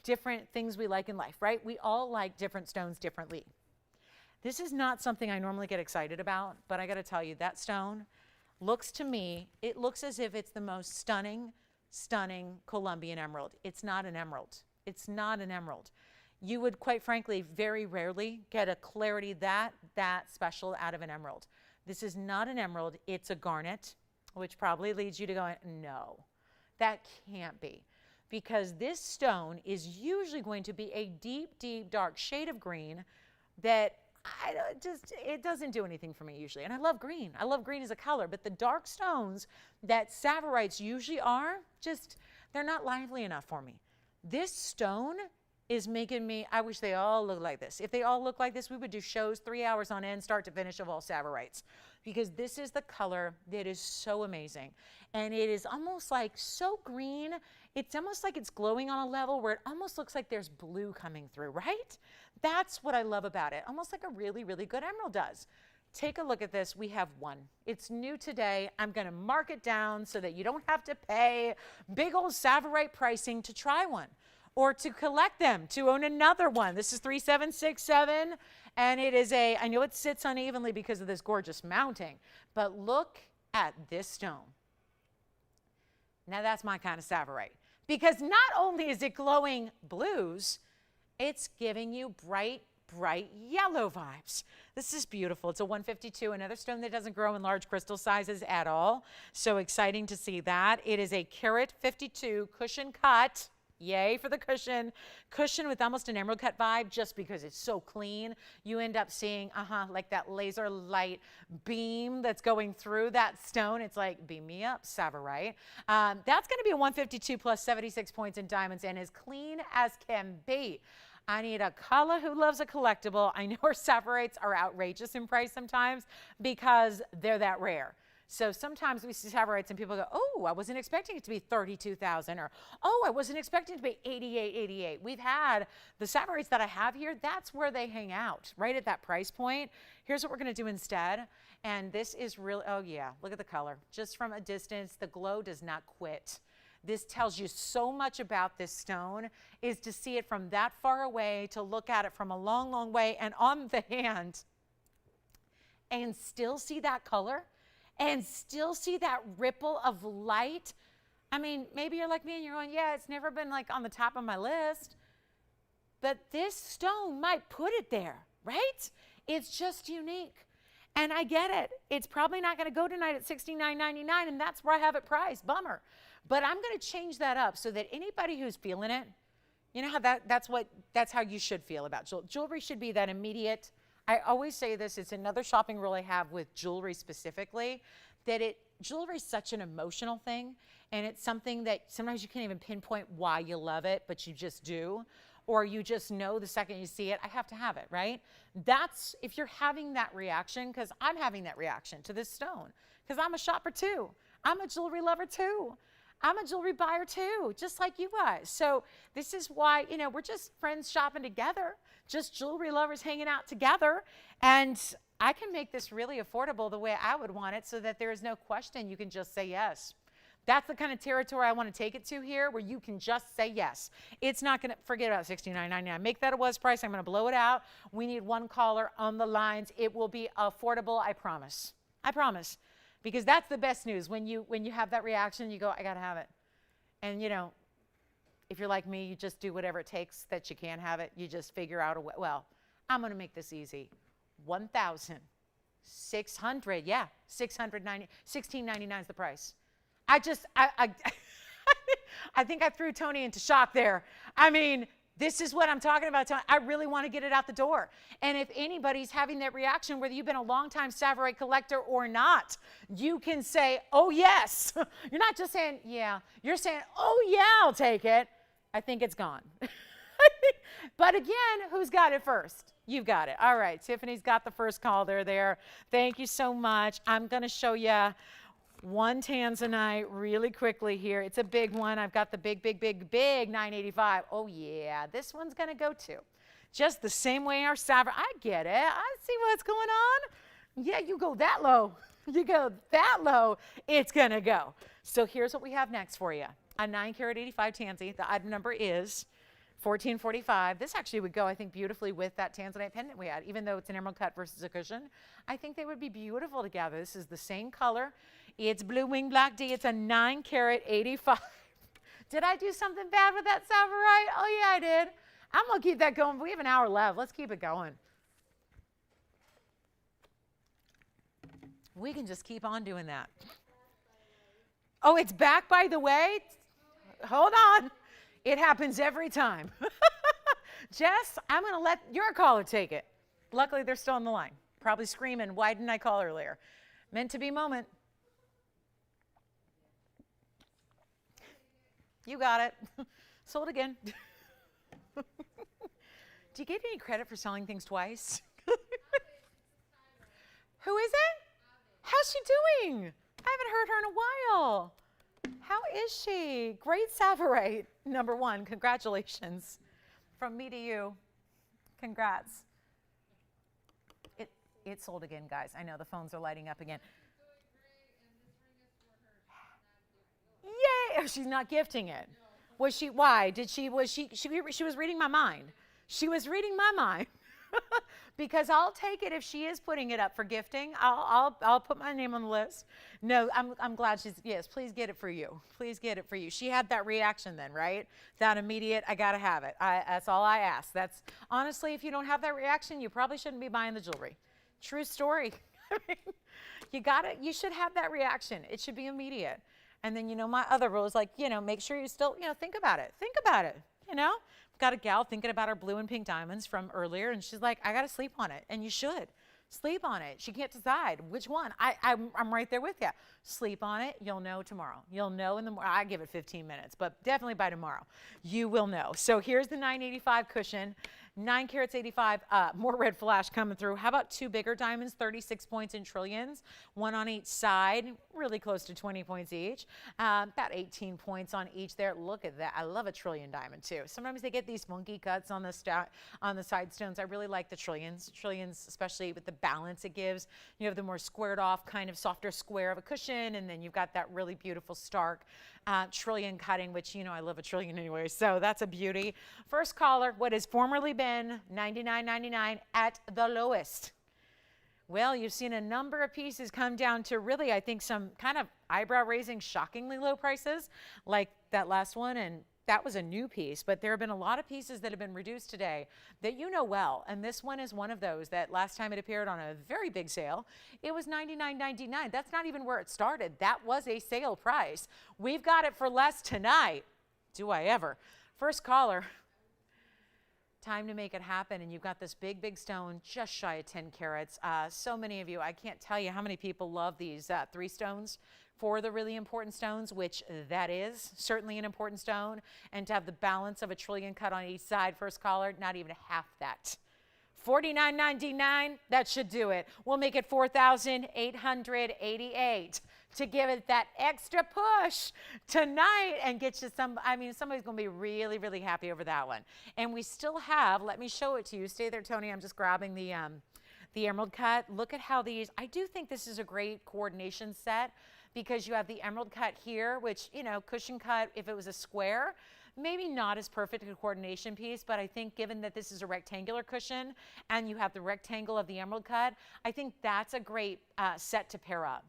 different things we like in life, right? We all like different stones differently. This is not something I normally get excited about, but I got to tell you, that stone looks to me, it looks as if it's the most stunning Colombian emerald. It's not an emerald. It's not an emerald. You would, quite frankly, very rarely get a clarity that special out of an emerald. This is not an emerald. It's a garnet, which probably leads you to go, no, that can't be. Because this stone is usually going to be a deep, dark shade of green that it doesn't do anything for me usually. And I love green. I love green as a color. But the dark stones that Sapphirites usually are, they're not lively enough for me. This stone is making me, I wish they all looked like this. If they all looked like this, we would do shows 3 hours on end, start to finish, of all Sapphirites. Because this is the color that is so amazing. And it is almost like so green. It's almost like it's glowing on a level where it almost looks like there's blue coming through, right? That's what I love about it. Almost like a really, really good emerald does. Take a look at this. We have one. It's new today. I'm going to mark it down so that you don't have to pay big old Sapphirite pricing to try one or to collect them, to own another one. This is 3767, and it is I know it sits unevenly because of this gorgeous mounting, but look at this stone. Now that's my kind of Sapphirite, because not only is it glowing blues, it's giving you bright bright yellow vibes. This is beautiful. It's a 152, another stone that doesn't grow in large crystal sizes at all. So exciting to see that. It is a carat 52 cushion cut. Yay for the cushion. Cushion with almost an emerald cut vibe just because it's so clean. You end up seeing, like that laser light beam that's going through that stone. It's like, beam me up, Sapphire. That's going to be a 152 plus 76 points in diamonds and as clean as can be. I need a Kala who loves a collectible. I know our Sapphirites are outrageous in price sometimes because they're that rare. So sometimes we see Sapphirites and people go, oh, I wasn't expecting it to be 32,000 or, oh, I wasn't expecting it to be 88. We've had the Sapphirites that I have here, that's where they hang out, right at that price point. Here's what we're going to do instead. And this is really, oh yeah, look at the color. Just from a distance, the glow does not quit. This tells you so much about this stone, is to see it from that far away, to look at it from a long, long way and on the hand and still see that color. And still see that ripple of light. I mean, maybe you're like me and you're going, yeah, it's never been like on the top of my list. But this stone might put it there, right? It's just unique. And I get it. It's probably not going to go tonight at $69.99, and that's where I have it priced. Bummer. But I'm going to change that up so that anybody who's feeling it, you know how that's how you should feel about jewelry. Jewelry should be that immediate. I always say this, it's another shopping rule I have with jewelry specifically, that jewelry is such an emotional thing, and it's something that sometimes you can't even pinpoint why you love it, but you just do, or you just know the second you see it, I have to have it, right? That's, if you're having that reaction, because I'm having that reaction to this stone, because I'm a shopper too. I'm a jewelry lover too. I'm a jewelry buyer too, just like you guys. So this is why, you know, we're just friends shopping together, just jewelry lovers hanging out together. And I can make this really affordable the way I would want it so that there is no question. You can just say yes. That's the kind of territory I want to take it to here, where you can just say yes. It's not going to, forget about $69.99. Make that a was price. I'm going to blow it out. We need one caller on the lines. It will be affordable, I promise. I promise. Because that's the best news. When you have that reaction, you go, I got to have it. And, you know, if you're like me, you just do whatever it takes that you can't have it. You just figure out a way. Well, I'm going to make this easy. 1,600. Yeah, $16.99 is the price. I think I threw Tony into shock there. I mean, this is what I'm talking about. I really want to get it out the door. And if anybody's having that reaction, whether you've been a longtime Sapphire collector or not, you can say, oh, yes. You're not just saying, yeah. You're saying, oh, yeah, I'll take it. I think it's gone. But again, who's got it first? You've got it. All right. Tiffany's got the first call there. Thank you so much. I'm going to show you one Tanzanite really quickly here. It's a big one. I've got the big 985. Oh yeah, this one's gonna go too. Just the same way our Sapphire. I get it. I see what's going on. Yeah, you go that low. You go that low, it's gonna go. So here's what we have next for you. A 9 carat 85 Tanzy. The item number is 1445. This actually would go, I think, beautifully with that Tanzanite pendant we had, even though it's an emerald cut versus a cushion. I think they would be beautiful together. This is the same color. It's blue wing black D. It's a 9 carat 85. Did I do something bad with that Sapphire? Oh yeah, I did. I'm gonna keep that going. We have an hour left. Let's keep it going. We can just keep on doing that. Oh, it's back by the way? Hold on. It happens every time. Jess, I'm going to let your caller take it. Luckily, they're still on the line. Probably screaming, why didn't I call earlier? Meant to be moment. You got it. Sold again. Do you get any credit for selling things twice? Who is it? How's she doing? I haven't heard her in a while. How is she? Great Sapphire, number one. Congratulations. From me to you. Congrats. It sold again, guys. I know the phones are lighting up again. Yay! Oh, she's not gifting it. Was she? Why? Did she? Was she was reading my mind. She was reading my mind. because I'll take it if she is putting it up for gifting. I'll put my name on the list. No, I'm glad she's, yes, please get it for you. Please get it for you. She had that reaction then, right? That immediate, I got to have it. That's all I ask. That's honestly, if you don't have that reaction, you probably shouldn't be buying the jewelry. True story. I mean, you should have that reaction. It should be immediate. And then, my other rule is like, make sure you still, think about it. Think about it, We've got a gal thinking about her blue and pink diamonds from earlier, and she's like, I got to sleep on it. And you should. Sleep on it. She can't decide which one. I'm right there with you. Sleep on it. You'll know tomorrow. You'll know in the morning. I give it 15 minutes, but definitely by tomorrow, you will know. So here's the 985 cushion. 9 carats 85, more red flash coming through. How about 2 bigger diamonds, 36 points in trillions, 1 on each side, really close to 20 points each. About 18 points on each there. Look at that. I love a trillion diamond too. Sometimes they get these funky cuts on the side stones. I really like the trillions. Trillions, especially with the balance it gives. You have the more squared off kind of softer square of a cushion, and then you've got that really beautiful stark trillion cutting, which, I love a trillion anyway, so that's a beauty. First caller, what has formerly been $99.99 at the lowest. Well, you've seen a number of pieces come down to really, I think, some kind of eyebrow-raising, shockingly low prices, like that last one, and that was a new piece, but there have been a lot of pieces that have been reduced today that you know well, and this one is one of those that last time it appeared on a very big sale, it was $99.99. That's not even where it started. That was a sale price. We've got it for less tonight. Do I ever? First caller. Time to make it happen, and you've got this big, big stone just shy of 10 carats. So many of you, I can't tell you how many people love these 3 stones for the really important stones, which that is certainly an important stone, and to have the balance of a trillion cut on each side. First caller, not even half that. $49.99, that should do it. We'll make it $4,888 to give it that extra push tonight and get you some. Somebody's going to be really, really happy over that one. And we still have, let me show it to you. Stay there, Tony. I'm just grabbing the emerald cut. Look at how these, I do think this is a great coordination set because you have the emerald cut here, which, cushion cut, if it was a square, maybe not as perfect a coordination piece, but I think given that this is a rectangular cushion and you have the rectangle of the emerald cut, I think that's a great set to pair up.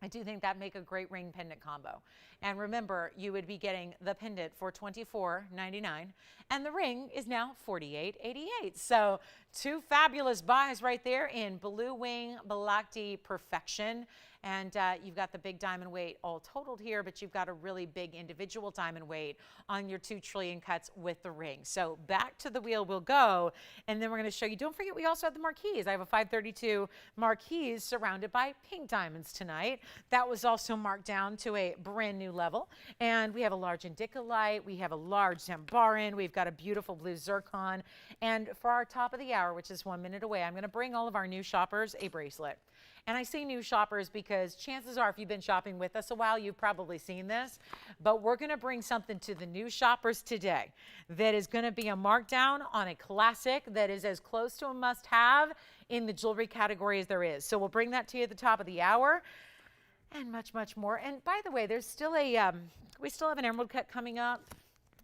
I do think that make a great ring pendant combo. And remember, you would be getting the pendant for $24.99 and the ring is now $48.88. So 2 fabulous buys right there in Blue Wing Bhakti Perfection. And you've got the big diamond weight all totaled here, but you've got a really big individual diamond weight on your 2 trillion cuts with the ring. So back to the wheel we'll go, and then we're going to show you. Don't forget, we also have the marquise. I have a 532 marquise surrounded by pink diamonds tonight. That was also marked down to a brand new level. And we have a large indicolite. We have a large zambaran. We've got a beautiful blue zircon. And for our top of the hour, which is 1 minute away, I'm going to bring all of our new shoppers a bracelet. And I say new shoppers because chances are if you've been shopping with us a while, you've probably seen this. But we're going to bring something to the new shoppers today that is going to be a markdown on a classic that is as close to a must-have in the jewelry category as there is. So we'll bring that to you at the top of the hour and much, much more. And by the way, there's still we still have an emerald cut coming up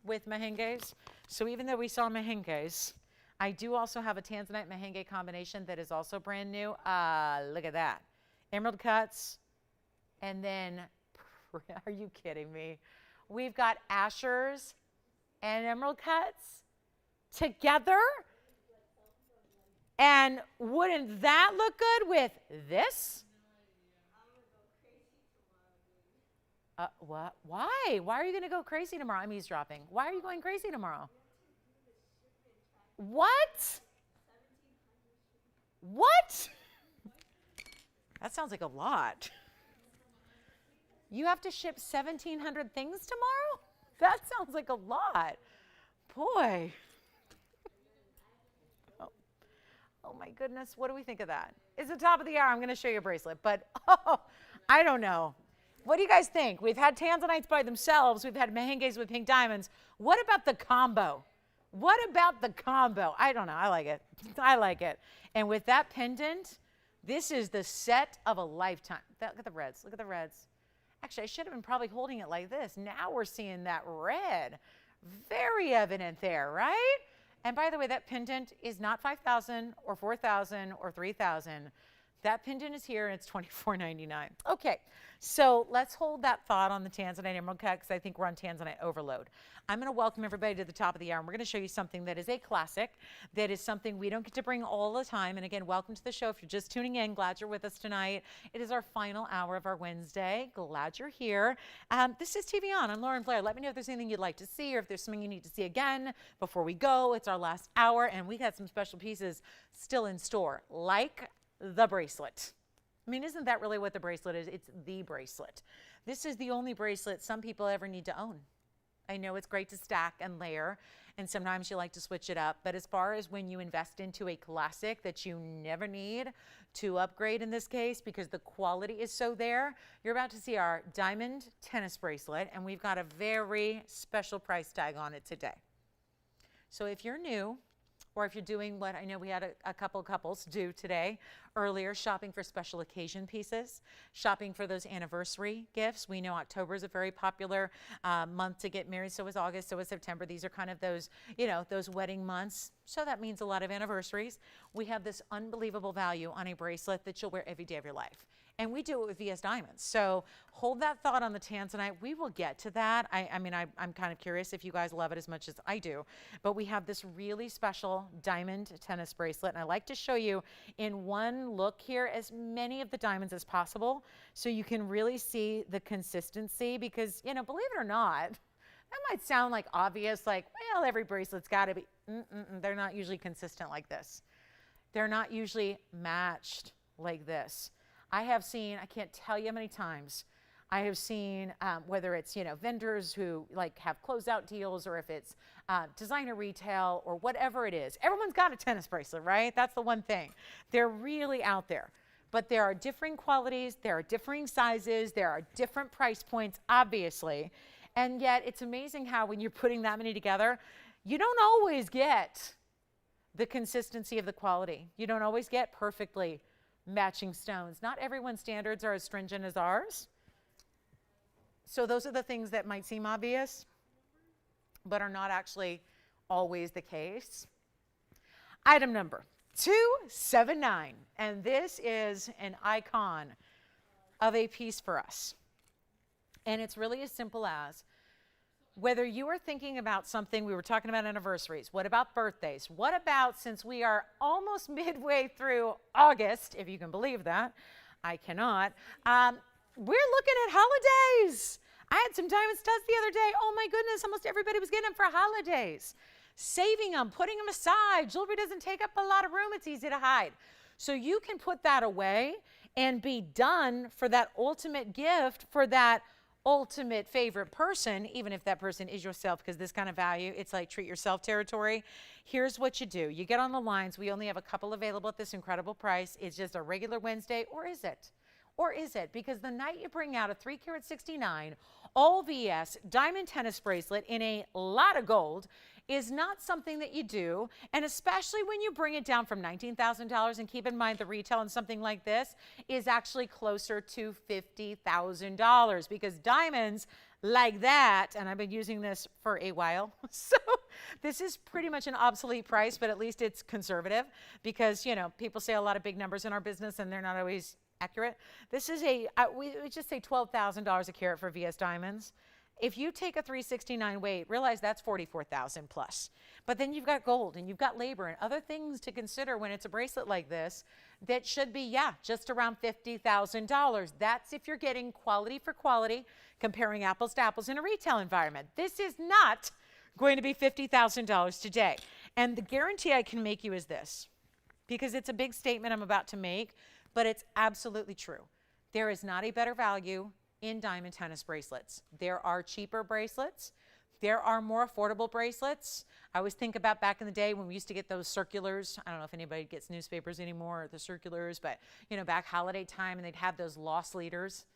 with mehenges. So even though we saw mehenges, I do also have a Tanzanite Mahenge combination that is also brand new. Look at that. Emerald cuts. And then, are you kidding me? We've got Ashers and emerald cuts together. And wouldn't that look good with this? What? Why? Why are you going to go crazy tomorrow? I'm eavesdropping. Why are you going crazy tomorrow? What? What? That sounds like a lot. You have to ship 1,700 things tomorrow? That sounds like a lot. Boy. Oh my goodness. What do we think of that? It's the top of the hour. I'm going to show you a bracelet, but I don't know. What do you guys think? We've had Tanzanites by themselves. We've had mehenges with pink diamonds. What about the combo? What about the combo? I don't know. I like it. I like it. And with that pendant, this is the set of a lifetime. Look at the reds. Look at the reds. Actually, I should have been probably holding it like this. Now we're seeing that red. Very evident there, right? And by the way, that pendant is not $5,000 or $4,000 or $3,000. That pendant is here and it's $24.99. Okay, so let's hold that thought on the Tanzanite emerald cut because I think we're on Tanzanite overload. I'm going to welcome everybody to the top of the hour and we're going to show you something that is a classic, that is something we don't get to bring all the time. And again, welcome to the show. If you're just tuning in, glad you're with us tonight. It is our final hour of our Wednesday. Glad you're here. This is TVON. I'm Lauren Blair. Let me know if there's anything you'd like to see or if there's something you need to see again before we go. It's our last hour and we got some special pieces still in store, like the bracelet. I mean, isn't that really what the bracelet is? It's the bracelet. This is the only bracelet some people ever need to own. I know it's great to stack and layer, and sometimes you like to switch it up, but as far as when you invest into a classic that you never need to upgrade in this case because the quality is so there, you're about to see our diamond tennis bracelet, and we've got a very special price tag on it today. So if you're new, or if you're doing what I know we had a couple couples do today, earlier, shopping for special occasion pieces, shopping for those anniversary gifts. We know October is a very popular month to get married. So is August, so is September. These are kind of those, those wedding months. So that means a lot of anniversaries. We have this unbelievable value on a bracelet that you'll wear every day of your life. And we do it with VS Diamonds. So hold that thought on the Tanzanite. We will get to that. I'm kind of curious if you guys love it as much as I do. But we have this really special diamond tennis bracelet. And I like to show you in one look here as many of the diamonds as possible so you can really see the consistency because, believe it or not, that might sound like obvious, like, well, every bracelet's got to be. They're not usually consistent like this. They're not usually matched like this. I have seen, I can't tell you how many times, I have seen whether it's, vendors who like have closeout deals or if it's designer retail or whatever it is. Everyone's got a tennis bracelet, right? That's the one thing. They're really out there. But there are differing qualities, there are differing sizes, there are different price points, obviously. And yet it's amazing how when you're putting that many together, you don't always get the consistency of the quality. You don't always get perfectly matching stones. Not everyone's standards are as stringent as ours. So those are the things that might seem obvious, but are not actually always the case. Item number 279, and this is an icon of a piece for us. And it's really as simple as whether you are thinking about something, we were talking about anniversaries, what about birthdays? What about, since we are almost midway through August, if you can believe that, I cannot, we're looking at holidays. I had some diamond studs the other day. Oh my goodness, almost everybody was getting them for holidays. Saving them, putting them aside. Jewelry doesn't take up a lot of room. It's easy to hide. So you can put that away and be done for that ultimate gift for that ultimate favorite person, even if that person is yourself, because this kind of value, it's like treat yourself territory. Here's what you do. You get on the lines. We only have a couple available at this incredible price. It's just a regular Wednesday, or is it? Or is it? Because the night you bring out a 3 carat 69 all VS diamond tennis bracelet in a lot of gold is not something that you do, and especially when you bring it down from $19,000, and keep in mind the retail on something like this is actually closer to $50,000 because diamonds like that, and I've been using this for a while, so this is pretty much an obsolete price, but at least it's conservative because, people say a lot of big numbers in our business and they're not always accurate. This is we just say $12,000 a carat for VS diamonds. If you take a 369 weight, realize that's 44,000 plus. But then you've got gold and you've got labor and other things to consider when it's a bracelet like this that should be, just around $50,000. That's if you're getting quality for quality, comparing apples to apples in a retail environment. This is not going to be $50,000 today. And the guarantee I can make you is this, because it's a big statement I'm about to make, but it's absolutely true. There is not a better value in diamond tennis bracelets. There are cheaper bracelets. There are more affordable bracelets. I always think about back in the day when we used to get those circulars. I don't know if anybody gets newspapers anymore, or the circulars, but back holiday time, and they'd have those loss leaders.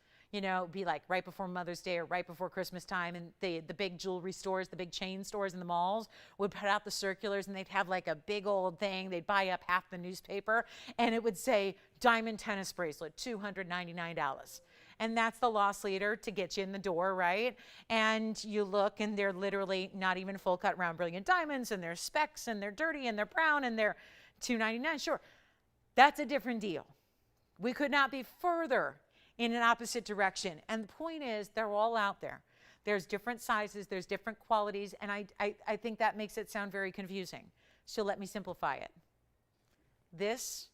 Be like right before Mother's Day or right before Christmas time, and the big jewelry stores, the big chain stores in the malls would put out the circulars, and they'd have like a big old thing. They'd buy up half the newspaper, and it would say diamond tennis bracelet, $299. And that's the loss leader to get you in the door, right? And you look and they're literally not even full cut round brilliant diamonds, and they're specks, and they're dirty, and they're brown, and they're $299. Sure, that's a different deal. We could not be further in an opposite direction. And the point is, they're all out there. There's different sizes, there's different qualities, and I think that makes it sound very confusing. So let me simplify it. This,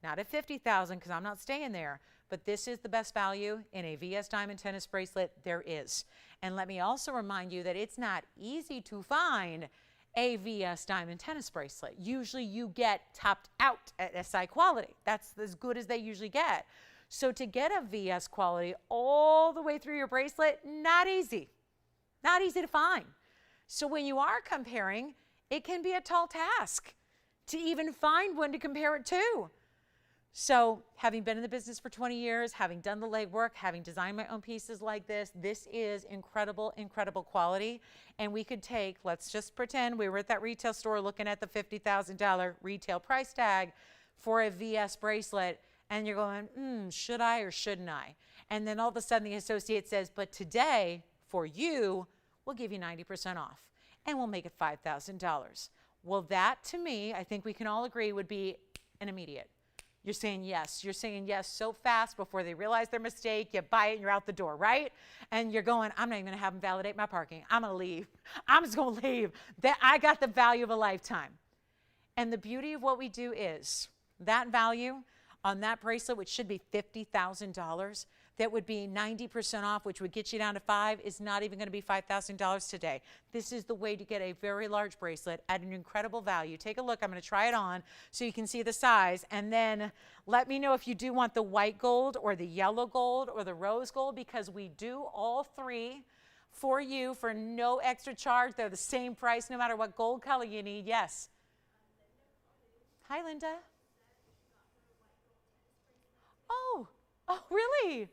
not at $50,000, because I'm not staying there, but this is the best value in a VS diamond tennis bracelet there is. And let me also remind you that it's not easy to find a VS diamond tennis bracelet. Usually you get topped out at SI quality. That's as good as they usually get. So to get a VS quality all the way through your bracelet, not easy. Not easy to find. So when you are comparing, it can be a tall task to even find one to compare it to. So having been in the business for 20 years, having done the legwork, having designed my own pieces like this is incredible, incredible quality. And we could take, let's just pretend we were at that retail store looking at the $50,000 retail price tag for a VS bracelet, and you're going, should I or shouldn't I? And then all of a sudden the associate says, but today, for you, we'll give you 90% off, and we'll make it $5,000. Well, that to me, I think we can all agree, would be an immediate. You're saying yes. You're saying yes so fast before they realize their mistake. You buy it and you're out the door, right? And you're going, I'm not even going to have them validate my parking. I'm going to leave. I'm just going to leave. I got the value of a lifetime. And the beauty of what we do is that value on that bracelet, which should be $50,000, that would be 90% off, which would get you down to $5,000, is not even going to be $5,000 today. This is the way to get a very large bracelet at an incredible value. Take a look. I'm going to try it on so you can see the size, and then let me know if you do want the white gold or the yellow gold or the rose gold, because we do all three for you for no extra charge. They're the same price no matter what gold color you need. Yes. Hi, Linda. Oh, really?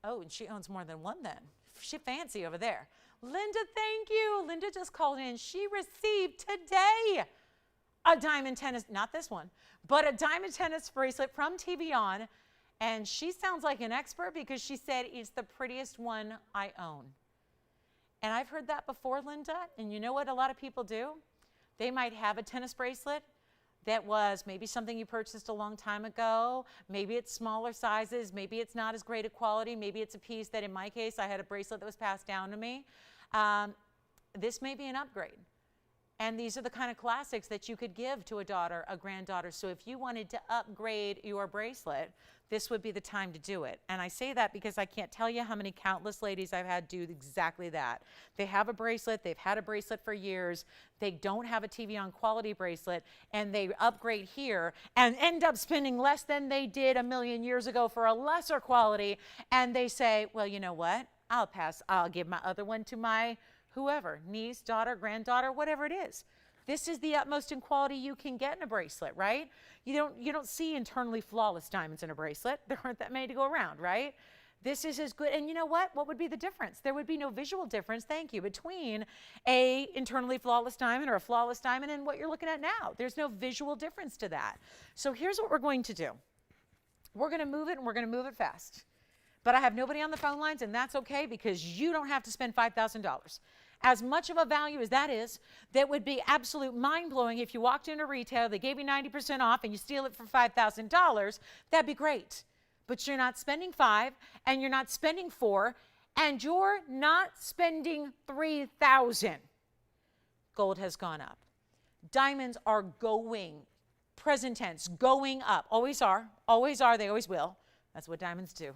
Oh, and she owns more than one then. She fancy over there. Linda, thank you. Linda just called in. She received today a diamond tennis, not this one, but a diamond tennis bracelet from TVON. And she sounds like an expert because she said it's the prettiest one I own. And I've heard that before, Linda. And you know what a lot of people do? They might have a tennis bracelet that was maybe something you purchased a long time ago. Maybe it's smaller sizes. Maybe it's not as great a quality. Maybe it's a piece that, in my case, I had a bracelet that was passed down to me. This may be an upgrade. And these are the kind of classics that you could give to a daughter, a granddaughter. So if you wanted to upgrade your bracelet, this would be the time to do it. And I say that because I can't tell you how many countless ladies I've had do exactly that. They have a bracelet, they've had a bracelet for years, they don't have a TVON quality bracelet, and they upgrade here and end up spending less than they did a million years ago for a lesser quality. And they say, well, you know what? I'll pass. I'll give my other one to my whoever, niece, daughter, granddaughter, whatever it is. This is the utmost in quality you can get in a bracelet, right? You don't see internally flawless diamonds in a bracelet. There aren't that many to go around, right? This is as good. And you know what? What would be the difference? There would be no visual difference, thank you, between a internally flawless diamond or a flawless diamond and what you're looking at now. There's no visual difference to that. So here's what we're going to do. We're going to move it, and we're going to move it fast. But I have nobody on the phone lines, and that's okay, because you don't have to spend $5,000. As much of a value as that is, that would be absolute mind-blowing if you walked into retail, they gave you 90% off, and you steal it for $5,000. That'd be great. But you're not spending $5,000, and you're not spending $4,000, and you're not spending $3,000. Gold has gone up. Diamonds are going, present tense, going up. Always are, they always will. That's what diamonds do.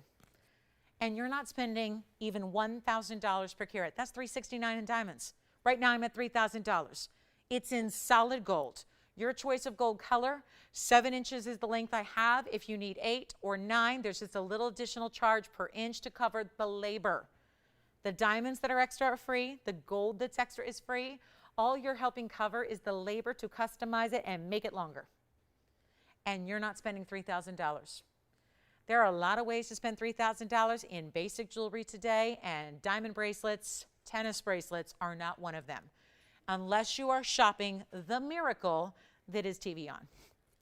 And you're not spending even $1,000 per carat. That's $369 in diamonds. Right now I'm at $3,000. It's in solid gold. Your choice of gold color, 7 inches is the length I have. If you need 8 or 9, there's just a little additional charge per inch to cover the labor. The diamonds that are extra are free. The gold that's extra is free. All you're helping cover is the labor to customize it and make it longer. And you're not spending $3,000. There are a lot of ways to spend $3,000 in basic jewelry today, and diamond bracelets, tennis bracelets are not one of them, unless you are shopping the miracle that is TVON.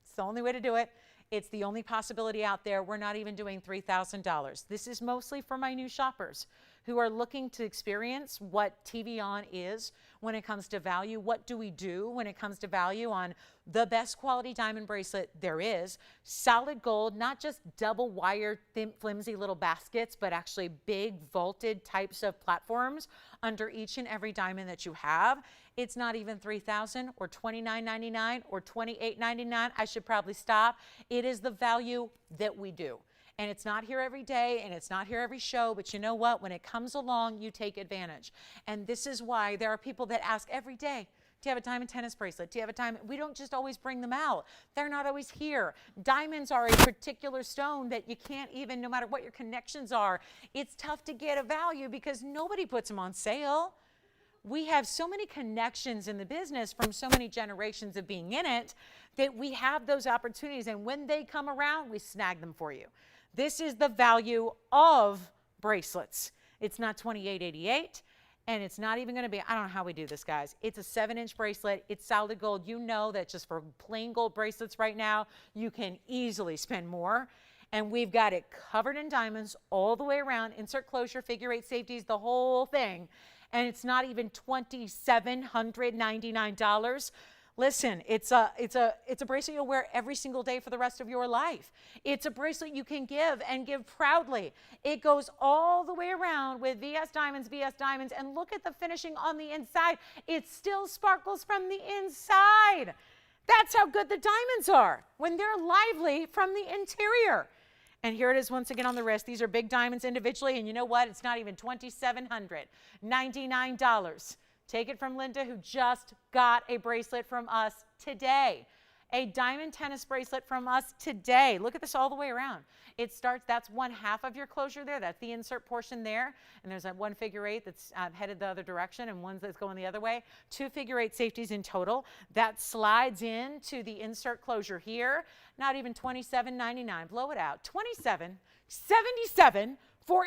It's the only way to do it. It's the only possibility out there. We're not even doing $3,000. This is mostly for my new shoppers who are looking to experience what TVON is when it comes to value. What do we do when it comes to value on the best quality diamond bracelet there is? Solid gold, not just double wire, thin, flimsy little baskets, but actually big vaulted types of platforms under each and every diamond that you have. It's not even $3,000 or $29.99 or $28.99. I should probably stop. It is the value that we do. And it's not here every day, and it's not here every show, but you know what? When it comes along, you take advantage. And this is why there are people that ask every day, do you have a diamond tennis bracelet? Do you have a diamond? We don't just always bring them out. They're not always here. Diamonds are a particular stone that you can't even, no matter what your connections are, it's tough to get a value because nobody puts them on sale. We have so many connections in the business from so many generations of being in it that we have those opportunities. And when they come around, we snag them for you. This is the value of bracelets. It's not $28.88, and it's not even going to be, I don't know how we do this, guys. It's a 7-inch bracelet. It's solid gold. You know that just for plain gold bracelets right now, you can easily spend more. And we've got it covered in diamonds all the way around, insert closure, figure 8 safeties, the whole thing. And it's not even $2,799. Listen, it's a bracelet you'll wear every single day for the rest of your life. It's a bracelet you can give and give proudly. It goes all the way around with VS diamonds, and look at the finishing on the inside. It still sparkles from the inside. That's how good the diamonds are when they're lively from the interior. And here it is once again on the wrist. These are big diamonds individually, and you know what? It's not even $2,799. Take it from Linda, who just got a bracelet from us today. A diamond tennis bracelet from us today. Look at this all the way around. It starts, that's 1/2 of your closure there. That's the insert portion there. And there's that 1 figure 8 that's headed the other direction and one that's going the other way. 2 figure 8 safeties in total. That slides into the insert closure here. Not even $27.99. Blow it out. $27.77 for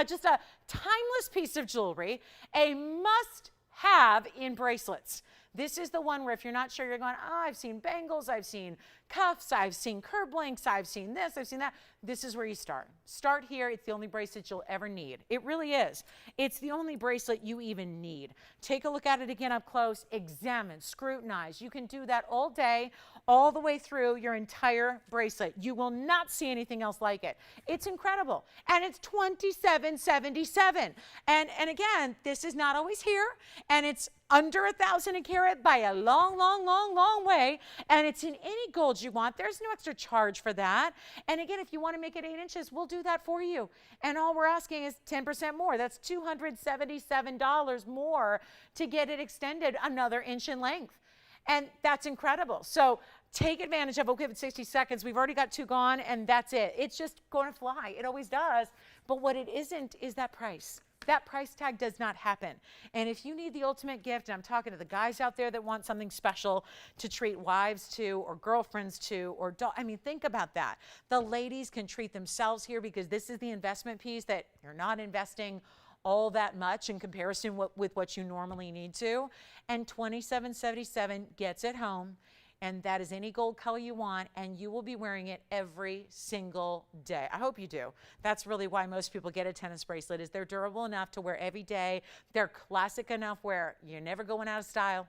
just a timeless piece of jewelry, a must-have in bracelets. This is the one where if you're not sure, you're going, oh, I've seen bangles, I've seen cuffs, I've seen curb links, I've seen this, I've seen that. This is where you start. Start here. It's the only bracelet you'll ever need. It really is. It's the only bracelet you even need. Take a look at it again up close, examine, scrutinize. You can do that all day, all the way through your entire bracelet. You will not see anything else like it. It's incredible. And it's $27.77. And again, this is not always here, and it's under $1,000 a carat by a long, long, long, long way. And it's in any gold you want. There's no extra charge for that. And again, if you want to make it 8 inches, we'll do that for you. And all we're asking is 10% more. That's $277 more to get it extended another inch in length. And that's incredible. So take advantage of it. We'll give it 60 seconds. We've already got 2 gone, and that's it. It's just going to fly. It always does. But what it isn't is that price. That price tag does not happen. And if you need the ultimate gift, and I'm talking to the guys out there that want something special to treat wives to or girlfriends to, or think about that. The ladies can treat themselves here because this is the investment piece that you're not investing all that much in comparison with what you normally need to. And $27.77 gets it home. And that is any gold color you want, and you will be wearing it every single day. I hope you do. That's really why most people get a tennis bracelet, is they're durable enough to wear every day. They're classic enough where you're never going out of style.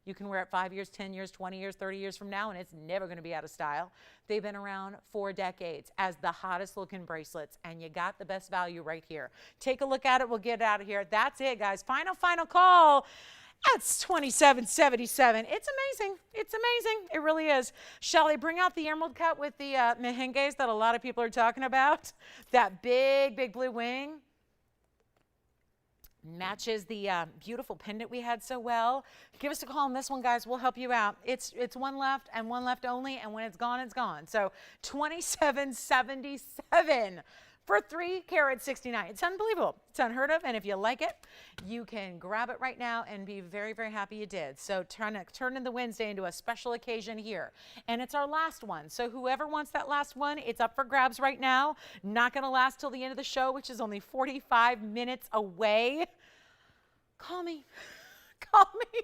You can wear it 5 years, 10 years, 20 years, 30 years from now, and it's never going to be out of style. They've been around for decades as the hottest looking bracelets, and you got the best value right here. Take a look at it. We'll get out of here. That's it, guys. Final call. That's $27.77. It's amazing. It's amazing. It really is. Shall I bring out the emerald cut with the mehenges that a lot of people are talking about? That big, big blue wing matches the beautiful pendant we had so well. Give us a call on this one, guys. We'll help you out. It's one left and one left only, and when it's gone, it's gone. So $27.77. for 3 carat 69. It's unbelievable. It's unheard of. And if you like it, you can grab it right now and be very, very happy you did. So turn the Wednesday into a special occasion here. And it's our last one. So whoever wants that last one, it's up for grabs right now. Not going to last till the end of the show, which is only 45 minutes away. Call me. call me.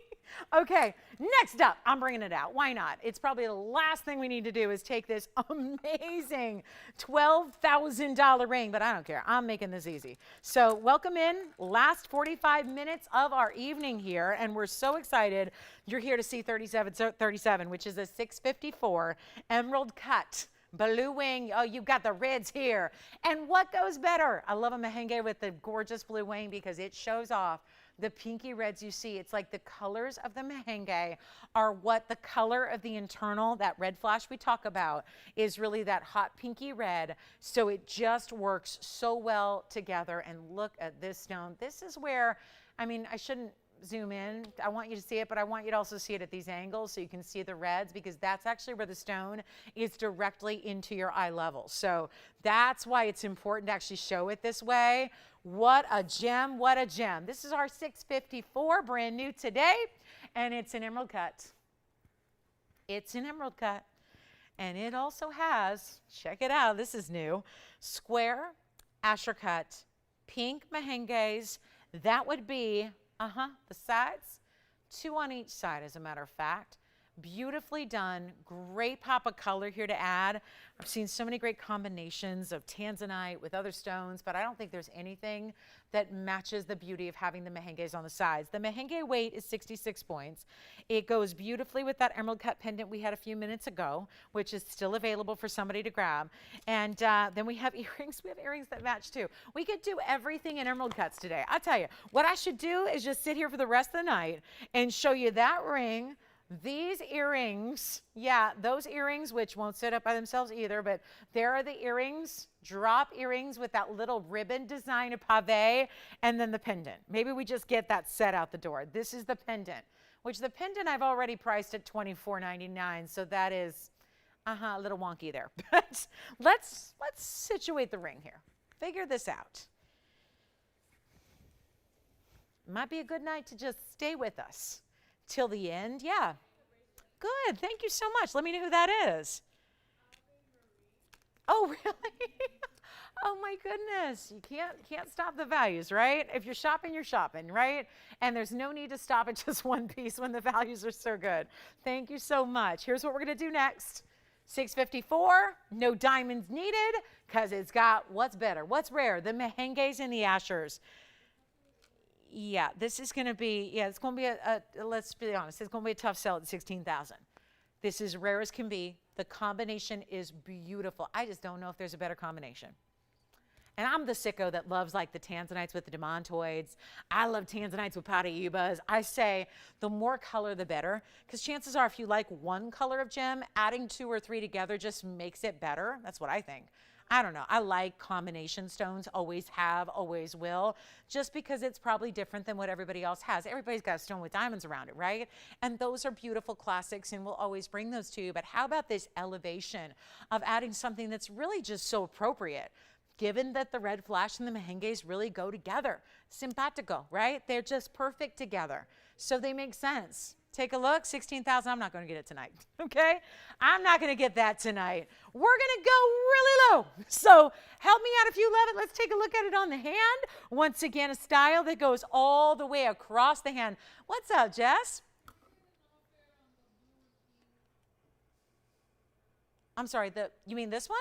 Okay, next up, I'm bringing it out. Why not? It's probably the last thing we need to do is take this amazing $12,000 ring, but I don't care. I'm making this easy. So welcome in, last 45 minutes of our evening here, and we're so excited you're here to see 37, which is a 654 emerald cut. Blue wing. Oh, you've got the reds here. And what goes better? I love a merengue with the gorgeous blue wing because it shows off the pinky reds you see. It's like the colors of the merengue are what the color of the internal, that red flash we talk about, is really that hot pinky red. So it just works so well together. And look at this stone. This is where, I mean, I shouldn't zoom in. I want you to see it, but I want you to also see it at these angles so you can see the reds, because that's actually where the stone is directly into your eye level. So that's why it's important to actually show it this way. What a gem, what a gem. This is our 654, brand new today, and it's an emerald cut. It's an emerald cut. And it also has, check it out, this is new, square Asher cut, pink merengues. That would be the sides, 2 on each side, as a matter of fact. Beautifully done. Great pop of color here to add. I've seen so many great combinations of Tanzanite with other stones, but I don't think there's anything that matches the beauty of having the merengues on the sides. The merengue weight is 66 points. It goes beautifully with that emerald cut pendant we had a few minutes ago, which is still available for somebody to grab. And then we have earrings. We have earrings that match too. We could do everything in emerald cuts today. I'll tell you, what I should do is just sit here for the rest of the night and show you that ring, these earrings, yeah, those earrings, which won't sit up by themselves either, but there are the earrings, drop earrings with that little ribbon design of pave, and then the pendant. Maybe we just get that set out the door. This is the pendant, which the pendant I've already priced at $24.99, so that is a little wonky there. But let's situate the ring here. Figure this out. Might be a good night to just stay with us till the end. Yeah. Good. Thank you so much. Let me know who that is. Oh, really? Oh my goodness. You can't stop the values, right? If you're shopping, right? And there's no need to stop at just one piece when the values are so good. Thank you so much. Here's what we're going to do next. 654, no diamonds needed, because it's got what's better, what's rare, the merengues and the ashers. Yeah, this is going to be, it's going to be let's be honest, it's going to be a tough sell at 16,000. This is rare as can be. The combination is beautiful. I just don't know if there's a better combination. And I'm the sicko that loves like the Tanzanites with the demantoids. I love Tanzanites with Paraibas. I say the more color, the better. Because chances are if you like one color of gem, adding 2 or 3 together just makes it better. That's what I think. I don't know. I like combination stones, always have, always will, just because it's probably different than what everybody else has. Everybody's got a stone with diamonds around it, right? And those are beautiful classics, and we'll always bring those to you. But how about this elevation of adding something that's really just so appropriate, given that the red flash and the merengues really go together? Simpatico, right? They're just perfect together. So they make sense. Take a look, 16,000, I'm not going to get it tonight, okay? I'm not going to get that tonight. We're going to go really low. So help me out if you love it. Let's take a look at it on the hand. Once again, a style that goes all the way across the hand. What's up, Jess? I'm sorry, you mean this one?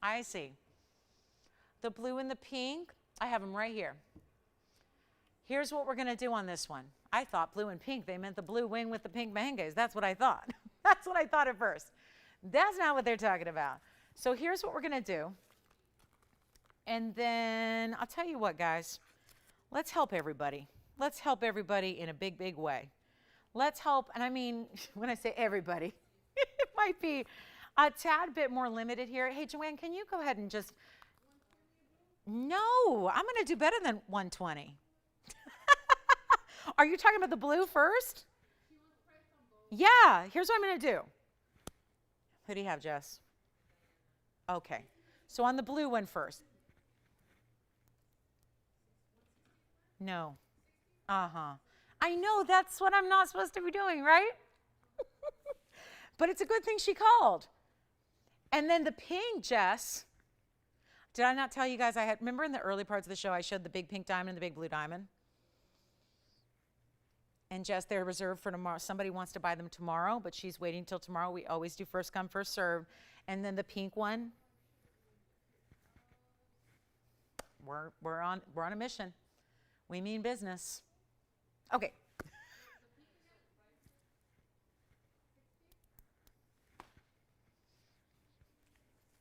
I see. The blue and the pink. I have them right here. Here's what we're going to do on this one. I thought blue and pink, they meant the blue wing with the pink merengues. That's what I thought. That's what I thought at first. That's not what they're talking about. So here's what we're going to do. And then I'll tell you what, guys. Let's help everybody. Let's help everybody in a big, big way. Let's help, and I mean, when I say everybody, it might be a tad bit more limited here. Hey, Joanne, can you go ahead and just... No, I'm going to do better than 120. Are you talking about the blue first? Yeah, here's what I'm going to do. Who do you have, Jess? Okay, so on the blue one first. No. I know that's what I'm not supposed to be doing, right? But it's a good thing she called. And then the pink, Jess, Did I not tell you guys remember in the early parts of the show I showed the big pink diamond and the big blue diamond? And Jess, they're reserved for tomorrow. Somebody wants to buy them tomorrow, but she's waiting till tomorrow. We always do first come, first serve. And then the pink one, we're on a mission. We mean business. Okay.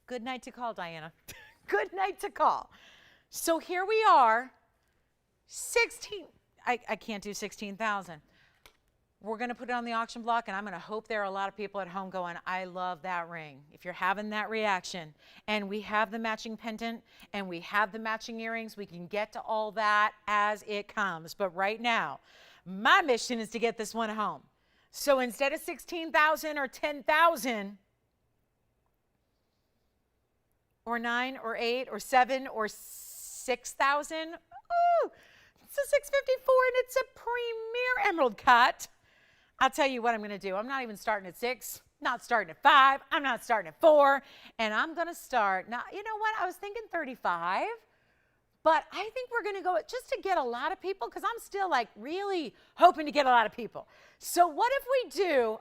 Good night to call, Diana. Good night to call. So here we are, 16. I can't do 16,000. We're going to put it on the auction block, and I'm going to hope there are a lot of people at home going, I love that ring. If you're having that reaction, and we have the matching pendant, and we have the matching earrings, we can get to all that as it comes. But right now, my mission is to get this one home. So instead of 16,000 or 10,000, or 9 or 8 or 7 or 6,000, ooh, it's a 654 and it's a premier emerald cut. I'll tell you what I'm going to do. I'm not even starting at 6, not starting at 5, I'm not starting at 4, and I'm going to start. Now, you know what? I was thinking 35, but I think we're going to go just to get a lot of people, because I'm still like really hoping to get a lot of people. So what if we do,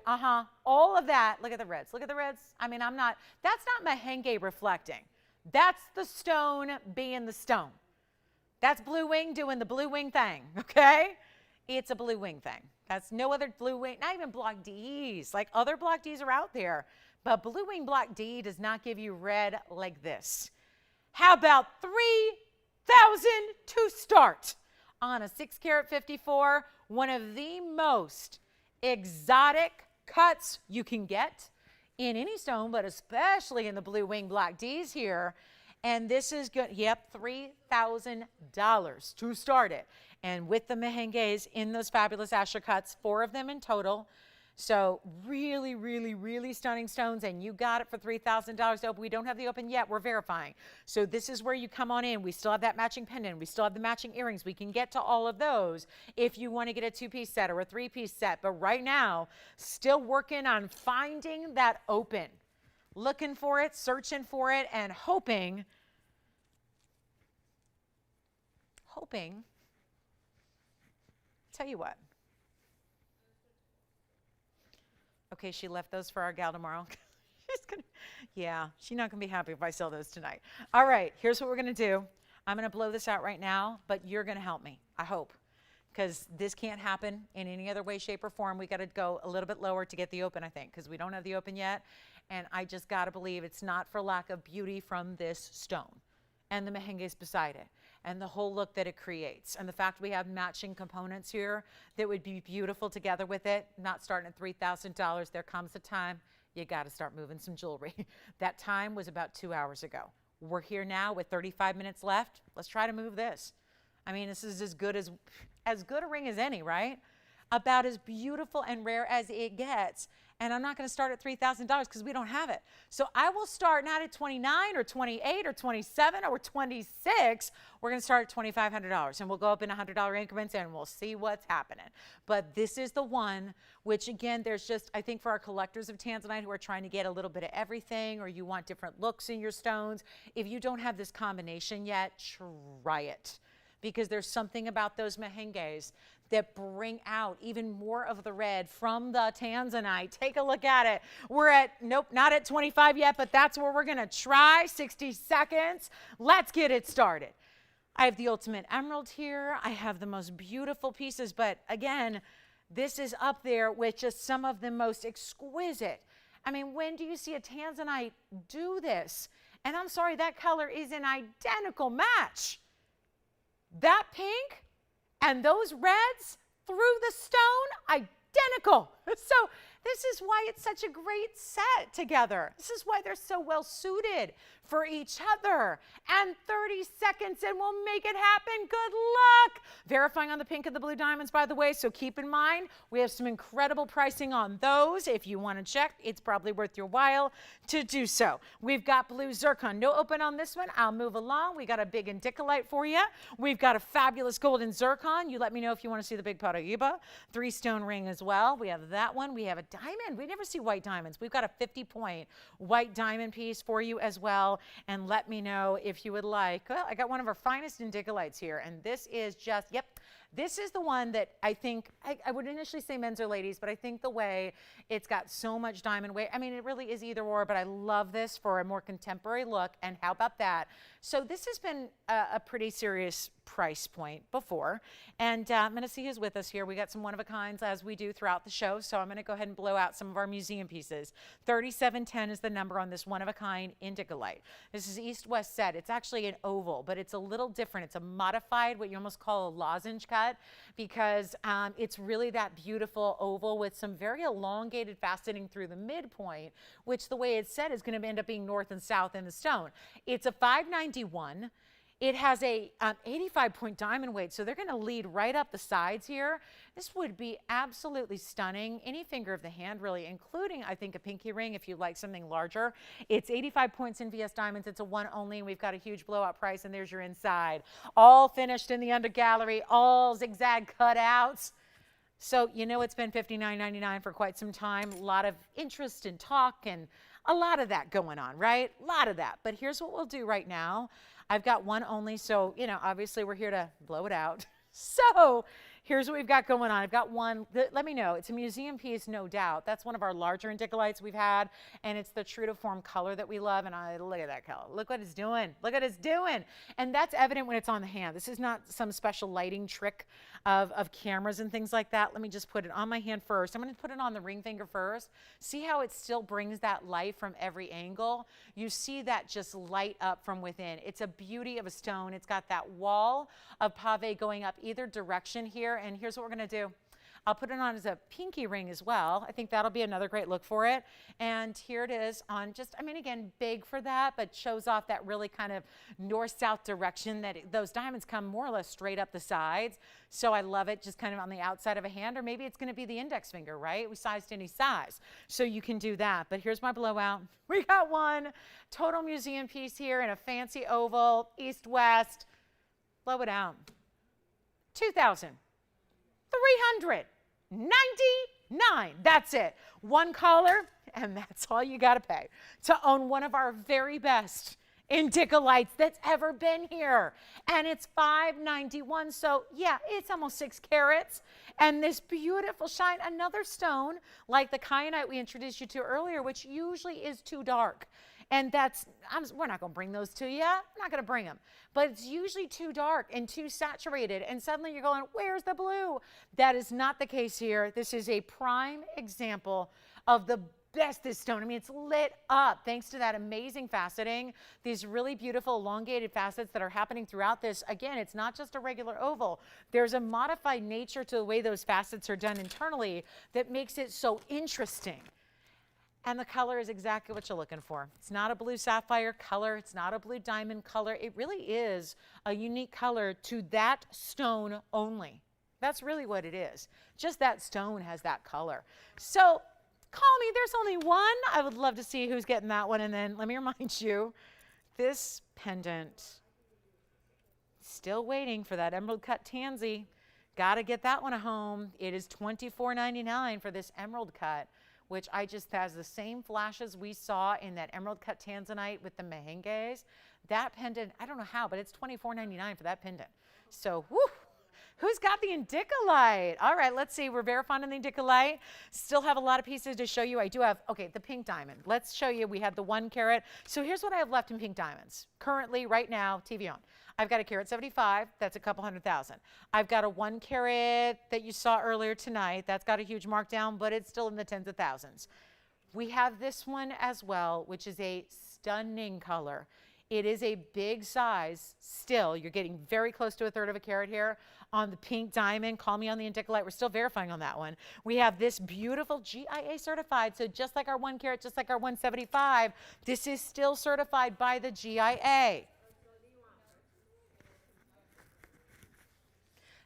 all of that? Look at the reds. Look at the reds. I mean, that's not merengue reflecting. That's the stone being the stone. That's blue wing doing the blue wing thing, okay? It's a blue wing thing. That's no other blue wing, not even block Ds. Like other block Ds are out there, but blue wing block D does not give you red like this. How about 3,000 to start on a 6 carat 54, one of the most exotic cuts you can get in any stone, but especially in the blue wing block Ds here. And this is good. Yep, $3,000 to start it. And with the merengues in those fabulous Asher cuts, 4 of them in total. So really, really, really stunning stones, and you got it for $3,000 to open. We don't have the open yet. We're verifying. So this is where you come on in. We still have that matching pendant. We still have the matching earrings. We can get to all of those if you want to get a 2-piece set or a 3-piece set. But right now, still working on finding that open. Looking for it, searching for it, and hoping, tell you what. Okay, she left those for our gal tomorrow. She's not gonna be happy if I sell those tonight. All right, here's what we're gonna do. I'm gonna blow this out right now, but you're gonna help me, I hope, because this can't happen in any other way, shape, or form. We gotta go a little bit lower to get the open, I think, because we don't have the open yet. And I just gotta believe it's not for lack of beauty from this stone and the merengues beside it and the whole look that it creates. And the fact we have matching components here that would be beautiful together with it, not starting at $3,000. There comes a time you gotta start moving some jewelry. That time was about 2 hours ago. We're here now with 35 minutes left. Let's try to move this. I mean, this is as good a ring as any, right? About as beautiful and rare as it gets. And I'm not going to start at $3,000 because we don't have it. So I will start not at 29 or 28 or 27 or 26. We're going to start at $2,500, and we'll go up in $100 increments, and we'll see what's happening. But this is the one which, again, there's just, I think for our collectors of Tanzanite who are trying to get a little bit of everything, or you want different looks in your stones, if you don't have this combination yet, try it. Because there's something about those merengues that bring out even more of the red from the Tanzanite. Take a look at it. We're at, nope, not at 25 yet, but that's where we're gonna try. 60 seconds. Let's get it started. I have the ultimate emerald here. I have the most beautiful pieces, but again, this is up there with just some of the most exquisite. I mean, when do you see a Tanzanite do this? And I'm sorry, that color is an identical match. That pink and those reds through the stone, identical. So this is why it's such a great set together. This is why they're so well suited for each other. And 30 seconds and we'll make it happen. Good luck. Verifying on the pink and the blue diamonds, by the way, so keep in mind, we have some incredible pricing on those. If you want to check, it's probably worth your while to do so. We've got blue zircon. No open on this one. I'll move along. We got a big indicolite for you. We've got a fabulous golden zircon. You let me know if you want to see the big Paraíba. 3-stone ring as well. We have that. that one. We have a diamond. We never see white diamonds. We've got a 50-point white diamond piece for you as well. And let me know if you would like. Well, I got one of our finest indicolites here, and this is just, yep, this is the one that I think, I would initially say men's or ladies, but I think the way it's got so much diamond weight, I mean, it really is either or, but I love this for a more contemporary look. And how about that? So this has been a pretty serious price point before. And I'm going to see who's with us here. We got some one-of-a-kinds as we do throughout the show. So I'm going to go ahead and blow out some of our museum pieces. 3710 is the number on this one-of-a-kind indicolite. This is east-west set. It's actually an oval, but it's a little different. It's a modified, what you almost call a lozenge cut, because it's really that beautiful oval with some very elongated faceting through the midpoint, which the way it's set is going to end up being north and south in the stone. It's a 591. It has a 85-point diamond weight, so they're going to lead right up the sides here. This would be absolutely stunning. Any finger of the hand, really, including, I think, a pinky ring if you'd like something larger. It's 85 points in VS Diamonds. It's a one only, and we've got a huge blowout price, and there's your inside. All finished in the under gallery, all zigzag cutouts. So you know it's been $59.99 for quite some time. A lot of interest and talk and a lot of that going on, right? A lot of that. But here's what we'll do right now. I've got one only, so, you know, obviously we're here to blow it out. So here's what we've got going on. I've got one, let me know, it's a museum piece, no doubt. That's one of our larger indicolites we've had, and it's the true to form color that we love, and look at that color. Look what it's doing. Look what it's doing. And that's evident when it's on the hand. This is not some special lighting trick of cameras and things like that. Let me just put it on my hand first. I'm going to put it on the ring finger first. See how it still brings that light from every angle? You see that just light up from within. It's a beauty of a stone. It's got that wall of pave going up either direction here. And here's what we're going to do. I'll put it on as a pinky ring as well. I think that'll be another great look for it. And here it is on just, I mean, again, big for that, but shows off that really kind of north-south direction that those diamonds come more or less straight up the sides. So I love it just kind of on the outside of a hand, or maybe it's going to be the index finger, right? We sized any size. So you can do that. But here's my blowout. We got one total museum piece here in a fancy oval, east-west. Blow it out. 2,399. That's it. One color, and that's all you got to pay to own one of our very best indicolites that's ever been here. And it's $591. So yeah, it's almost 6 carats. And this beautiful shine, another stone like the kyanite we introduced you to earlier, which usually is too dark. And that's, we're not going to bring those to you. I'm not going to bring them. But it's usually too dark and too saturated. And suddenly you're going, where's the blue? That is not the case here. This is a prime example of the best this stone. I mean, it's lit up thanks to that amazing faceting. These really beautiful elongated facets that are happening throughout this. Again, it's not just a regular oval. There's a modified nature to the way those facets are done internally that makes it so interesting. And the color is exactly what you're looking for. It's not a blue sapphire color. It's not a blue diamond color. It really is a unique color to that stone only. That's really what it is. Just that stone has that color. So call me. There's only one. I would love to see who's getting that one. And then let me remind you, this pendant, still waiting for that emerald cut tansy. Got to get that one at home. It is $24.99 for this emerald cut, which I just has the same flashes we saw in that emerald cut tanzanite with the mehenges. That pendant, I don't know how, but it's $24.99 for that pendant. So, whew, who's got the indicolite? All right, let's see. We're verifying the indicolite. Still have a lot of pieces to show you. I do have, okay, the pink diamond. Let's show you. We had the 1 carat. So here's what I have left in pink diamonds. Currently, right now, TVON. I've got a carat 75, that's a couple $100,000. I've got a 1 carat that you saw earlier tonight. That's got a huge markdown, but it's still in the tens of thousands. We have this one as well, which is a stunning color. It is a big size still. You're getting very close to a 1/3 of a carat here on the pink diamond. Call me on the indicolite. We're still verifying on that one. We have this beautiful GIA certified. So just like our 1 carat, just like our 175, this is still certified by the GIA.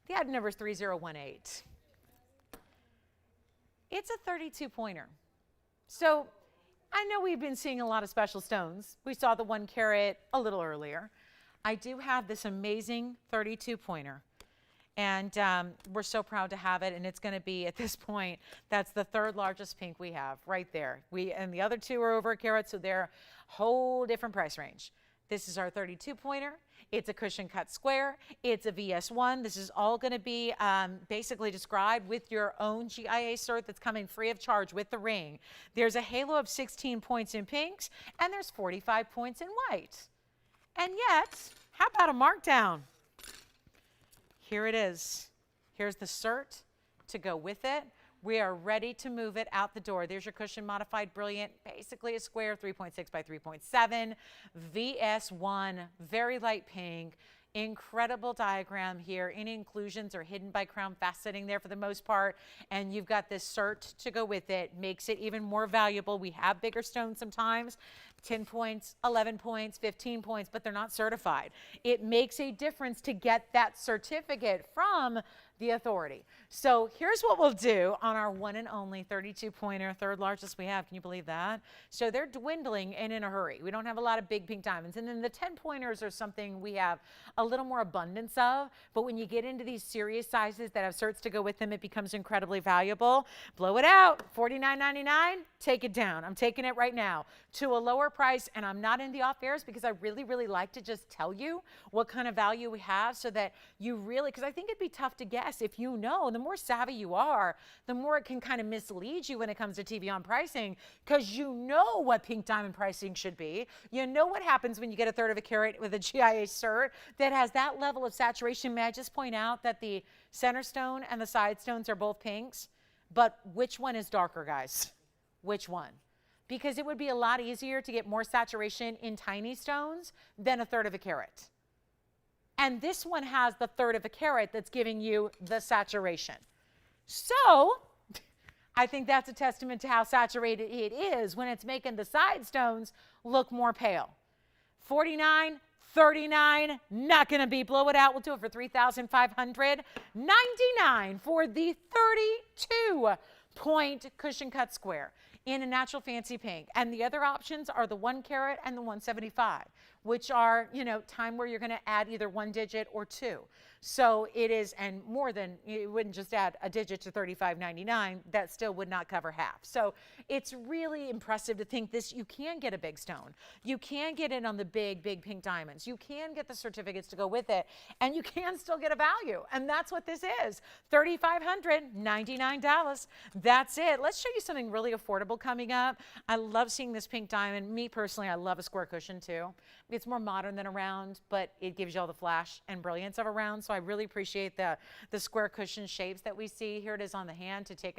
The item number is 3018. It's a 32 pointer. So I know we've been seeing a lot of special stones. We saw the 1 carat a little earlier. I do have this amazing 32 pointer. And we're so proud to have it, and it's going to be, at this point, that's the third largest pink we have right there. And the other two are over a carat, so they're a whole different price range. This is our 32 pointer. It's a cushion cut square. It's a VS1. This is all going to be basically described with your own GIA cert that's coming free of charge with the ring. There's a halo of 16 points in pinks, and there's 45 points in white. And yet, how about a markdown? Here it is. Here's the cert to go with it. We are ready to move it out the door. There's your cushion modified brilliant, basically a square, 3.6 by 3.7, VS1, very light pink. Incredible diagram here. Any inclusions are hidden by crown faceting there for the most part, and you've got this cert to go with it. Makes it even more valuable. We have bigger stones sometimes, 10 points, 11 points, 15 points, but they're not certified. It makes a difference to get that certificate from the authority. So here's what we'll do on our one and only 32 pointer, third largest we have. Can you believe that? So they're dwindling and in a hurry. We don't have a lot of big pink diamonds. And then the 10 pointers are something we have a little more abundance of. But when you get into these serious sizes that have certs to go with them, it becomes incredibly valuable. Blow it out. $49.99. Take it down. I'm taking it right now to a lower price. And I'm not in the off airs because I really, really like to just tell you what kind of value we have so that you really, because I think it'd be tough to guess if you know. The more savvy you are, the more it can kind of mislead you when it comes to TVON pricing, because you know what pink diamond pricing should be. You know what happens when you get a third of a carat with a GIA cert that has that level of saturation. May I just point out that the center stone and the side stones are both pinks, but which one is darker, guys? Which one? Because it would be a lot easier to get more saturation in tiny stones than a third of a carat. And this one has the third of a carat that's giving you the saturation. So I think that's a testament to how saturated it is when it's making the side stones look more pale. 49, 39, not going to be. Blow it out. We'll do it for $3,599 for the 32-point cushion cut square in a natural fancy pink. And the other options are the 1 carat and the 175, which are, you know, time where you're going to add either 1 digit or 2. So it is, and more than, you wouldn't just add a digit to $35.99, that still would not cover half. So it's really impressive to think this, you can get a big stone. You can get it on the big pink diamonds. You can get the certificates to go with it, and you can still get a value. And that's what this is, $3,599. That's it. Let's show you something really affordable coming up. I love seeing this pink diamond. Me personally, I love a square cushion too. It's more modern than a round, but it gives you all the flash and brilliance of a round. So I really appreciate the square cushion shapes that we see. Here it is on the hand to take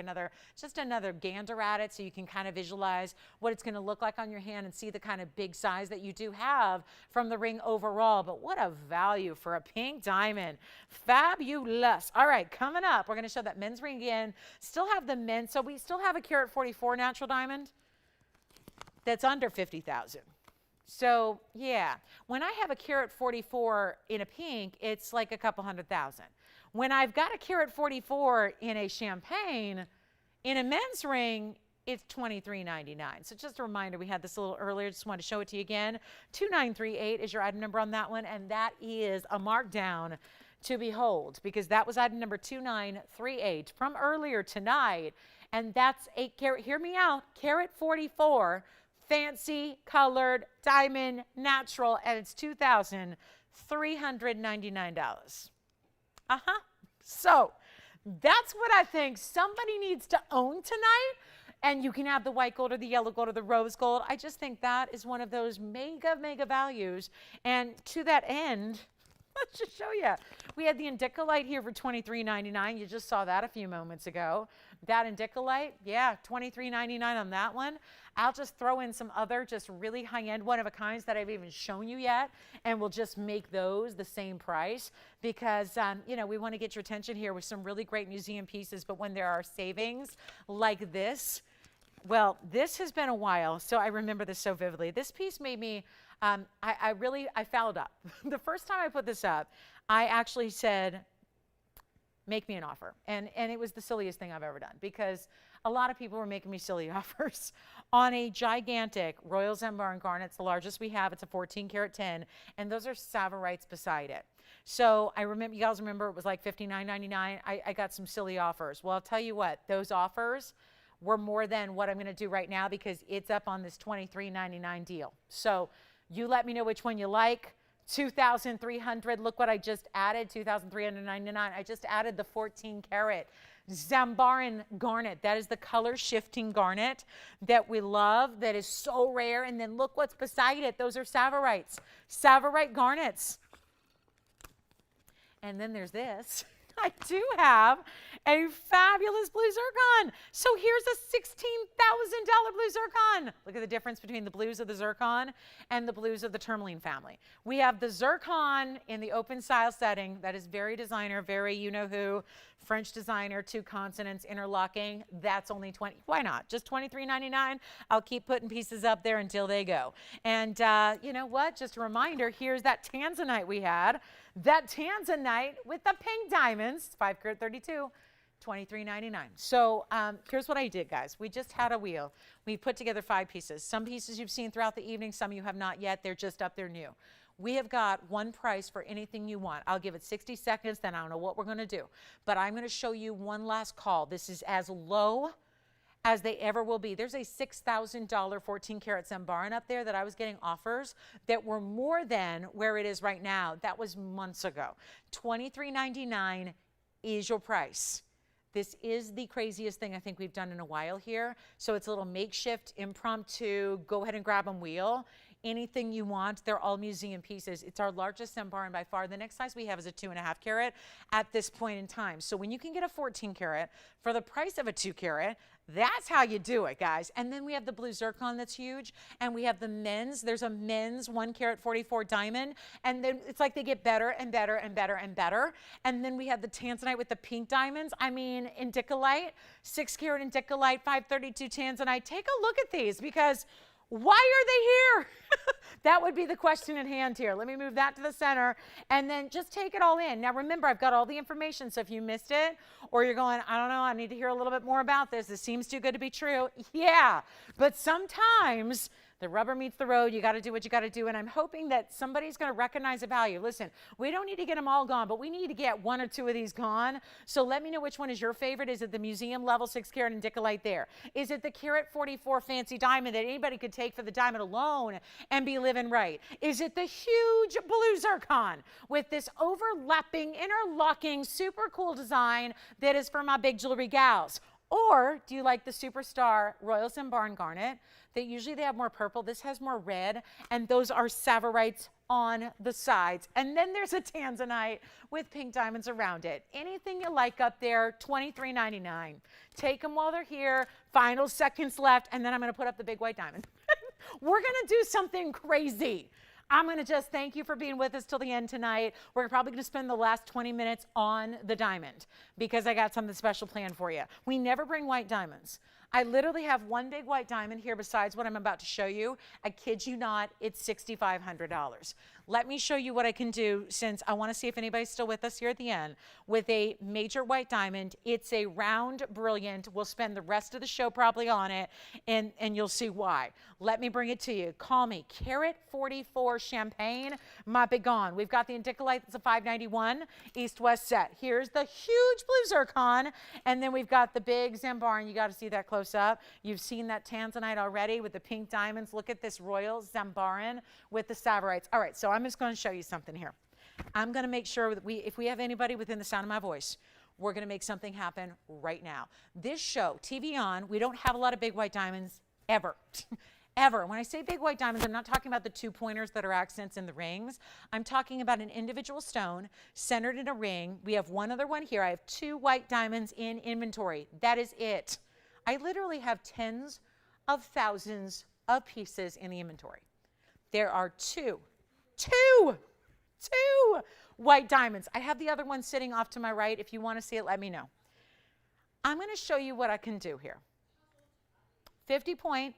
just another gander at it so you can kind of visualize what it's going to look like on your hand and see the kind of big size that you do have from the ring overall. But what a value for a pink diamond. Fabulous. All right, coming up, we're going to show that men's ring again. Still have the men's, so we still have a carat 44 natural diamond that's under 50,000. So yeah, when I have a carat 44 in a pink, it's like a couple $100,000. When I've got a carat 44 in a champagne, in a men's ring, it's $23.99. So just a reminder, we had this a little earlier, just wanted to show it to you again. 2938 is your item number on that one, and that is a markdown to behold, because that was item number 2938 from earlier tonight, and that's 8 carat, hear me out, carat 44, fancy colored diamond natural, and it's $2,399. So that's what I think somebody needs to own tonight. And you can have the white gold or the yellow gold or the rose gold. I just think that is one of those mega values. And to that end, let's just show you. We had the Indicolite here for $23.99. You just saw that a few moments ago. That Indicolite, yeah, $23.99 on that one. I'll just throw in some other just really high-end one-of-a-kinds that I've even shown you yet, and we'll just make those the same price because, you know, we want to get your attention here with some really great museum pieces, but when there are savings like this, well, this has been a while, so I remember this so vividly. This piece made me, I fouled up. The first time I put this up, I actually said, make me an offer. And it was the silliest thing I've ever done because a lot of people were making me silly offers on a gigantic Royal Zembar garnet. It's the largest we have. It's a 14 karat 10, and those are Savorites beside it. So I remember, you guys remember it was like $59.99. I got some silly offers. Well, I'll tell you what, those offers were more than what I'm going to do right now because it's up on this $23.99 deal. So you let me know which one you like. $2,300. Look what I just added, $2,399. I just added the 14 karat Zambaran garnet. That is the color shifting garnet that we love, that is so rare. And then look what's beside it. Those are Savorites, Savorite garnets. And then there's this. I do have a fabulous blue zircon. So here's a $16,000 blue zircon. Look at the difference between the blues of the zircon and the blues of the tourmaline family. We have the zircon in the open style setting. That is very designer, very you-know-who, French designer, 2 consonants, interlocking. That's only $20. Why not? Just $23.99. I'll keep putting pieces up there until they go. And you know what? Just a reminder, here's that Tanzanite we had. That Tanzanite with the pink diamonds, 5 karat 32, $23.99. So here's what I did, guys. We just had a wheel. We put together 5 pieces. Some pieces you've seen throughout the evening. Some you have not yet. They're just up there new. We have got one price for anything you want. I'll give it 60 seconds, then I don't know what we're going to do. But I'm going to show you one last call. This is as low as they ever will be. There's a $6,000 14 karat Zambaran up there that I was getting offers that were more than where it is right now. That was months ago. $23.99 is your price. This is the craziest thing I think we've done in a while here. So it's a little makeshift, impromptu, go ahead and grab them wheel. Anything you want. They're all museum pieces. It's our largest Zambaran by far. The next size we have is a 2.5 karat at this point in time. So when you can get a 14 karat for the price of a 2 karat, that's how you do it, guys. And then we have the blue zircon that's huge. And we have the men's. There's a men's 1 karat 44 diamond. And then it's like they get better and better and better and better. And then we have the Tanzanite with the pink diamonds. I mean, indicolite, 6 karat indicolite, 532 Tanzanite. Take a look at these because why are they here? That would be the question at hand here. Let me move that to the center and then just take it all in. Now remember, I've got all the information, so if you missed it or you're going, I don't know, I need to hear a little bit more about this. This seems too good to be true. Yeah, but sometimes the rubber meets the road. You got to do what you got to do. And I'm hoping that somebody's going to recognize the value. Listen, we don't need to get them all gone, but we need to get 1 or 2 of these gone. So let me know which one is your favorite. Is it the museum level 6 karat indicolite there? Is it the karat 44 fancy diamond that anybody could take for the diamond alone and be living right? Is it the huge blue zircon with this overlapping, interlocking, super cool design that is for my big jewelry gals? Or do you like the superstar Royal Zambaran garnet that usually they have more purple? This has more red, and those are Savorites on the sides. And then there's a Tanzanite with pink diamonds around it. Anything you like up there, $23.99. Take them while they're here. Final seconds left, and then I'm going to put up the big white diamond. We're going to do something crazy. I'm going to just thank you for being with us till the end tonight. We're probably going to spend the last 20 minutes on the diamond because I got something special planned for you. We never bring white diamonds. I literally have one big white diamond here besides what I'm about to show you. I kid you not, it's $6,500. Let me show you what I can do, since I want to see if anybody's still with us here at the end, with a major white diamond. It's a round brilliant. We'll spend the rest of the show probably on it, and you'll see why. Let me bring it to you. Call me Carat 44 Champagne. Might be gone. We've got the indicolite. That's a 591 east-west set. Here's the huge blue zircon, and then we've got the big Zambaran. You got to see that close up. You've seen that Tanzanite already with the pink diamonds. Look at this Royal Zambaran with the Savorites. All right, so I'm just going to show you something here. I'm going to make sure that if we have anybody within the sound of my voice, we're going to make something happen right now. This show, TVON, we don't have a lot of big white diamonds ever. Ever. When I say big white diamonds, I'm not talking about the 2 pointers that are accents in the rings. I'm talking about an individual stone centered in a ring. We have one other one here. I have 2 white diamonds in inventory. That is it. I literally have tens of thousands of pieces in the inventory. There are two white diamonds. I have the other one sitting off to my right. If you want to see it, let me know. I'm going to show you what I can do here. 50 point,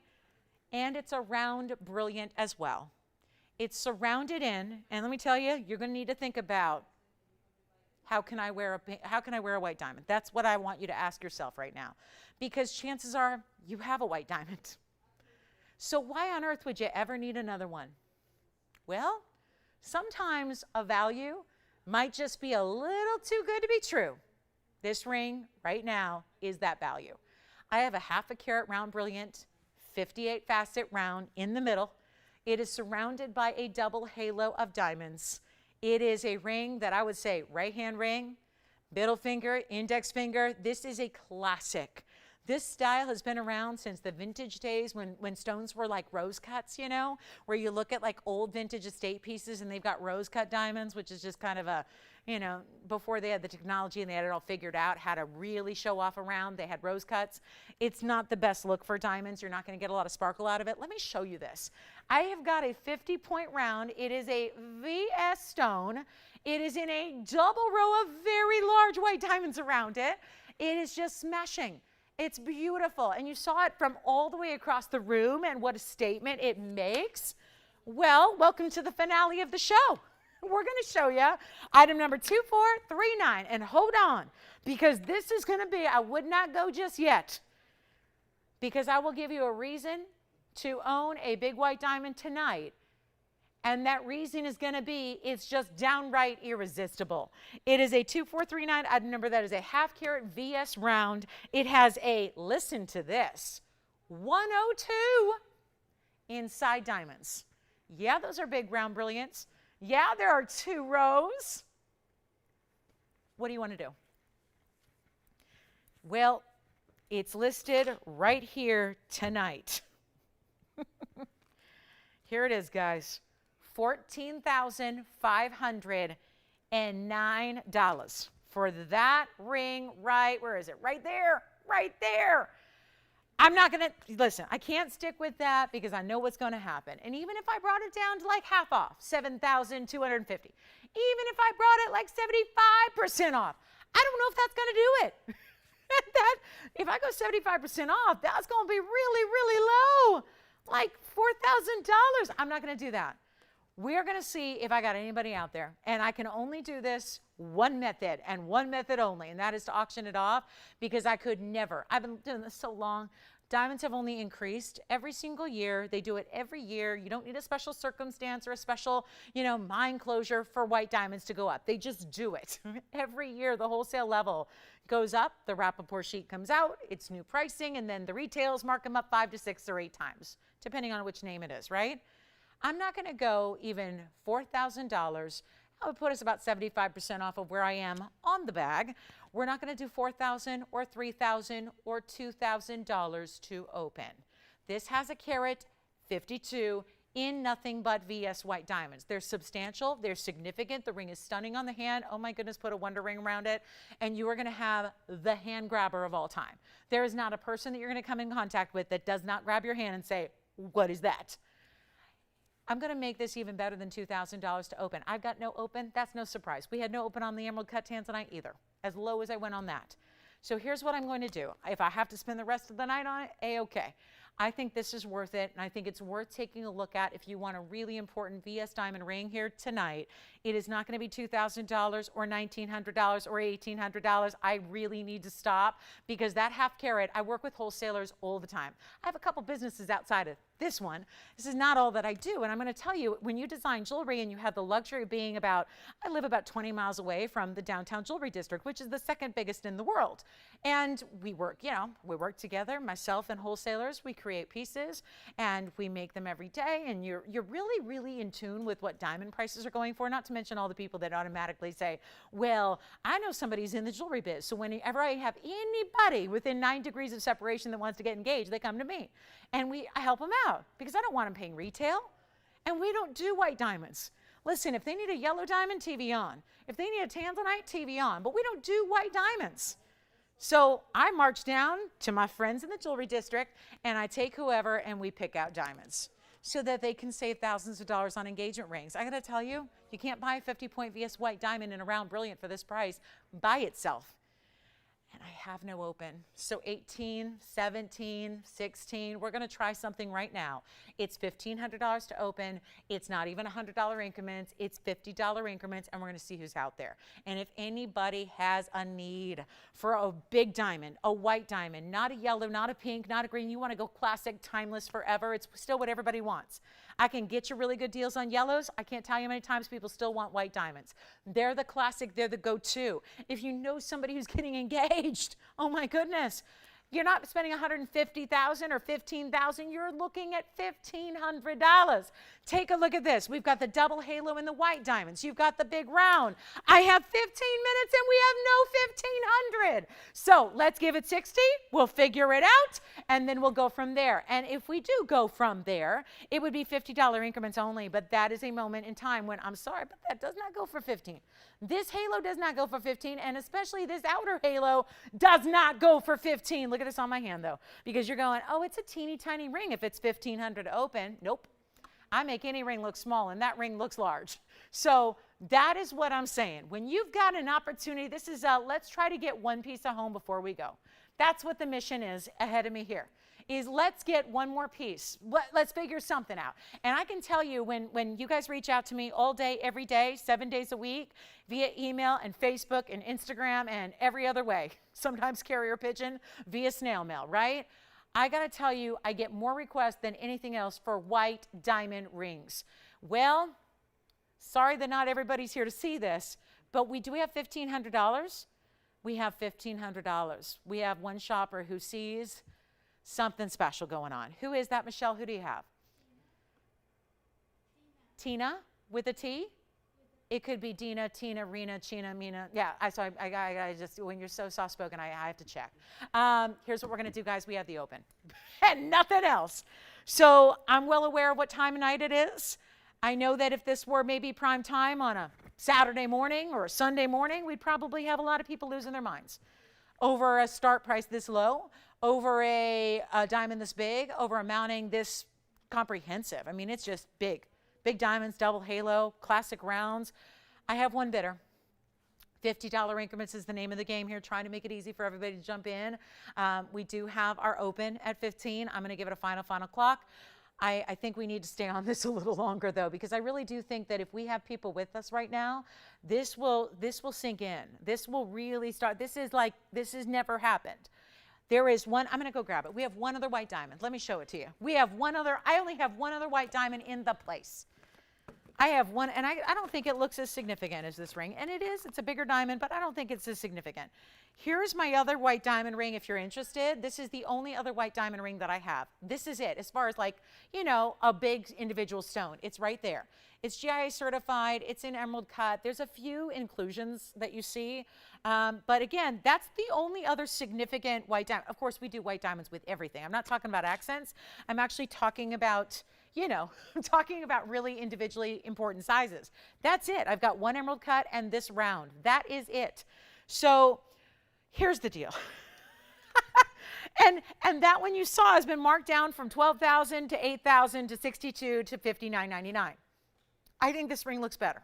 and it's a round brilliant as well. It's surrounded in, and let me tell you, you're going to need to think about how can I wear a white diamond? That's what I want you to ask yourself right now, because chances are you have a white diamond. So why on earth would you ever need another one? Well, sometimes a value might just be a little too good to be true. This ring right now is that value. I have a 1/2 carat round brilliant, 58 facet round in the middle. It is surrounded by a double halo of diamonds. It is a ring that I would say right hand ring, middle finger, index finger. This is a classic. This style has been around since the vintage days when stones were like rose cuts, you know, where you look at like old vintage estate pieces and they've got rose cut diamonds, which is just kind of a, you know, before they had the technology and they had it all figured out how to really show off around, they had rose cuts. It's not the best look for diamonds. You're not going to get a lot of sparkle out of it. Let me show you this. I have got a 50-point round. It is a VS stone. It is in a double row of very large white diamonds around it. It is just smashing. It's beautiful, and you saw it from all the way across the room, and what a statement it makes. Well, welcome to the finale of the show. We're going to show you item number 2439, and hold on, because this is going to be, I would not go just yet, because I will give you a reason to own a big white diamond tonight. And that reason is going to be, it's just downright irresistible. It is a 2439 item number that is a 1/2 carat VS round. It has a, listen to this, 102 inside diamonds. Yeah, those are big round brilliants. Yeah, there are 2 rows. What do you want to do? Well, it's listed right here tonight. Here it is, guys. $14,509 for that ring right, where is it? Right there, right there. I'm not going to, listen, I can't stick with that because I know what's going to happen. And even if I brought it down to like half off, $7,250, even if I brought it like 75% off, I don't know if that's going to do it. If I go 75% off, that's going to be really, really low, like $4,000. I'm not going to do that. We're going to see if I got anybody out there, and I can only do this one method and one method only, and that is to auction it off, because I could never. I've been doing this so long. Diamonds have only increased every single year. They do it every year. You don't need a special circumstance or a special, you know, mine closure for white diamonds to go up. They just do it. Every year the wholesale level goes up, the Rappaport sheet comes out, it's new pricing, and then the retails mark them up 5 to 6 or 8 times, depending on which name it is, right? I'm not going to go even $4,000. I would put us about 75% off of where I am on the bag. We're not going to do $4,000 or $3,000 or $2,000 to open. This has a carat 52 in nothing but VS white diamonds. They're substantial. They're significant. The ring is stunning on the hand. Oh my goodness, put a wonder ring around it. And you are going to have the hand grabber of all time. There is not a person that you're going to come in contact with that does not grab your hand and say, what is that? I'm going to make this even better than $2,000 to open. I've got no open. That's no surprise. We had no open on the emerald cut Tanzanite either, as low as I went on that. So here's what I'm going to do. If I have to spend the rest of the night on it, A-okay. I think this is worth it, and I think it's worth taking a look at if you want a really important VS diamond ring here tonight. It is not going to be $2,000 or $1,900 or $1,800. I really need to stop, because that 1/2 carat, I work with wholesalers all the time. I have a couple businesses outside of this one. This is not all that I do, and I'm going to tell you, when you design jewelry and you have the luxury of being about, I live about 20 miles away from the downtown jewelry district, which is the 2nd biggest in the world. And we work, you know, we work together, myself and wholesalers. We create pieces and we make them every day, and you're really, really in tune with what diamond prices are going for, not to mention all the people that automatically say, well, I know somebody's in the jewelry biz, so whenever I have anybody within 9 degrees of separation that wants to get engaged, they come to me, and I help them out, because I don't want them paying retail, and we don't do white diamonds. Listen, if they need a yellow diamond, TVON. If they need a Tanzanite, TVON, but we don't do white diamonds. So I march down to my friends in the jewelry district, and I take whoever, and we pick out diamonds so that they can save thousands of dollars on engagement rings. I gotta tell you, you can't buy a 50-point VS white diamond in a round brilliant for this price by itself. and I have no open. So 18, 17, 16, we're gonna try something right now. It's $1,500 to open. It's not even $100 increments, it's $50 increments, and we're gonna see who's out there. And if anybody has a need for a big diamond, a white diamond, not a yellow, not a pink, not a green, you wanna go classic, timeless, forever, it's still what everybody wants. I can get you really good deals on yellows. I can't tell you how many times people still want white diamonds. They're the classic, they're the go-to. If you know somebody who's getting engaged, oh my goodness, you're not spending $150,000 or $15,000, you're looking at $1,500. Take a look at this. We've got the double halo and the white diamonds. You've got the big round. I have 15 minutes and we have no 1,500. So let's give it 60. We'll figure it out and then we'll go from there. And if we do go from there, it would be $50 increments only, but that is a moment in time when, I'm sorry, but that does not go for 15. This halo does not go for 15, and especially this outer halo does not go for 15. Look at this on my hand though, because you're going, oh, it's a teeny tiny ring if it's 1,500 to open. Nope. I make any ring look small and that ring looks large. So that is what I'm saying. When you've got an opportunity, this is let's try to get one piece of home before we go. That's what the mission is ahead of me here, is let's get one more piece. Let's figure something out. And I can tell you when you guys reach out to me all day, every day, 7 days a week, via email and Facebook and Instagram and every other way, sometimes carrier pigeon, via snail mail, right? I gotta tell you, I get more requests than anything else for white diamond rings. Well, sorry that not everybody's here to see this, but do we have $1,500? We have $1,500. We have one shopper who sees something special going on. Who is that, Michelle? Who do you have? Tina with a T? It could be Dina, Tina, Rena, China, Mina. Yeah, I just, when you're so soft-spoken, I have to check. Here's what we're going to do, guys. We have the open and nothing else. So I'm well aware of what time of night it is. I know that if this were maybe prime time on a Saturday morning or a Sunday morning, we'd probably have a lot of people losing their minds over a start price this low, over a diamond this big, over a mounting this comprehensive. I mean, it's just big. Big diamonds, double halo, classic rounds. I have one bidder. $50 increments is the name of the game here, trying to make it easy for everybody to jump in. We do have our open at 15. I'm going to give it a final clock. I think we need to stay on this a little longer though, because I really do think that if we have people with us right now, this will sink in. This will really start. This has never happened. There is one, I'm going to go grab it. We have one other white diamond. Let me show it to you. We have one other, I only have one other white diamond in the place. I have one, and I don't think it looks as significant as this ring. And it is, it's a bigger diamond, but I don't think it's as significant. Here's my other white diamond ring if you're interested. This is the only other white diamond ring that I have. This is it, as far as like, you know, a big individual stone. It's right there. It's GIA certified, it's in emerald cut. There's a few inclusions that you see. But again, that's the only other significant white diamond. Of course, we do white diamonds with everything. I'm not talking about accents. I'm actually talking about, you know, I'm talking about really individually important sizes. That's it. I've got one emerald cut and this round. That is it. So here's the deal. and that one you saw has been marked down from $12,000 to $8,000 to $62,000 to $59.99. I think this ring looks better.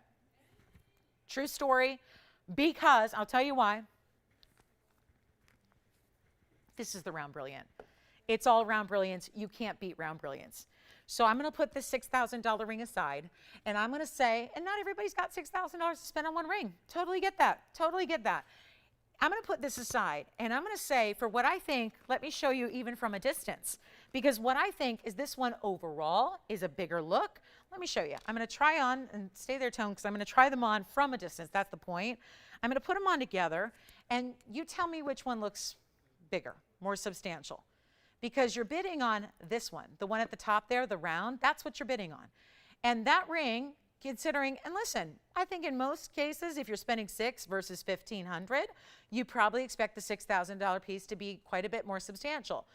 True story, because I'll tell you why. This is the round brilliant. It's all round brilliance. You can't beat round brilliance. So I'm going to put this $6,000 ring aside, and I'm going to say, and not everybody's got $6,000 to spend on one ring. Totally get that. Totally get that. I'm going to put this aside, and I'm going to say, for what I think, let me show you even from a distance, because what I think is this one overall is a bigger look. Let me show you. I'm going to try on, and stay there, Tone, because I'm going to try them on from a distance. That's the point. I'm going to put them on together, and you tell me which one looks bigger, more substantial, because you're bidding on this one, the one at the top there, the round. That's what you're bidding on. And that ring, considering, and listen, I think in most cases, if you're spending $6,000 versus $1,500, you probably expect the $6,000 piece to be quite a bit more substantial.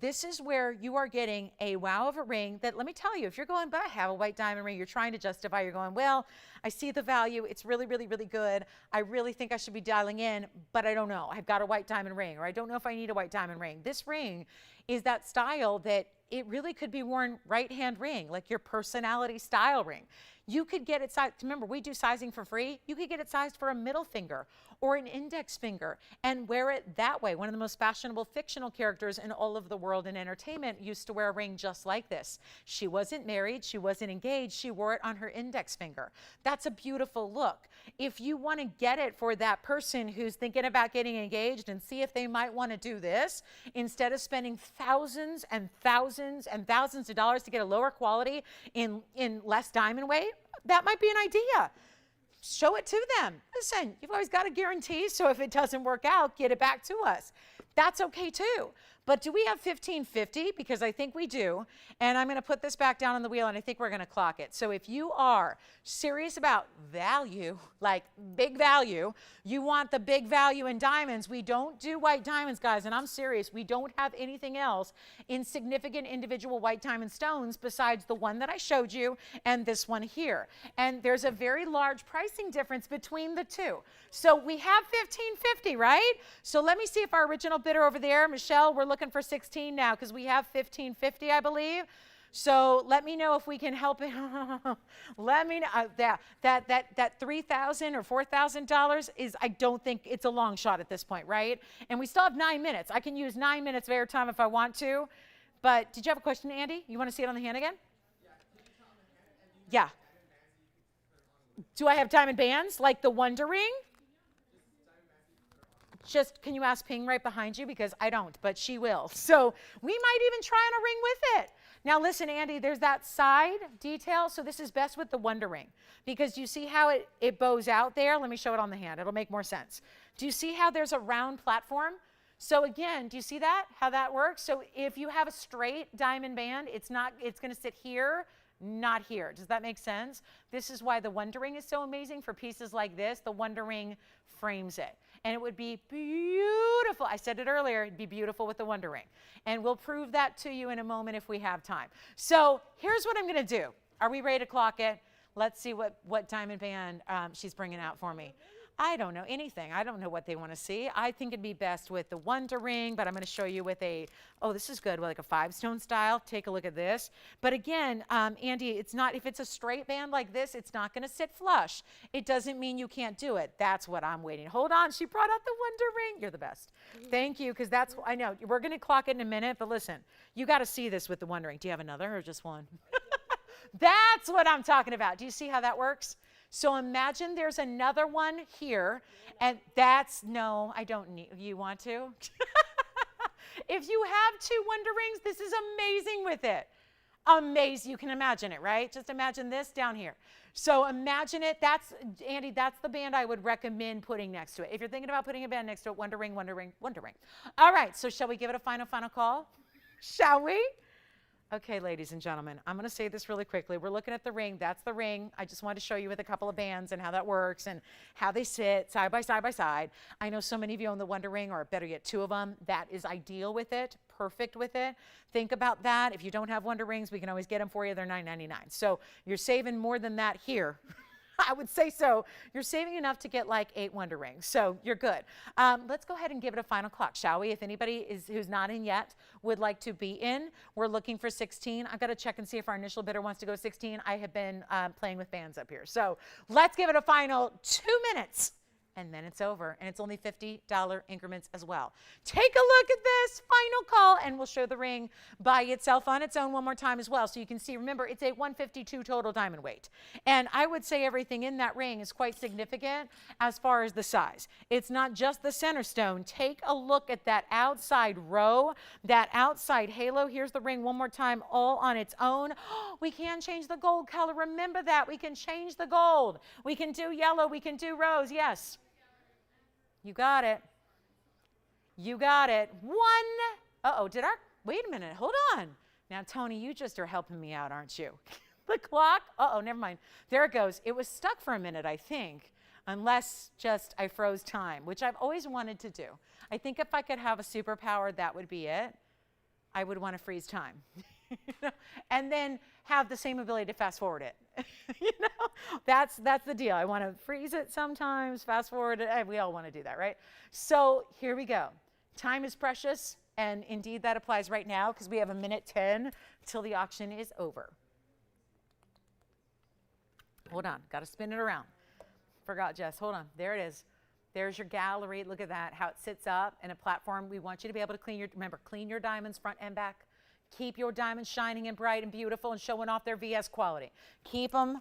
This is where you are getting a wow of a ring that, let me tell you, if you're going, but I have a white diamond ring, you're trying to justify, you're going, well, I see the value, it's really, really, really good. I really think I should be dialing in, but I don't know. I've got a white diamond ring, or I don't know if I need a white diamond ring. This ring is that style that it really could be worn right-hand ring, like your personality style ring. You could get it sized, remember we do sizing for free, you could get it sized for a middle finger or an index finger and wear it that way. One of the most fashionable fictional characters in all of the world in entertainment used to wear a ring just like this. She wasn't married, she wasn't engaged, she wore it on her index finger. That's a beautiful look. If you want to get it for that person who's thinking about getting engaged and see if they might want to do this, instead of spending thousands and thousands and thousands of dollars to get a lower quality in less diamond weight, that might be an idea. Show it to them. Listen, you've always got a guarantee, so if it doesn't work out, get it back to us. That's okay too. But do we have 1550? Because I think we do. And I'm going to put this back down on the wheel, and I think we're going to clock it. So if you are serious about value, like big value, you want the big value in diamonds. We don't do white diamonds, guys, and I'm serious. We don't have anything else in significant individual white diamond stones besides the one that I showed you and this one here. And there's a very large pricing difference between the two. So we have 1550, right? So let me see if our original bidder over there, Michelle, we're looking for 16 now because we have 1550, I believe. So let me know if we can help it. Let me know that $3,000 or $4,000 is, I don't think it's a long shot at this point, right? And we still have 9 minutes. I can use 9 minutes of airtime if I want to. But did you have a question, Andy? You want to see it on the hand again? Yeah. Do I have diamond bands like the Wonder Ring? Just, can you ask Ping right behind you? Because I don't, but she will. So we might even try on a ring with it. Now listen, Andy, there's that side detail. So this is best with the Wonder Ring because you see how it bows out there? Let me show it on the hand. It'll make more sense. Do you see how there's a round platform? So again, do you see that, how that works? So if you have a straight diamond band, it's going to sit here, not here. Does that make sense? This is why the Wonder Ring is so amazing for pieces like this. The Wonder Ring frames it. And it would be beautiful. I said it earlier, it'd be beautiful with the Wonder Ring. And we'll prove that to you in a moment if we have time. So here's what I'm going to do. Are we ready to clock it? Let's see what diamond band she's bringing out for me. I don't know anything. I don't know what they want to see. I think it'd be best with the Wonder Ring, but I'm going to show you with a, oh, this is good, with like a 5-stone style. Take a look at this. But again, Andy, it's not, if it's a straight band like this, it's not going to sit flush. It doesn't mean you can't do it. That's what I'm waiting. Hold on. She brought out the Wonder Ring. You're the best. Thank you, because that's, I know, we're going to clock it in a minute, but listen, you got to see this with the Wonder Ring. Do you have another or just one? That's what I'm talking about. Do you see how that works? So imagine there's another one here, and that's, no, I don't need, you want to? If you have 2 Wonder Rings, this is amazing with it. Amazing, you can imagine it, right? Just imagine this down here. So imagine it, that's, Andy, that's the band I would recommend putting next to it. If you're thinking about putting a band next to it, Wonder Ring, Wonder Ring, Wonder Ring. All right, so shall we give it a final call? Shall we? Okay, ladies and gentlemen, I'm going to say this really quickly. We're looking at the ring. That's the ring. I just wanted to show you with a couple of bands and how that works and how they sit side by side by side. I know so many of you own the Wonder Ring, or better yet, 2 of them. That is ideal with it, perfect with it. Think about that. If you don't have Wonder Rings, we can always get them for you. They're $9.99. So you're saving more than that here. I would say so. You're saving enough to get like 8 Wonder Rings. So you're good. Let's go ahead and give it a final clock, shall we? If anybody who's not in yet would like to be in, we're looking for 16. I've got to check and see if our initial bidder wants to go 16. I have been playing with bands up here. So let's give it a final 2 minutes. And then it's over. And it's only $50 increments as well. Take a look at this final call, and we'll show the ring by itself on its own one more time as well. So you can see, remember, it's a 152 total diamond weight. And I would say everything in that ring is quite significant as far as the size. It's not just the center stone. Take a look at that outside row, that outside halo. Here's the ring one more time, all on its own. We can change the gold color. Remember that. We can change the gold. We can do yellow. We can do rose. Yes. You got it. You got it. Wait a minute, hold on. Now, Tony, you just are helping me out, aren't you? The clock, never mind. There it goes. It was stuck for a minute, I think, unless just I froze time, which I've always wanted to do. I think if I could have a superpower, that would be it. I would want to freeze time. And then have the same ability to fast forward it. That's the deal. I want to freeze it sometimes, fast forward it. We all want to do that, right? So here we go. Time is precious, And indeed, that applies right now because we have 1:10 till the auction is over. Hold on, got to spin it around. Forgot, Jess. Hold on. There it is. There's your gallery. Look at that, how it sits up in a platform. We want you to be able to clean your diamonds front and back. Keep your diamonds shining and bright and beautiful and showing off their VS quality. Keep them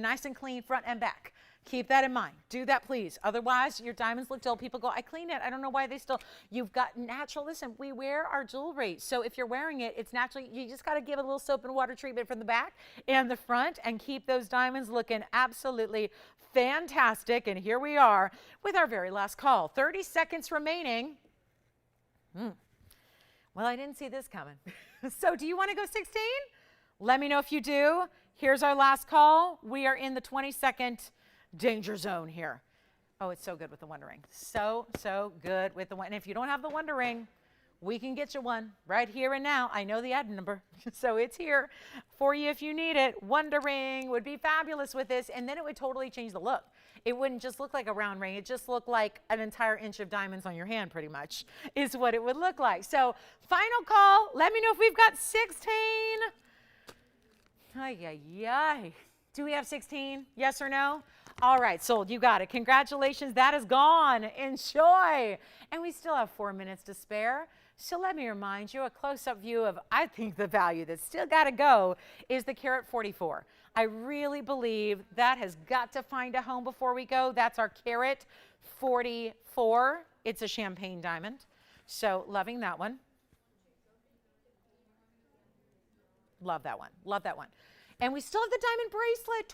nice and clean front and back. Keep that in mind. Do that, please. Otherwise, your diamonds look dull. People go, I clean it. I don't know why they still. You've got natural. Listen, we wear our jewelry. So if you're wearing it, it's naturally, you just got to give it a little soap and water treatment from the back and the front and keep those diamonds looking absolutely fantastic. And here we are with our very last call. 30 seconds remaining. Well, I didn't see this coming. So do you want to go 16? Let me know if you do. Here's our last call. We are in the 20-second danger zone here. Oh, it's so good with the Wonder Ring. So good with the one. And if you don't have the Wonder Ring, we can get you one right here and now. I know the ad number, so it's here for you if you need it. Wonder Ring would be fabulous with this, and then it would totally change the look. It wouldn't just look like a round ring. It just looked like an entire inch of diamonds on your hand, pretty much, is what it would look like. So final call. Let me know if we've got 16. Ay, ay, ay. Do we have 16? Yes or no? All right, sold. You got it. Congratulations. That is gone. Enjoy. And we still have 4 minutes to spare. So let me remind you, a close-up view of, I think, the value that's still got to go is the carat 44. I really believe that has got to find a home before we go. That's our carat 44. It's a champagne diamond. So loving that one. Love that one. Love that one. And we still have the diamond bracelet,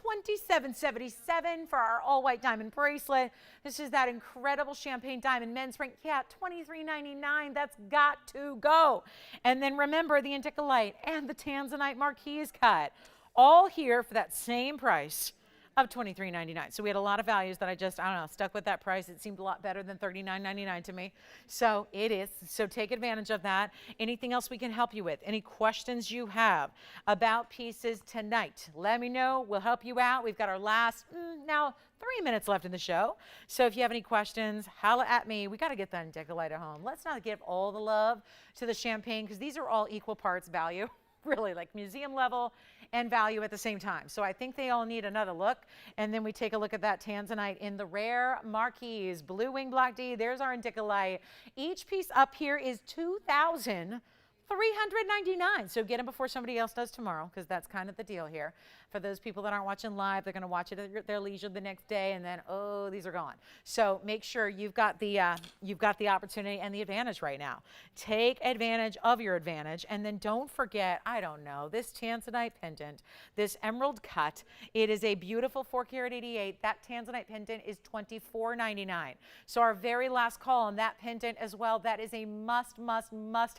$27.77 for our all-white diamond bracelet. This is that incredible champagne diamond men's ring. Yeah, $23.99. That's got to go. And then remember the Indicolite and the Tanzanite Marquise cut, all here for that same price of $23.99. So we had a lot of values that I don't know, stuck with that price. It seemed a lot better than $39.99 to me. So it is. So take advantage of that. Anything else we can help you with? Any questions you have about pieces tonight? Let me know. We'll help you out. We've got our last, now 3 minutes left in the show. So if you have any questions, holla at me. We got to get that Indicolite at home. Let's not give all the love to the champagne because these are all equal parts value. Really, like museum level and value at the same time. So I think they all need another look. And then we take a look at that Tanzanite in the rare Marquise, Blue Wing Block D. There's our Indicolite. Each piece up here is $2,399. So get them before somebody else does tomorrow, because that's kind of the deal here. For those people that aren't watching live, they're going to watch it at their leisure the next day, and then, oh, these are gone. So make sure you've got the opportunity and the advantage right now. Take advantage of your advantage, and then don't forget, I don't know, this Tanzanite pendant, this emerald cut. It is a beautiful 4 karat 88. That Tanzanite pendant is $24.99. So our very last call on that pendant as well. That is a must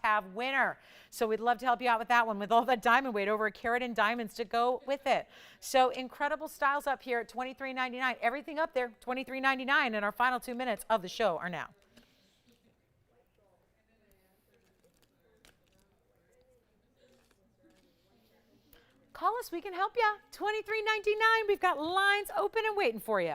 have winner. So we'd love to help you out with that one with all that diamond weight, over a carat in diamonds to go with it. So incredible styles up here at $23.99. Everything up there, $23.99. And our final 2 minutes of the show are now. Call us, we can help you. $23.99. We've got lines open and waiting for you.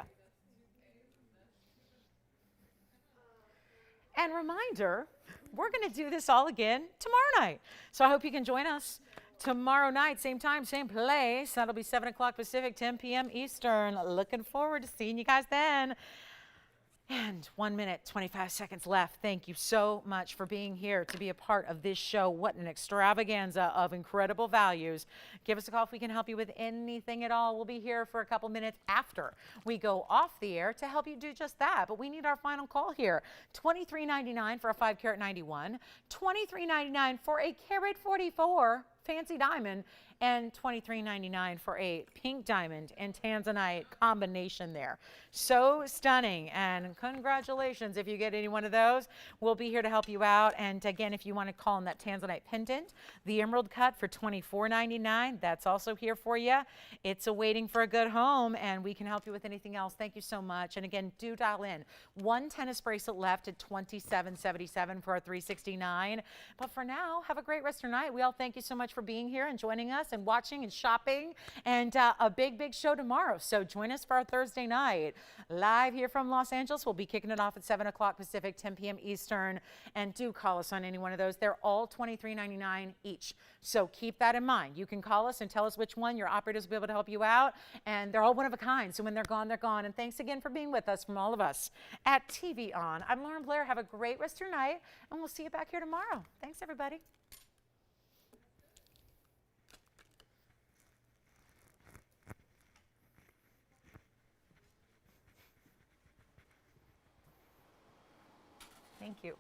And reminder, we're going to do this all again tomorrow night. So I hope you can join us tomorrow night, same time, same place. That'll be 7 o'clock Pacific, 10 p.m. Eastern. Looking forward to seeing you guys then. And 1 minute, 25 seconds left. Thank you so much for being here to be a part of this show. What an extravaganza of incredible values. Give us a call if we can help you with anything at all. We'll be here for a couple minutes after we go off the air to help you do just that. But we need our final call here. $23.99 for a 5 karat 91, $23.99 for a carat 44 fancy diamond, and $23.99 for a pink diamond and Tanzanite combination there. So stunning, and congratulations if you get any one of those. We'll be here to help you out. And again, if you want to call in that Tanzanite pendant, the emerald cut for $24.99, that's also here for you. It's awaiting for a good home, and we can help you with anything else. Thank you so much. And again, do dial in. One tennis bracelet left at $27.77 for our $369. But for now, have a great rest of your night. We all thank you so much for being here and joining us. and watching and shopping, and a big show tomorrow. So join us for our Thursday night live here from Los Angeles. We'll be kicking it off at 7 o'clock Pacific, 10 p.m. Eastern, and do call us on any one of those. They're all $23.99 each. So keep that in mind. You can call us and tell us which one. Your operators will be able to help you out, and they're all one of a kind. So when they're gone, they're gone. And thanks again for being with us from all of us at TVON. I'm Lauren Blair. Have a great rest of your night, and we'll see you back here tomorrow. Thanks, everybody. Thank you.